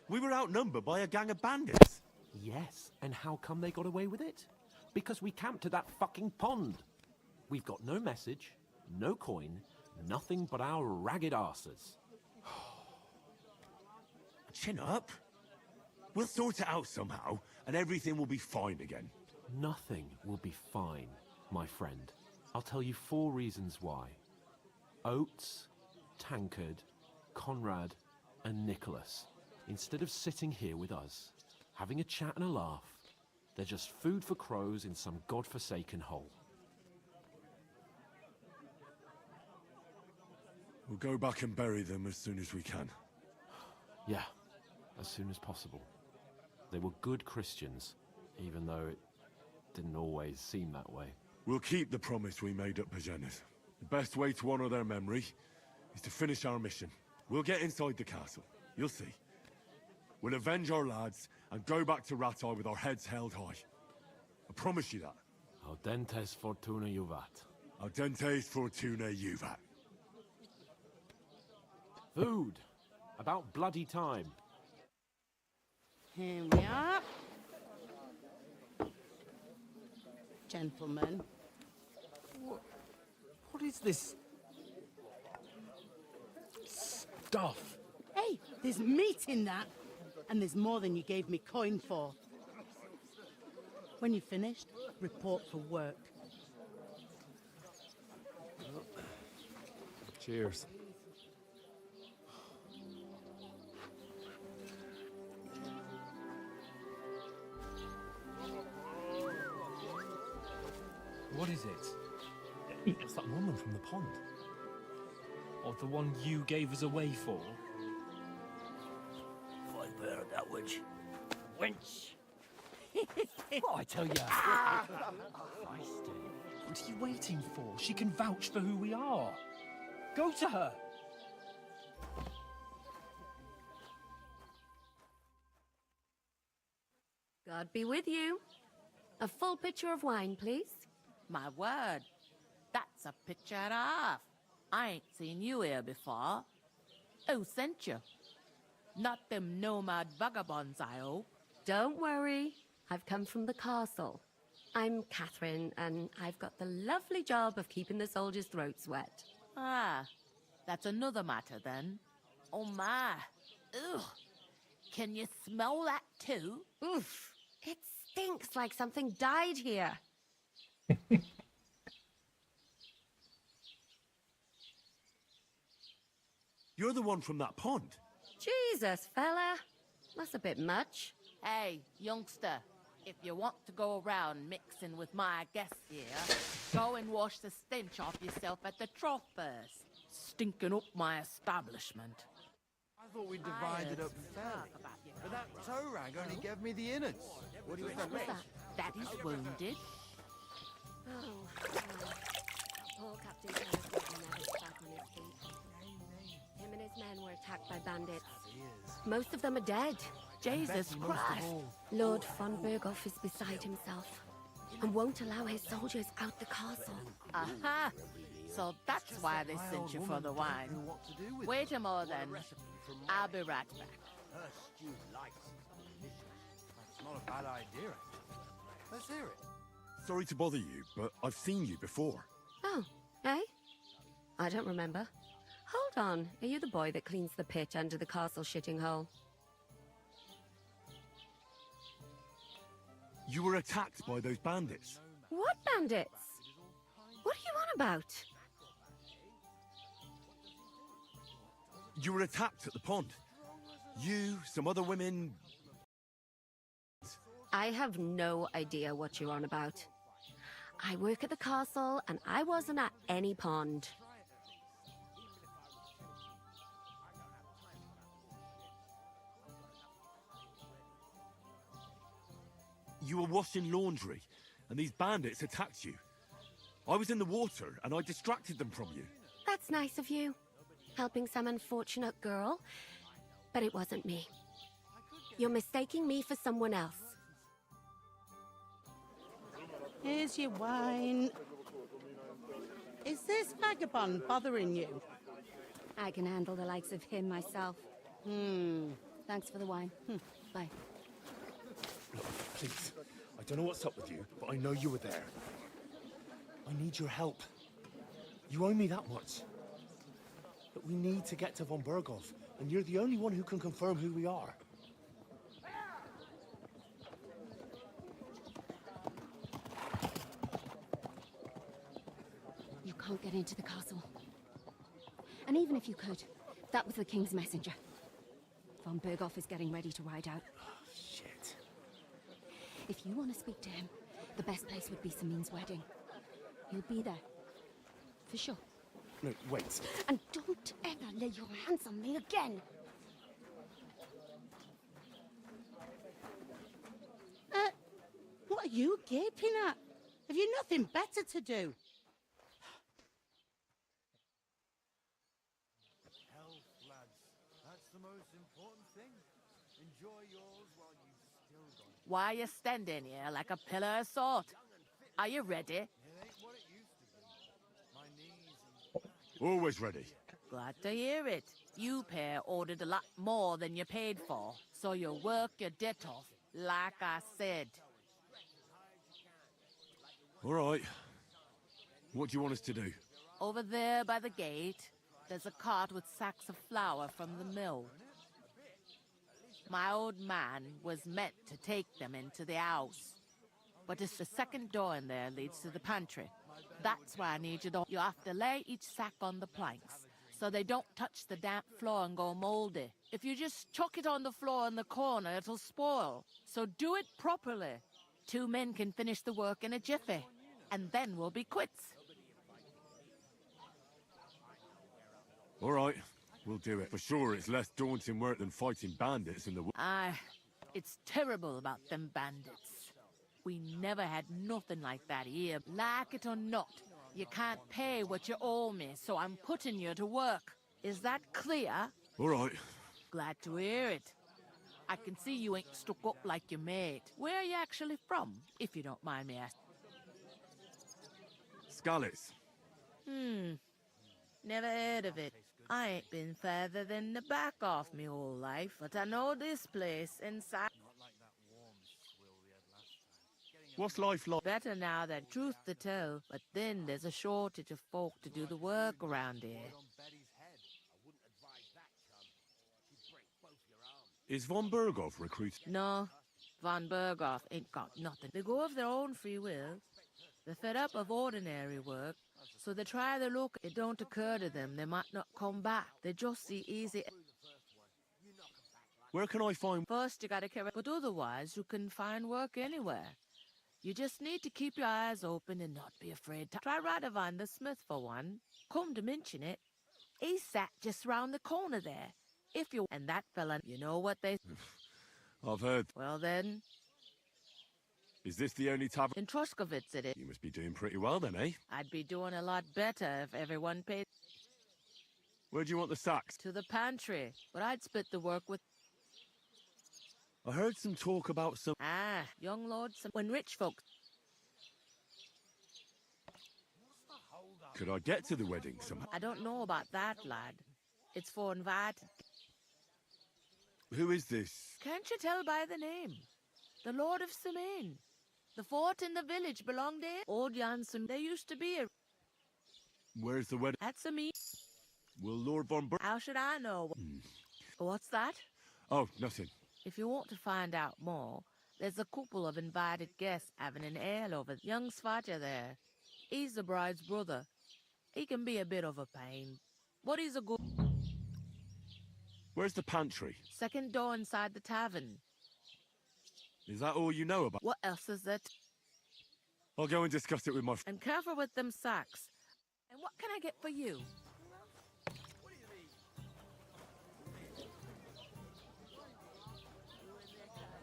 G: We were outnumbered by a gang of bandits.
I: Yes, and how come they got away with it? Because we camped at that fucking pond. We've got no message, no coin, nothing but our ragged arses.
G: Chin up. We'll sort it out somehow, and everything will be fine again.
I: Nothing will be fine, my friend. I'll tell you 4 reasons why. Oates, Tancred, Conrad, and Nicholas, instead of sitting here with us, having a chat and a laugh, they're just food for crows in some godforsaken hole.
G: We'll go back and bury them as soon as we can.
I: Yeah, as soon as possible. They were good Christians, even though it didn't always seem that way.
G: We'll keep the promise we made at Pagenes. The best way to honor their memory is to finish our mission. We'll get inside the castle. You'll see. We'll avenge our lads and go back to Rattay with our heads held high. I promise you that.
I: Audentes fortuna juvat.
G: Audentes fortuna juvat.
I: Food. About bloody time.
R: Here we are. Gentlemen.
D: What is this stuff?
R: Hey, there's meat in that. And there's more than you gave me coin for. When you're finished, report for work.
G: Cheers.
B: What is it?
D: It's that woman from the pond. Or the one you gave us away for.
F: Fine bear that wench. Wench!
D: What I tell you? What are you waiting for? She can vouch for who we are. Go to her.
S: God be with you. A full pitcher of wine, please.
T: My word, that's a picture and a half. I ain't seen you here before. Who sent you? Not them nomad vagabonds, I hope.
S: Don't worry. I've come from the castle. I'm Catherine, and I've got the lovely job of keeping the soldiers' throats wet.
T: Ah, that's another matter then. Oh my. Ugh. Can you smell that too?
S: Oof. It stinks like something died here.
G: You're the one from that pond.
S: Jesus, fella. That's a bit much.
T: Hey, youngster, if you want to go around mixing with my guests here, go and wash the stench off yourself at the trough first. Stinking up my establishment.
P: I thought we divided up fairly. But that toe rag only gave me the innards. What do you expect?
T: That is wounded.
S: Oh, poor Captain Kenneth was never back on his feet. Him and his men were attacked by bandits. Most of them are dead.
T: Jesus Christ!
S: Lord von Berghoff is beside himself and won't allow his soldiers out the castle.
T: Aha! So that's why they sent you for the wine. Wait a moment then. I'll be right back.
P: Her stew likes his delicious. That's not a bad idea, actually. Let's hear it.
G: Sorry to bother you, but I've seen you before.
S: Oh, eh? I don't remember. Hold on, are you the boy that cleans the pit under the castle shitting hole?
G: You were attacked by those bandits.
S: What bandits? What are you on about?
G: You were attacked at the pond. You, some other women...
S: I have no idea what you're on about. I work at the castle, and I wasn't at any pond.
G: You were washing laundry, and these bandits attacked you. I was in the water, and I distracted them from you.
S: That's nice of you. Helping some unfortunate girl. But it wasn't me. You're mistaking me for someone else.
R: Here's your wine. Is this vagabond bothering you?
O: I can handle the likes of him myself. Thanks for the wine. Bye.
U: Please, I don't know what's up with you, but I know you were there. I need your help. You owe me that much. But we need to get to von Berghoff, and you're the only one who can confirm who we are.
O: You can't get into the castle. And even if you could, that was the King's messenger. Von Berghoff is getting ready to ride out.
U: Shit.
O: If you want to speak to him, the best place would be Samin's wedding. You'll be there. For sure.
U: No, wait.
O: And don't ever lay your hands on me again!
R: What are you gaping at? Have you nothing better to do?
P: Health, lads. That's the most important thing. Enjoy yours while you've still got it.
T: Why are you standing here like a pillar of salt? Are you ready?
P: It ain't what it used to be. My knees and
G: Always ready.
T: Glad to hear it. You pair ordered a lot more than you paid for, so you work your debt off, like I said.
G: All right. What do you want us to do?
T: Over there by the gate, there's a cart with sacks of flour from the mill. My old man was meant to take them into the house. But it's the second door in there leads to the pantry. That's why I need you to... You have to lay each sack on the planks, so they don't touch the damp floor and go moldy. If you just chuck it on the floor in the corner, it'll spoil. So do it properly. 2 men can finish the work in a jiffy, and then we'll be quits.
G: All right, we'll do it. For sure, it's less daunting work than fighting bandits in the...
T: Aye, it's terrible about them bandits. We never had nothing like that here. Like it or not, you can't pay what you owe me, so I'm putting you to work. Is that clear?
G: All right.
T: Glad to hear it. I can see you ain't stuck up like your mate. Where are you actually from, if you don't mind me asking?
G: Skalitz.
T: Never heard of it. I ain't been further than the back off me whole life, but I know this place inside.
G: What's life like?
T: Better now than truth to tell, but then there's a shortage of folk to do the work around here.
G: Is von Berghoff recruited?
T: No, von Berghoff ain't got nothing. They go of their own free will. They're fed up of ordinary work, so they try their luck. It don't occur to them they might not come back. They just see easy.
G: Where can I find...
T: First you gotta care, but otherwise you can find work anywhere. You just need to keep your eyes open and not be afraid to try Radovan the Smith for one. Come to mention it, he sat just round the corner there. If you... And that fella, you know what they...
G: I've heard.
T: Well then...
G: Is this the only tavern?
T: In Troskovitz it is.
G: You must be doing pretty well then, eh?
T: I'd be doing a lot better if everyone paid...
G: Where do you want the sacks?
T: To the pantry, but I'd split the work with...
G: I heard some talk about some...
T: Ah, young lords, when rich folks...
G: Could I get to the wedding somehow?
T: I don't know about that, lad. It's for invited...
G: Who is this?
T: Can't you tell by the name? The Lord of Semaine. The fort in the village belonged there. Old Janssen, there used to be a...
G: Where's the wedding?
T: That's a me.
G: Will Lord von Ber...
T: How should I know? What's that?
G: Oh, nothing.
T: If you want to find out more, there's a couple of invited guests having an ale over. Young Svaja there. He's the bride's brother. He can be a bit of a pain, but he's a good...
G: Where's the pantry?
T: Second door inside the tavern.
G: Is that all you know about?
T: What else is it?
G: I'll go and discuss it with my...
T: And careful with them sacks. And what can I get for you?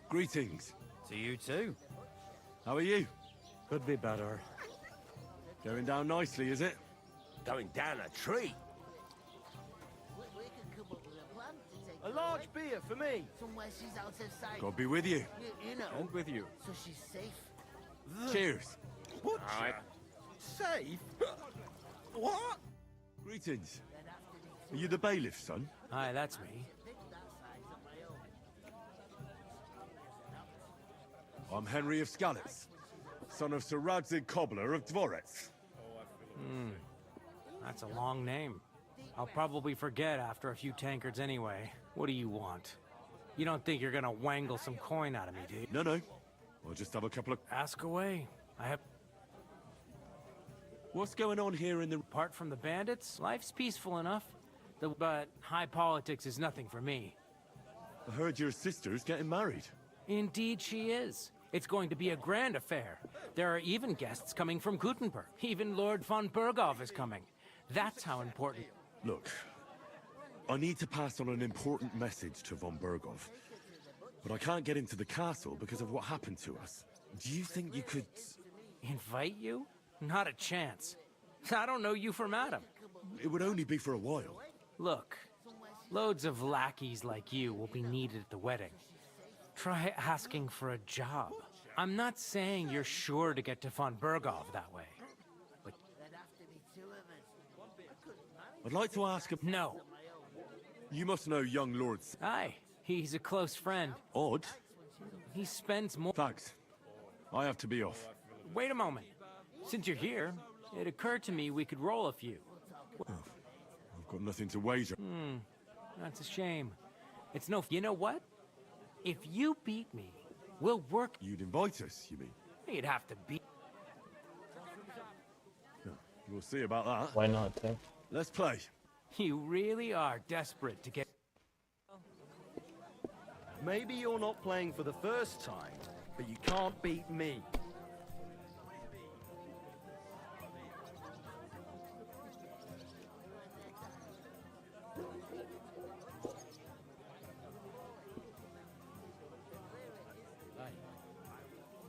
G: Greetings.
J: To you too.
G: How are you?
J: Could be better.
G: Going down nicely, is it?
J: Going down a tree.
K: A large beer for me.
M: Somewhere she's out of sight.
G: God be with you.
M: You know.
J: And with you.
M: So she's safe.
G: Cheers.
K: Butcher?
J: All right.
K: Safe? What?
G: Greetings. Are you the bailiff, son?
J: Hi, that's me.
G: I'm Henry of Skalitz, son of Sir Radzig Cobbler of Dvorets.
J: That's a long name. I'll probably forget after a few tankards anyway. What do you want? You don't think you're gonna wangle some coin out of me, do you?
G: No. I'll just have a couple of...
J: Ask away. I have...
G: What's going on here in the...
J: Apart from the bandits, life's peaceful enough. But high politics is nothing for me.
G: I heard your sister's getting married.
J: Indeed she is. It's going to be a grand affair. There are even guests coming from Gutenberg. Even Lord von Berghoff is coming. That's how important...
G: Look, I need to pass on an important message to von Berghoff. But I can't get into the castle because of what happened to us. Do you think you could...
J: Invite you? Not a chance. I don't know you from Adam.
G: It would only be for a while.
J: Look, loads of lackeys like you will be needed at the wedding. Try asking for a job. I'm not saying you're sure to get to von Berghoff that way. But
G: I'd like to ask him...
J: No.
G: You must know young Lord...
J: Aye, he's a close friend.
G: Odd.
J: He spends more...
G: Thanks. I have to be off.
J: Wait a moment. Since you're here, it occurred to me we could roll a few.
G: I've got nothing to wager.
J: That's a shame. It's no... You know what? If you beat me, we'll work...
G: You'd invite us, you mean?
J: You'd have to beat...
G: We'll see about that.
A: Why not, eh?
G: Let's play.
J: You really are desperate to get...
K: Maybe you're not playing for the first time, but you can't beat me.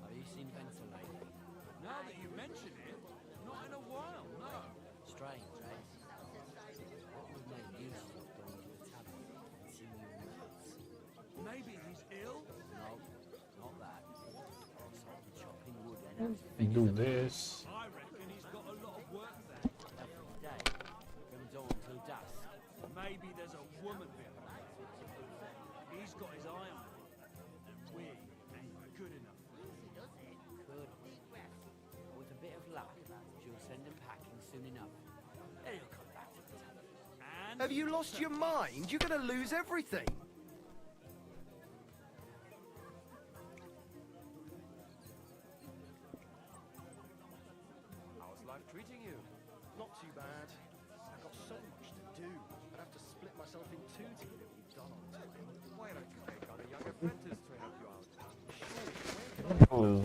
F: Have you seen Venter lately?
B: Now that you mention it, not in a while, no.
F: Strange, eh? What would make use of going to the tavern and seeing you in the huts?
B: Maybe he's ill?
F: No, not that. Something chopping wood and
A: Do this.
B: I reckon he's got a lot of work there.
F: every day. Comes home
D: maybe there's a woman behind it. He's got his eye on it, and we ain't good enough.
F: With a bit of luck, she'll send him packing soon enough. Then he'll come back to the town.
E: Have you lost your mind? You're gonna lose everything.
U: How's life treating you? Not too bad. I've got so much to do. I'd have to split myself in two to get it all done on time. Why don't you take on a young apprentice to help you out?
A: Who is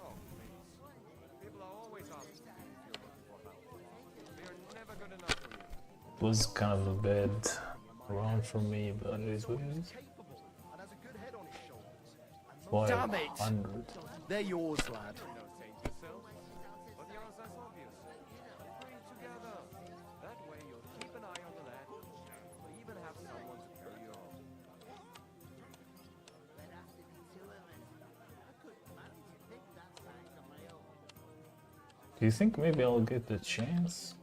U: Oh, please. People are always asking if you're looking for help. We are never good enough for you.
A: was kind of a bad round for me, but it is what it is.
U: And has a good head on his shoulders.
A: 500.
E: Damn it! They're yours, lad.
U: You don't change yourself, but yours is obvious. Bring together. That way you'll keep an eye on the lad, or even have someone to carry you home.
A: Do you think maybe I'll get the chance?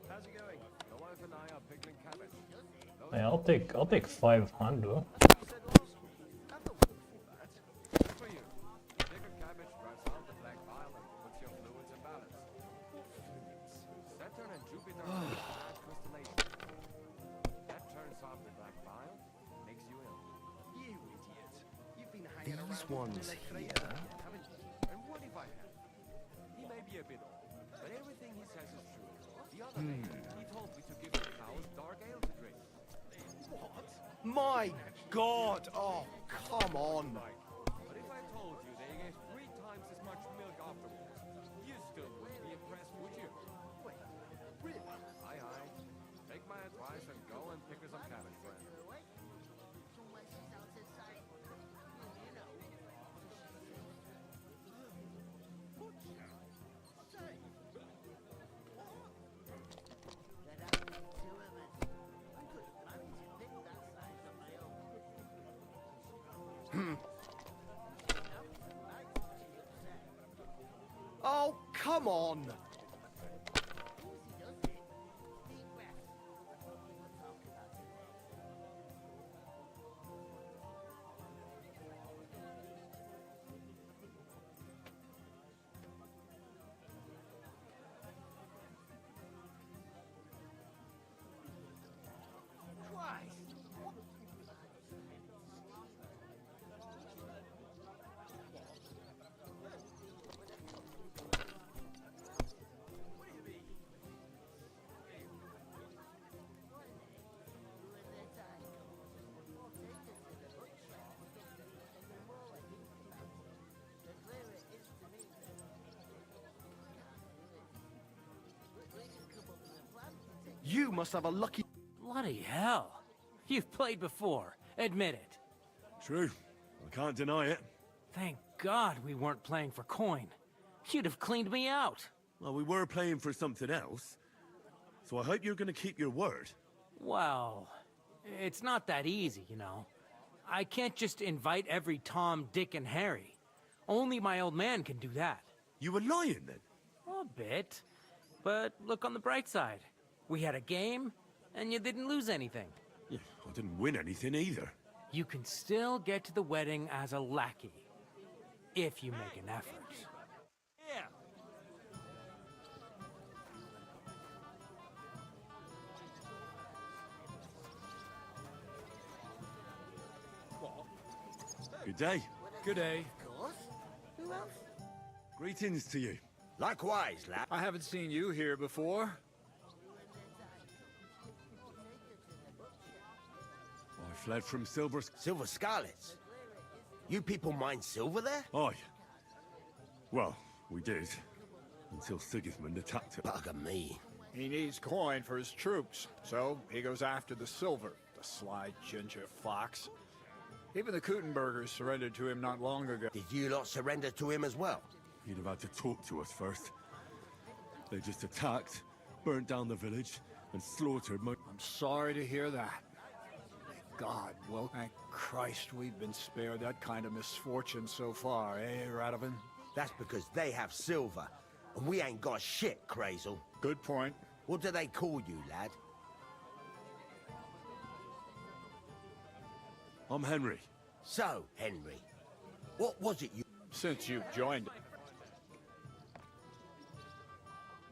U: How's it going? Your wife and I are pickling cabbage.
A: Yeah, I'll take 500.
U: For you. Pickle cabbage drives out the black bile and puts your fluids in balance. Saturn and Jupiter are in bad constellation. That turns off the black bile, makes you ill. You idiot. You've been hanging around
E: These ones here.
U: haven't you? And what if I have? He may be a bit old, but everything he says is true. The other day, he told me to give the cows dark ale to drink. What?
E: My God! Oh, come on.
U: But if I told you they gave 3 times as much milk afterwards, you still wouldn't be impressed, would you? Wait, really? Aye, aye. Take my advice and go and pick her some cabbage, friend.
E: Oh, come on! You must have a lucky...
J: Bloody hell. You've played before. Admit it.
G: True. I can't deny it.
J: Thank God we weren't playing for coin. You'd have cleaned me out.
G: Well, we were playing for something else. So I hope you're going to keep your word.
J: Well, it's not that easy, you know. I can't just invite every Tom, Dick, and Harry. Only my old man can do that.
G: You were lying, then?
J: A bit. But look on the bright side. We had a game, and you didn't lose anything.
G: Yeah, I didn't win anything either.
J: You can still get to the wedding as a lackey. If you make an effort.
D: Yeah.
G: Good day.
K: Good day.
M: Of course. Who else?
G: Greetings to you.
K: Likewise, lad. I haven't seen you here before.
G: I fled from Silver
K: Scarlets? You people mine silver there?
G: Aye. Well, we did. Until Sigismund attacked it.
K: Bugger me.
V: He needs coin for his troops, so he goes after the silver, the sly ginger fox. Even the Kuttenbergers surrendered to him not long ago.
K: Did you lot surrender to him as well?
G: He'd have had to talk to us first. They just attacked, burnt down the village, and slaughtered my...
V: I'm sorry to hear that. Thank God, well, thank Christ we've been spared that kind of misfortune so far, eh, Radovan?
K: That's because they have silver.
L: And we ain't got shit, Crazel.
V: Good point.
L: What do they call you, lad?
G: I'm Henry.
L: So, Henry, what was it you...
V: Since you've joined...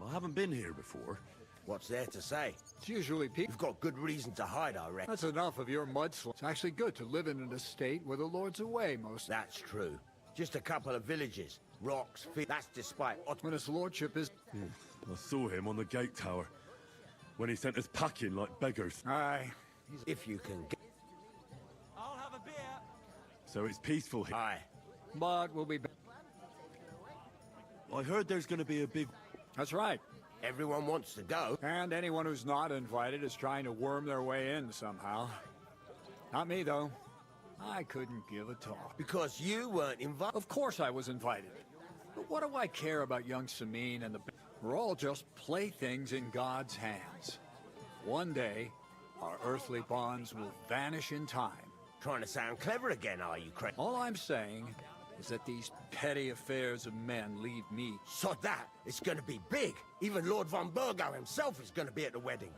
G: I haven't been here before.
L: What's there to say?
V: It's usually people...
L: You've got good reason to hide, I reckon.
V: That's enough of your mudslinging. It's actually good to live in an estate where the Lord's away most...
L: That's true. Just a couple of villages. Rocks, that's despite...
V: When his lordship is...
G: I saw him on the gate tower. When he sent us packing like beggars.
V: Aye.
L: If you can get...
K: I'll have a beer.
G: So it's peaceful here.
L: Aye.
V: But we'll be back.
G: I heard there's going to be a big...
V: That's right.
L: Everyone wants to go.
V: And anyone who's not invited is trying to worm their way in somehow. Not me, though. I couldn't give a talk.
L: Because you weren't invited?
V: Of course I was invited. But what do I care about young Sameen and the... We're all just playthings in God's hands. One day, our earthly bonds will vanish in time.
L: Trying to sound clever again, are you, Craig?
V: All I'm saying is that these petty affairs of men leave me...
L: So that, it's gonna be big. Even Lord von Burgo himself is gonna be at the wedding.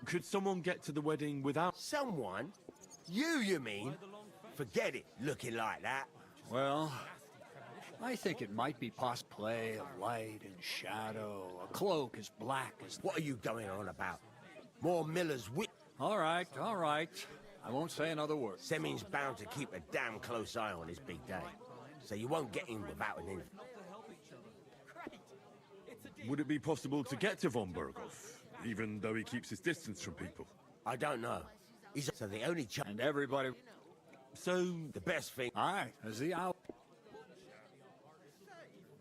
G: Could someone get to the wedding without...
L: Someone? You mean? Forget it, looking like that.
V: Well, I think it might be play of light and shadow, a cloak as black as...
L: What are you going on about? More Miller's wit...
V: All right. I won't say another word.
L: Semin's bound to keep a damn close eye on his big day. So you won't get in without an invite.
G: Would it be possible to get to von Berghoff, even though he keeps his distance from people?
L: I don't know. So the only chance...
V: And everybody...
G: So...
L: The best thing...
V: Aye, is he out?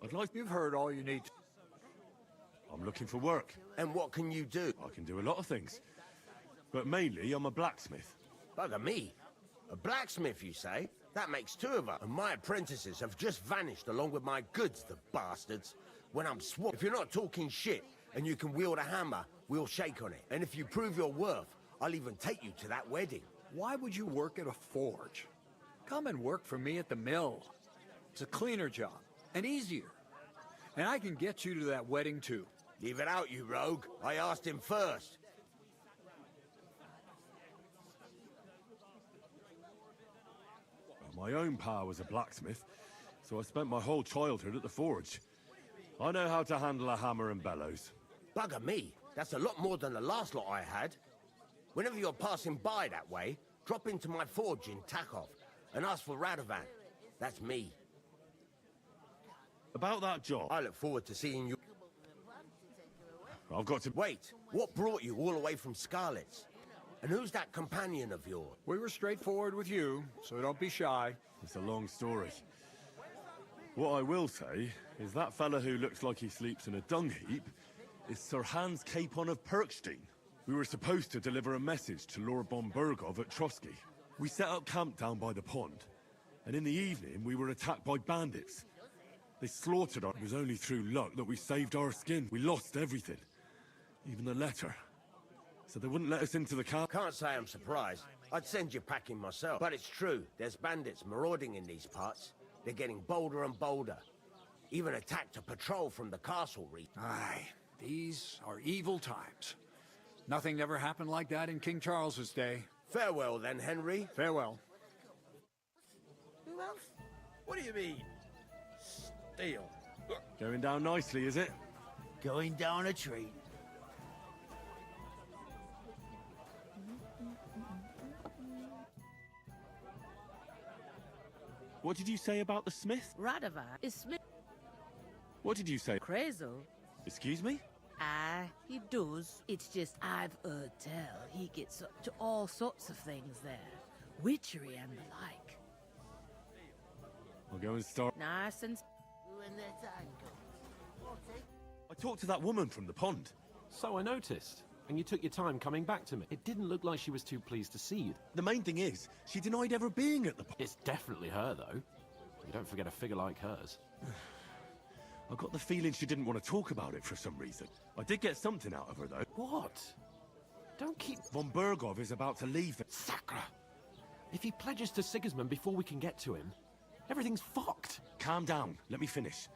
G: I'd like...
V: You've heard all you need to...
G: I'm looking for work.
L: And what can you do?
G: I can do a lot of things. But mainly, I'm a blacksmith.
L: Bugger me. A blacksmith, you say? That makes two of us. And my apprentices have just vanished along with my goods, the bastards. When I'm swamped. If you're not talking shit and you can wield a hammer, we'll shake on it. And if you prove your worth, I'll even take you to that wedding.
V: Why would you work at a forge? Come and work for me at the mill. It's a cleaner job, and easier. And I can get you to that wedding, too.
L: Leave it out, you rogue. I asked him first.
G: My own pa was a blacksmith, so I spent my whole childhood at the forge. I know how to handle a hammer and bellows.
L: Bugger me. That's a lot more than the last lot I had. Whenever you're passing by that way, drop into my forge in Takov and ask for Radovan. That's me.
G: About that job...
L: I look forward to seeing you...
G: I've got to...
L: Wait, what brought you all the way from Scarlet's? And who's that companion of yours?
V: We were straightforward with you, so don't be shy.
G: It's a long story. What I will say is that fella who looks like he sleeps in a dung heap is Sir Hans Capon of Perkstein. We were supposed to deliver a message to Lord von Berghoff at Trotsky. We set up camp down by the pond, and in the evening we were attacked by bandits. They slaughtered us. It was only through luck that we saved our skin. We lost everything, even the letter. So they wouldn't let us into the camp.
L: Can't say I'm surprised. I'd send you packing myself. But it's true, there's bandits marauding in these parts. They're getting bolder and bolder. Even attacked a patrol from the castle reach.
V: Aye, these are evil times. Nothing ever happened like that in King Charles's day.
L: Farewell then, Henry.
V: Farewell.
K: Who else? What do you mean? Steal.
G: Going down nicely, is it?
K: Going down a treat.
G: What did you say about the smith?
T: Radovan is Smith.
G: What did you say?
T: Crazel.
G: Excuse me?
T: Aye, he does. It's just I've heard tell he gets up to all sorts of things there. Witchery and the like.
G: I'll go and start.
T: Nice and...
G: I talked to that woman from the pond.
B: So I noticed. And you took your time coming back to me. It didn't look like she was too pleased to see you.
G: The main thing is, she denied ever being at the pond.
B: It's definitely her, though. You don't forget a figure like hers.
G: I got the feeling she didn't want to talk about it for some reason. I did get something out of her, though.
B: What? Don't keep...
G: Von Berghoff is about to leave.
B: Sacre! If he pledges to Sigismund before we can get to him, everything's fucked.
G: Calm down. Let me finish.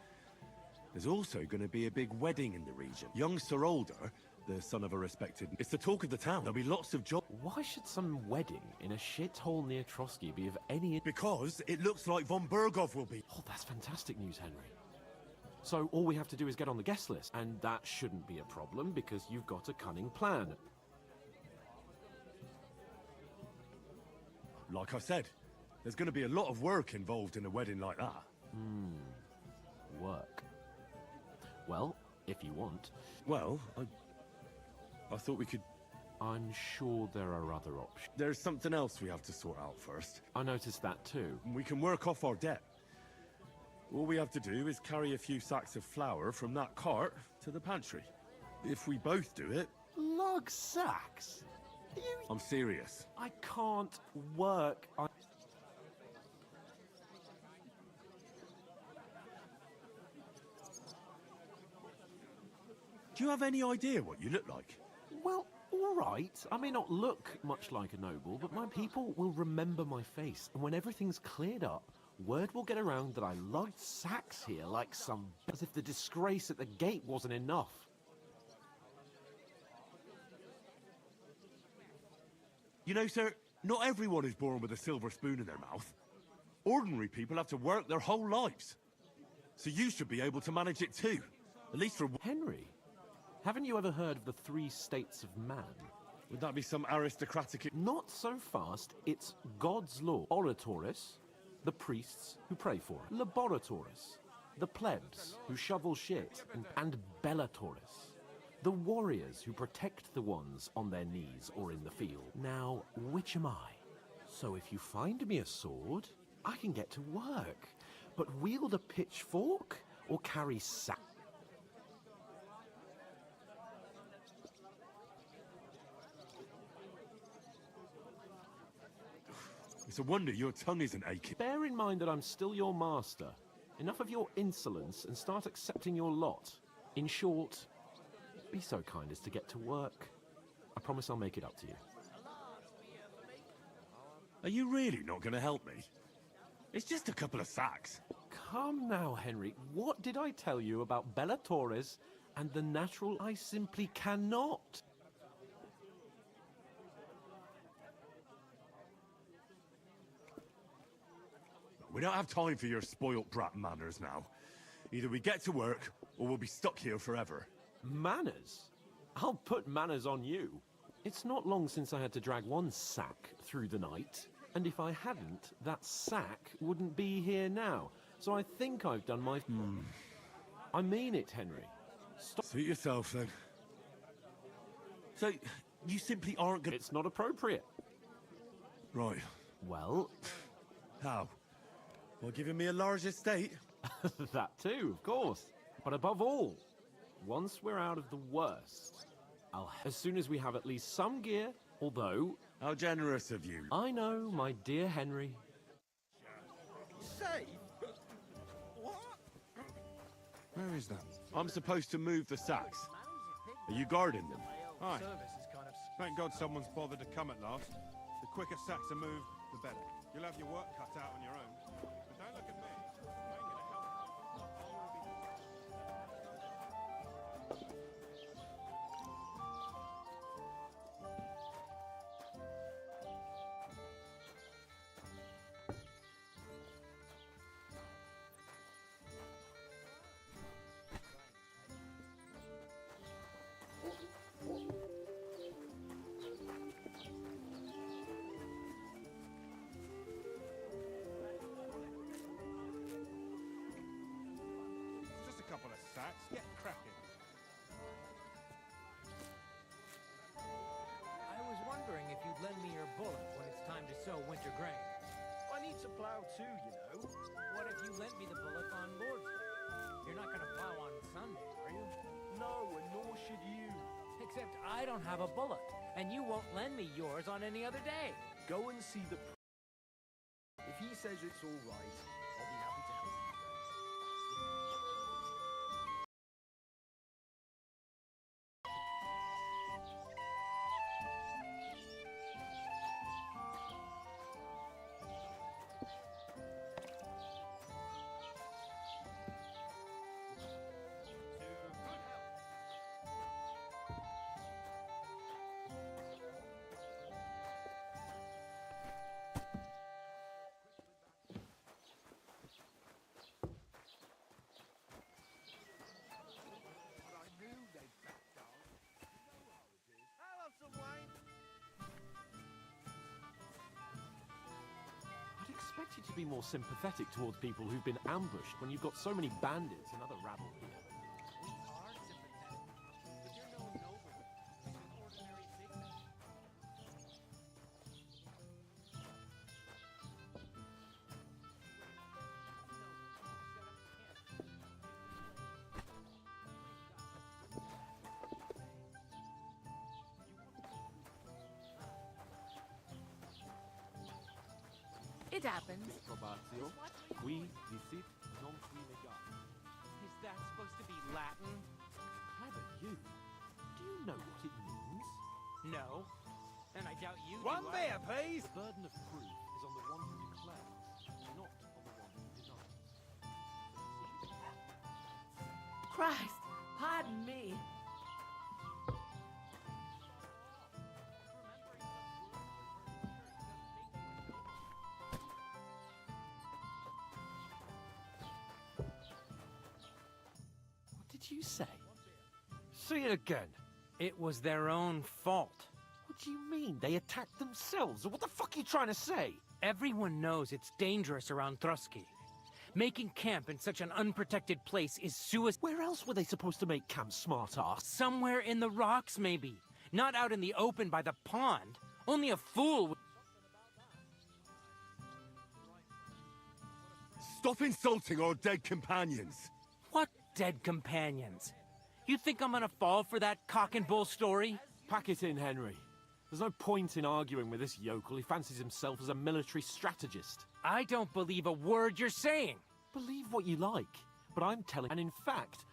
G: There's also going to be a big wedding in the region. Young Sir Alder, the son of a respected... It's the talk of the town. There'll be lots of jobs.
B: Why should some wedding in a shithole near Trotsky be of any...
G: Because it looks like von Berghoff will be...
B: Oh, that's fantastic news, Henry. So all we have to do is get on the guest list, and that shouldn't be a problem because you've got a cunning plan.
G: Like I said, there's going to be a lot of work involved in a wedding like that.
B: Work. Well, if you want.
G: Well, I thought we could...
B: I'm sure there are other options.
G: There's something else we have to sort out first.
B: I noticed that too.
G: We can work off our debt. All we have to do is carry a few sacks of flour from that cart to the pantry. If we both do it...
B: Lug sacks?
G: I'm serious.
B: I can't work.
G: Do you have any idea what you look like?
B: Well, all right. I may not look much like a noble, but my people will remember my face. And when everything's cleared up, word will get around that I lugged sacks here like some... as if the disgrace at the gate wasn't enough.
G: You know, sir, not everyone is born with a silver spoon in their mouth. Ordinary people have to work their whole lives. So you should be able to manage it too. At least for...
B: Henry, haven't you ever heard of the 3 states of man?
G: Would that be some aristocratic...
B: Not so fast. It's God's law. Oratoris, the priests who pray for it. Laboratoris, the plebs who shovel shit. And Bellatoris, the warriors who protect the ones on their knees or in the field. Now, which am I? So if you find me a sword, I can get to work. But wield a pitchfork or carry sack?
G: It's a wonder your tongue isn't aching.
B: Bear in mind that I'm still your master. Enough of your insolence and start accepting your lot. In short, be so kind as to get to work. I promise I'll make it up to you.
G: Are you really not going to help me? It's just a couple of sacks.
B: Come now, Henry. What did I tell you about Bellatoris and the natural? I simply cannot.
G: We don't have time for your spoilt brat manners now. Either we get to work, or we'll be stuck here forever.
B: Manners? I'll put manners on you. It's not long since I had to drag one sack through the night, and if I hadn't, that sack wouldn't be here now. So I think I've done my... I mean it, Henry. Stop.
G: Suit yourself, then. So, you simply aren't gonna...
B: It's not appropriate.
G: Right.
B: Well...
G: How? Well, giving me a large estate?
B: That too, of course. But above all, once we're out of the worst, as soon as we have at least some gear, although...
G: How generous of you.
B: I know, my dear Henry.
E: Safe? What?
U: Where is that?
G: I'm supposed to move the sacks. Are you guarding them?
P: Aye. Thank God someone's bothered to come at last. The quicker sacks are moved, the better. You'll have your work cut out on your own. But don't look at me. I ain't gonna help you. Just a couple of sacks. Get cracking.
F: I was wondering if you'd lend me your bullock when it's time to sow winter grain.
K: I need to plow too, you know.
F: What if you lent me the bullock on Lord's Day? You're not gonna plow on Sunday, are you?
K: No, and nor should you.
F: Except I don't have a bullock, and you won't lend me yours on any other day.
K: Go and see the... If he says it's all right, I'll be happy to help you.
B: you to be more sympathetic towards people who've been ambushed when you've got so many bandits and other rabble here.
T: It happens.
B: Probatio, qui visit non qui legat.
J: Is that supposed to be Latin?
B: Clever you. Do you know what it means?
J: No. And I doubt you
B: One
J: do.
B: beer, please! The burden of proof is on the one who declares, not on the one who denies.
T: Christ, pardon me.
B: What did you say? Say it again.
J: It was their own fault.
B: What do you mean? They attacked themselves? What the fuck are you trying to say?
J: Everyone knows it's dangerous around Trotsky. Making camp in such an unprotected place is suicide.
B: Where else were they supposed to make camp, smart-ass?
J: Somewhere in the rocks, maybe. Not out in the open by the pond. Only a fool would...
G: Stop insulting our dead companions.
J: What dead companions? You think I'm gonna fall for that cock and bull story?
B: Pack it in, Henry. There's no point in arguing with this yokel. He fancies himself as a military strategist.
J: I don't believe a word you're saying.
B: Believe what you like, but I'm telling... And in fact...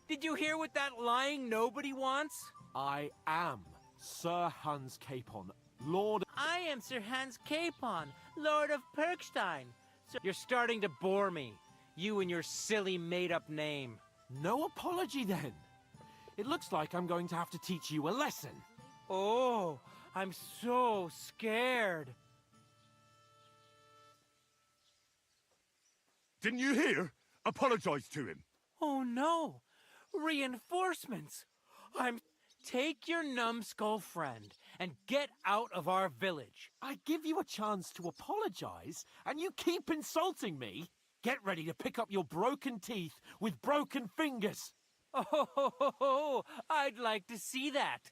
J: Did you hear what that lying nobody wants?
B: I am Sir Hans Capon, Lord...
J: I am Sir Hans Capon, Lord of Perkstein. You're starting to bore me. You and your silly made-up name.
B: No apology, then. It looks like I'm going to have to teach you a lesson.
J: Oh, I'm so scared.
G: Didn't you hear? Apologize to him.
J: Oh no! Reinforcements! Take your numbskull friend and get out of our village.
B: I give you a chance to apologize, and you keep insulting me. Get ready to pick up your broken teeth with broken fingers.
J: Oh, I'd like to see that.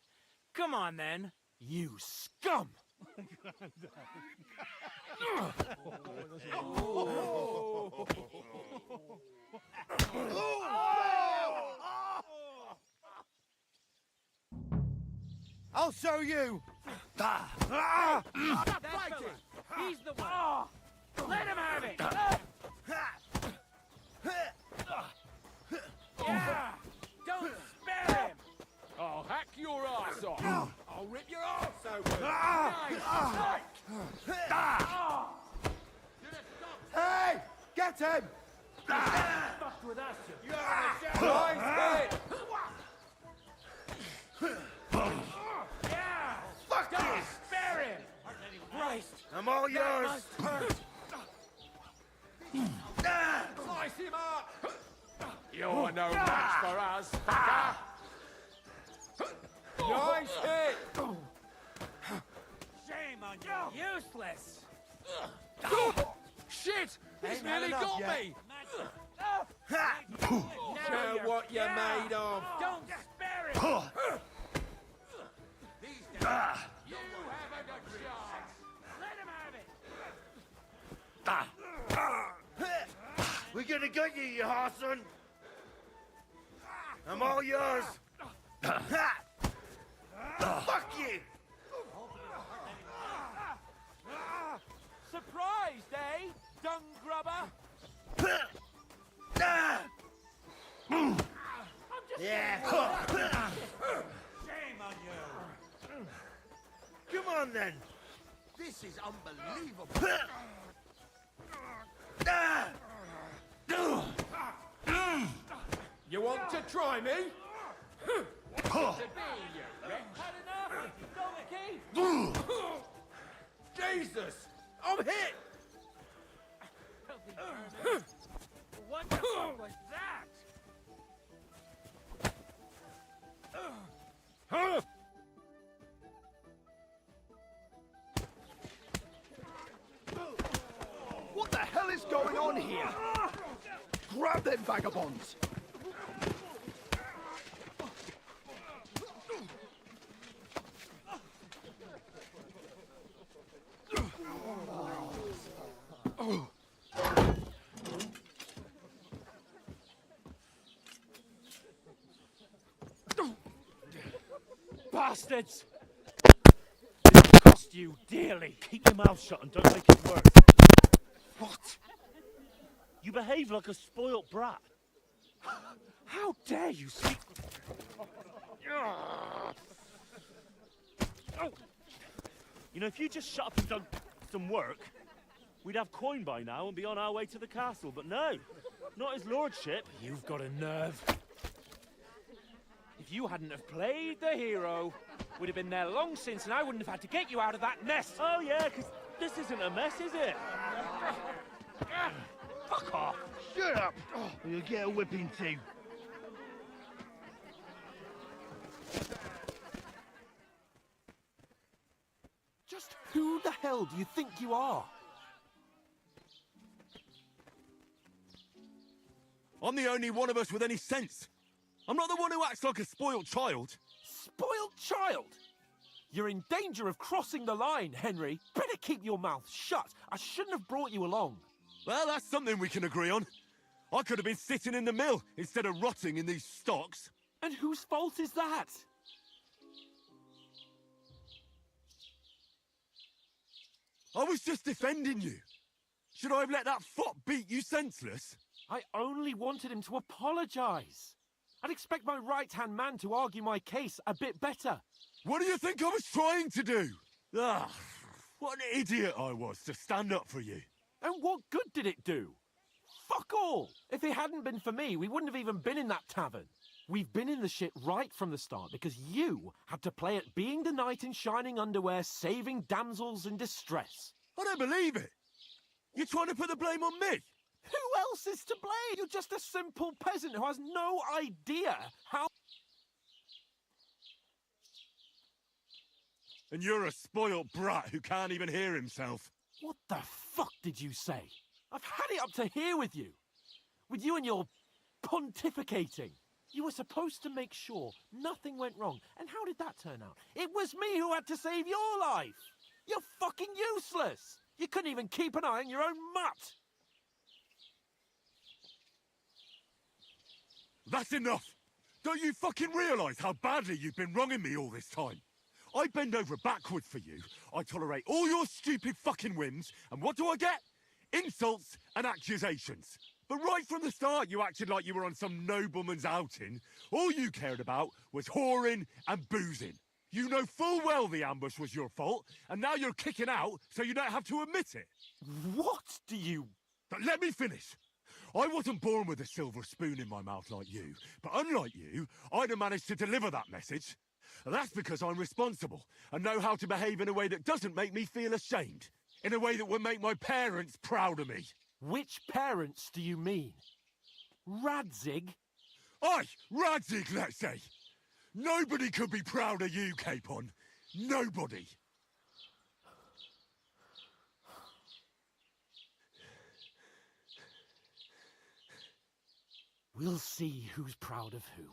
J: Come on, then.
B: You scum!
E: I'll show you!
J: Stop fighting! He's the one! Let him have it! Yeah! Don't spare him!
B: I'll hack your ass off! I'll rip your ass open!
E: Hey! Get him!
J: Fucked with us,
E: you nice hit!
J: Yeah!
E: Fuck
J: Don't
E: you!
J: spare him! Christ!
E: I'm all yours!
B: Slice him up! You're no match for us, fucker!
E: Nice hit!
J: Shame on you! Useless!
B: Shit! He's
E: Ain't
B: nearly
E: had
B: got
E: enough
B: me!
E: Show what you're made of!
J: Don't spare him!
B: You have a good chance!
J: Let him have it!
E: We're gonna get you, you Harson! I'm all yours! Fuck you!
B: Surprised, eh? Dung grubber?
E: Yeah!
J: Shame on you!
E: Come on then!
L: This is unbelievable.
B: You want to try me? Jesus! I'm hit!
J: What the fuck was that?
B: Huh?
E: going on here? Grab them vagabonds!
D: Bastards! This cost you dearly. Keep your mouth shut and don't make it worse. What? You behave like a spoilt brat. How dare you speak... Oh. You know, if you just shut up and done some work, we'd have coin by now and be on our way to the castle, but no, not his lordship. You've got a nerve. If you hadn't have played the hero, we'd have been there long since and I wouldn't have had to get you out of that mess. Oh yeah, because this isn't a mess, is it? Fuck off.
K: Shut up! Or you'll get a whipping too.
I: Just who the hell do you think you are?
G: I'm the only one of us with any sense. I'm not the one who acts like a spoiled child.
B: Spoiled child? You're in danger of crossing the line, Henry. Better keep your mouth shut. I shouldn't have brought you along.
G: Well, that's something we can agree on. I could have been sitting in the mill instead of rotting in these stocks.
B: And whose fault is that?
G: I was just defending you. Should I have let that fop beat you senseless?
B: I only wanted him to apologise. I'd expect my right-hand man to argue my case a bit better.
G: What do you think I was trying to do? Ah, what an idiot I was to stand up for you.
B: And what good did it do? Fuck all! If it hadn't been for me, we wouldn't have even been in that tavern. We've been in the shit right from the start because you had to play at being the knight in shining underwear, saving damsels in distress.
G: I don't believe it. You're trying to put the blame on me.
B: Who else is to blame? You're just a simple peasant who has no idea how...
G: And you're a spoilt brat who can't even hear himself.
B: What the fuck did you say? I've had it up to here with you. With you and your pontificating. You were supposed to make sure nothing went wrong. And how did that turn out? It was me who had to save your life. You're fucking useless. You couldn't even keep an eye on your own mutt.
G: That's enough! Don't you fucking realise how badly you've been wronging me all this time? I bend over backwards for you, I tolerate all your stupid fucking whims, and what do I get? Insults and accusations. But right from the start you acted like you were on some nobleman's outing. All you cared about was whoring and boozing. You know full well the ambush was your fault, and now you're kicking out so you don't have to admit it.
B: What do you...
G: But let me finish. I wasn't born with a silver spoon in my mouth like you, but unlike you, I'd have managed to deliver that message. That's because I'm responsible and know how to behave in a way that doesn't make me feel ashamed. In a way that would make my parents proud of me.
B: Which parents do you mean? Radzig?
G: Aye, Radzig, let's say. Nobody could be proud of you, Capon. Nobody.
B: We'll see who's proud of who.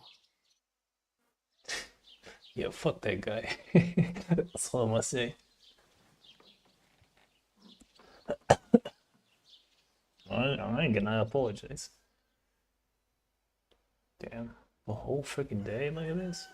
A: Yeah, fuck that guy. That's all I'm gonna say. I ain't gonna apologize. Damn, a whole freaking day, look at this.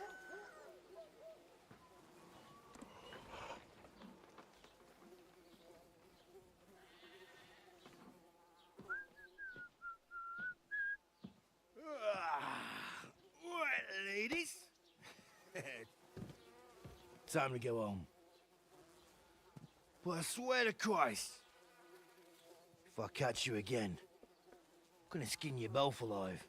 K: Right, ladies. Time to go home. But I swear to Christ, if I catch you again, I'm gonna skin you both alive.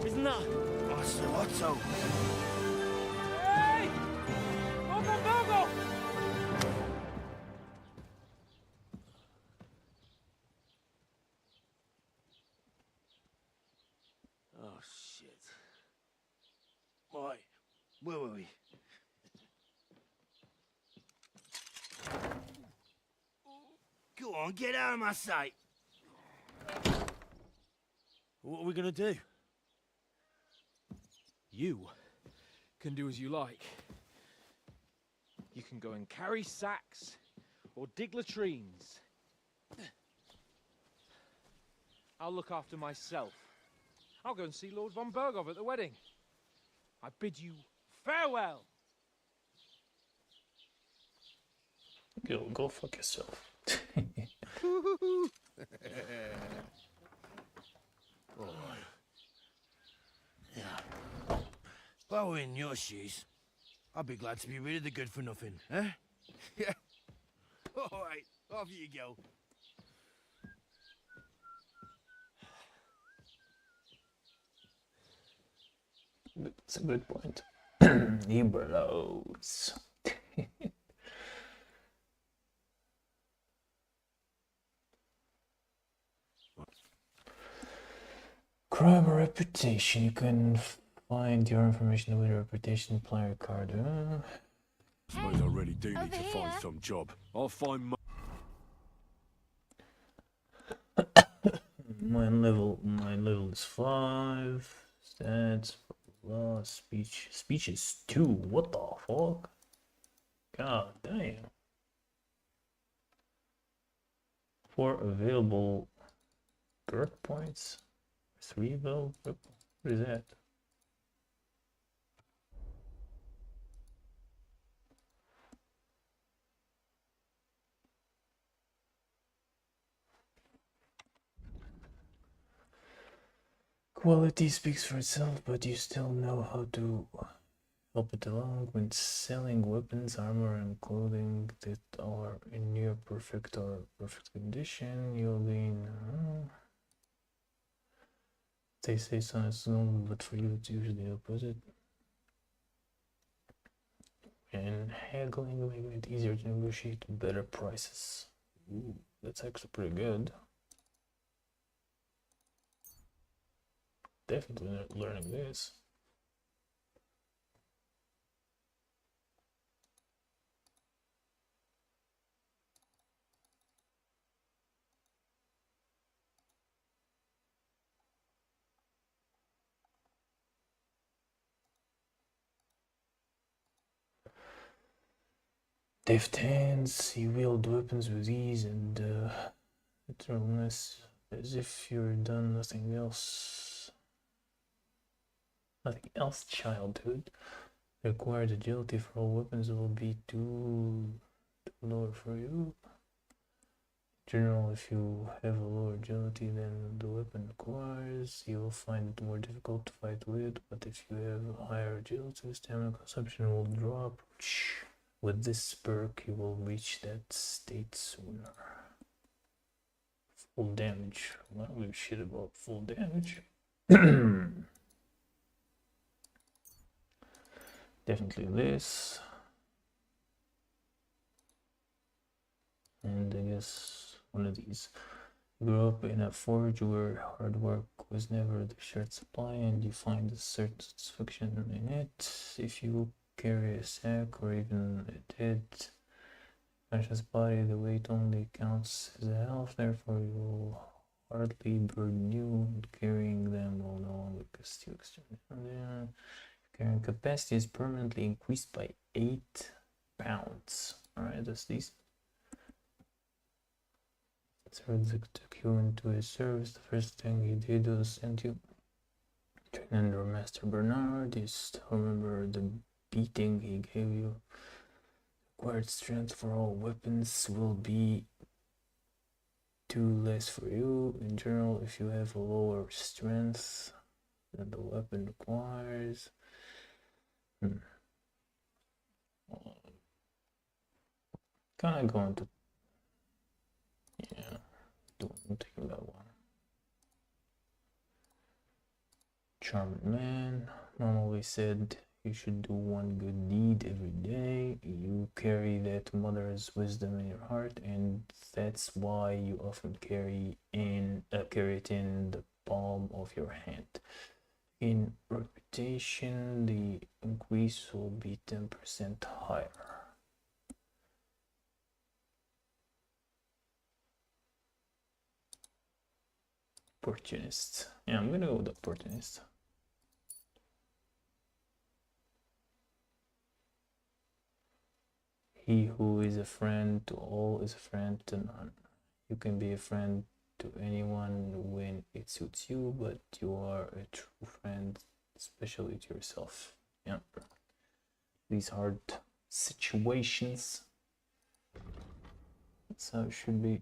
D: Isn't that...
K: Otto.
D: Hey! Open Virgo!
K: Oh, shit.
D: Where were we? Go on, get out of my sight.
B: What are we gonna do? You can do as you like. You can go and carry sacks or dig latrines. I'll look after myself. I'll go and see Lord von Berghoff at the wedding. I bid you farewell.
A: Go fuck yourself.
D: If I were in your shoes, I'd be glad to be rid of the good for nothing, eh? Yeah. All right, off you go.
A: That's a good point. He blows. Crime or reputation. You can find your information with a reputation player card.
G: Suppose I really do need to find some job. I'll find my...
A: Mine level is 5. Stats, blah, blah, speech is 2. What the fuck? God damn. 4 available birth points. 3 available. What is that? Quality speaks for itself, but you still know how to help it along when selling weapons, armor, and clothing that are in near perfect or perfect condition. You'll gain. They say sounds normal, but for you it's usually the opposite. And haggling making it easier to negotiate better prices. Ooh, that's actually pretty good. Definitely learning this. Deft hands, you wield weapons with ease and literalness, as if you're done nothing else. Childhood. The required agility for all weapons will be too low for you. In general, if you have a lower agility than the weapon requires, you will find it more difficult to fight with, but if you have a higher agility, stamina consumption will drop. With this perk, you will reach that state sooner. Full damage. I don't give a shit about full damage. Definitely this. And I guess one of these. You grew up in a forge where hard work was never the shared supply, and you find a certain satisfaction in it. If you carry a sack or even a dead conscious body, the weight only counts as a health, therefore you will hardly burden you, and carrying them will no longer cost you extra. Carrying capacity is permanently increased by 8 pounds. Alright, that's these. Served took you into his service. The first thing he did was send you to under Master Bernard. You still remember the beating he gave you. Required strength for all weapons will be 2 less for you. In general, if you have a lower strength than the weapon requires. Kinda going to don't take that one. Charming man. Mom always said you should do one good deed every day. You carry that mother's wisdom in your heart, and that's why you often carry it in the palm of your hand. In reputation reputation, the increase will be 10% higher. Opportunist. Yeah, I'm gonna go with opportunist. He who is a friend to all is a friend to none. You can be a friend to anyone when it suits you, but you are a true friend, especially to yourself. Yeah. These hard situations. That's how it should be.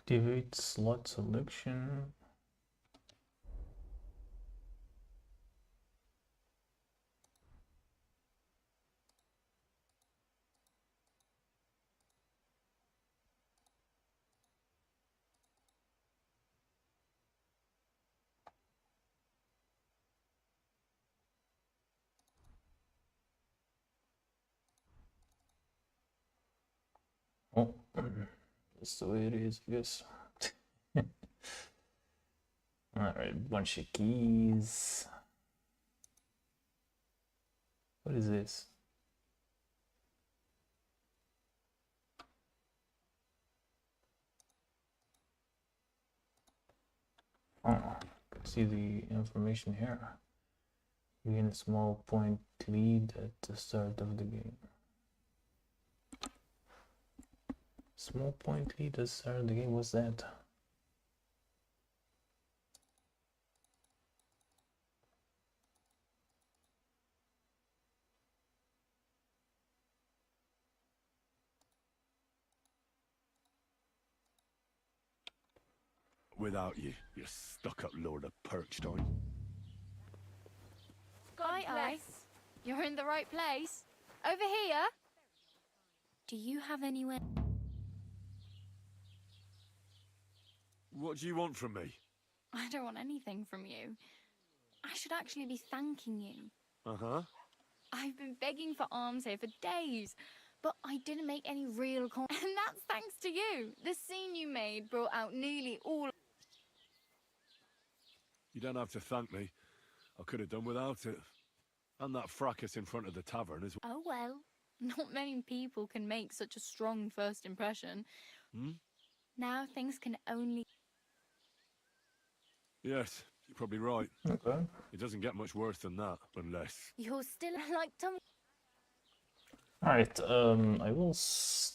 A: Activate slot selection. Oh, that's the way it is, I guess. Alright, bunch of keys. What is this? Oh, I can see the information here. You gain a small point lead at the start of the game. Small point lead at the start of the game, what's that?
G: Without you, you stuck-up Lord of Perchstein.
H: Aye. You're in the right place. Over here. Do you have anywhere?
G: What do you want from me?
H: I don't want anything from you. I should actually be thanking you.
G: Uh-huh.
H: I've been begging for alms here for days, but I didn't make any real and that's thanks to you. The scene you made brought out nearly all.
G: You don't have to thank me. I could have done without it. And that fracas in front of the tavern as well.
H: Oh well, not many people can make such a strong first impression.
G: Hmm?
H: Now things can only...
G: Yes, you're probably right.
A: Okay.
G: It doesn't get much worse than that, unless...
H: You're still like Tom.
A: Alright, I will stop.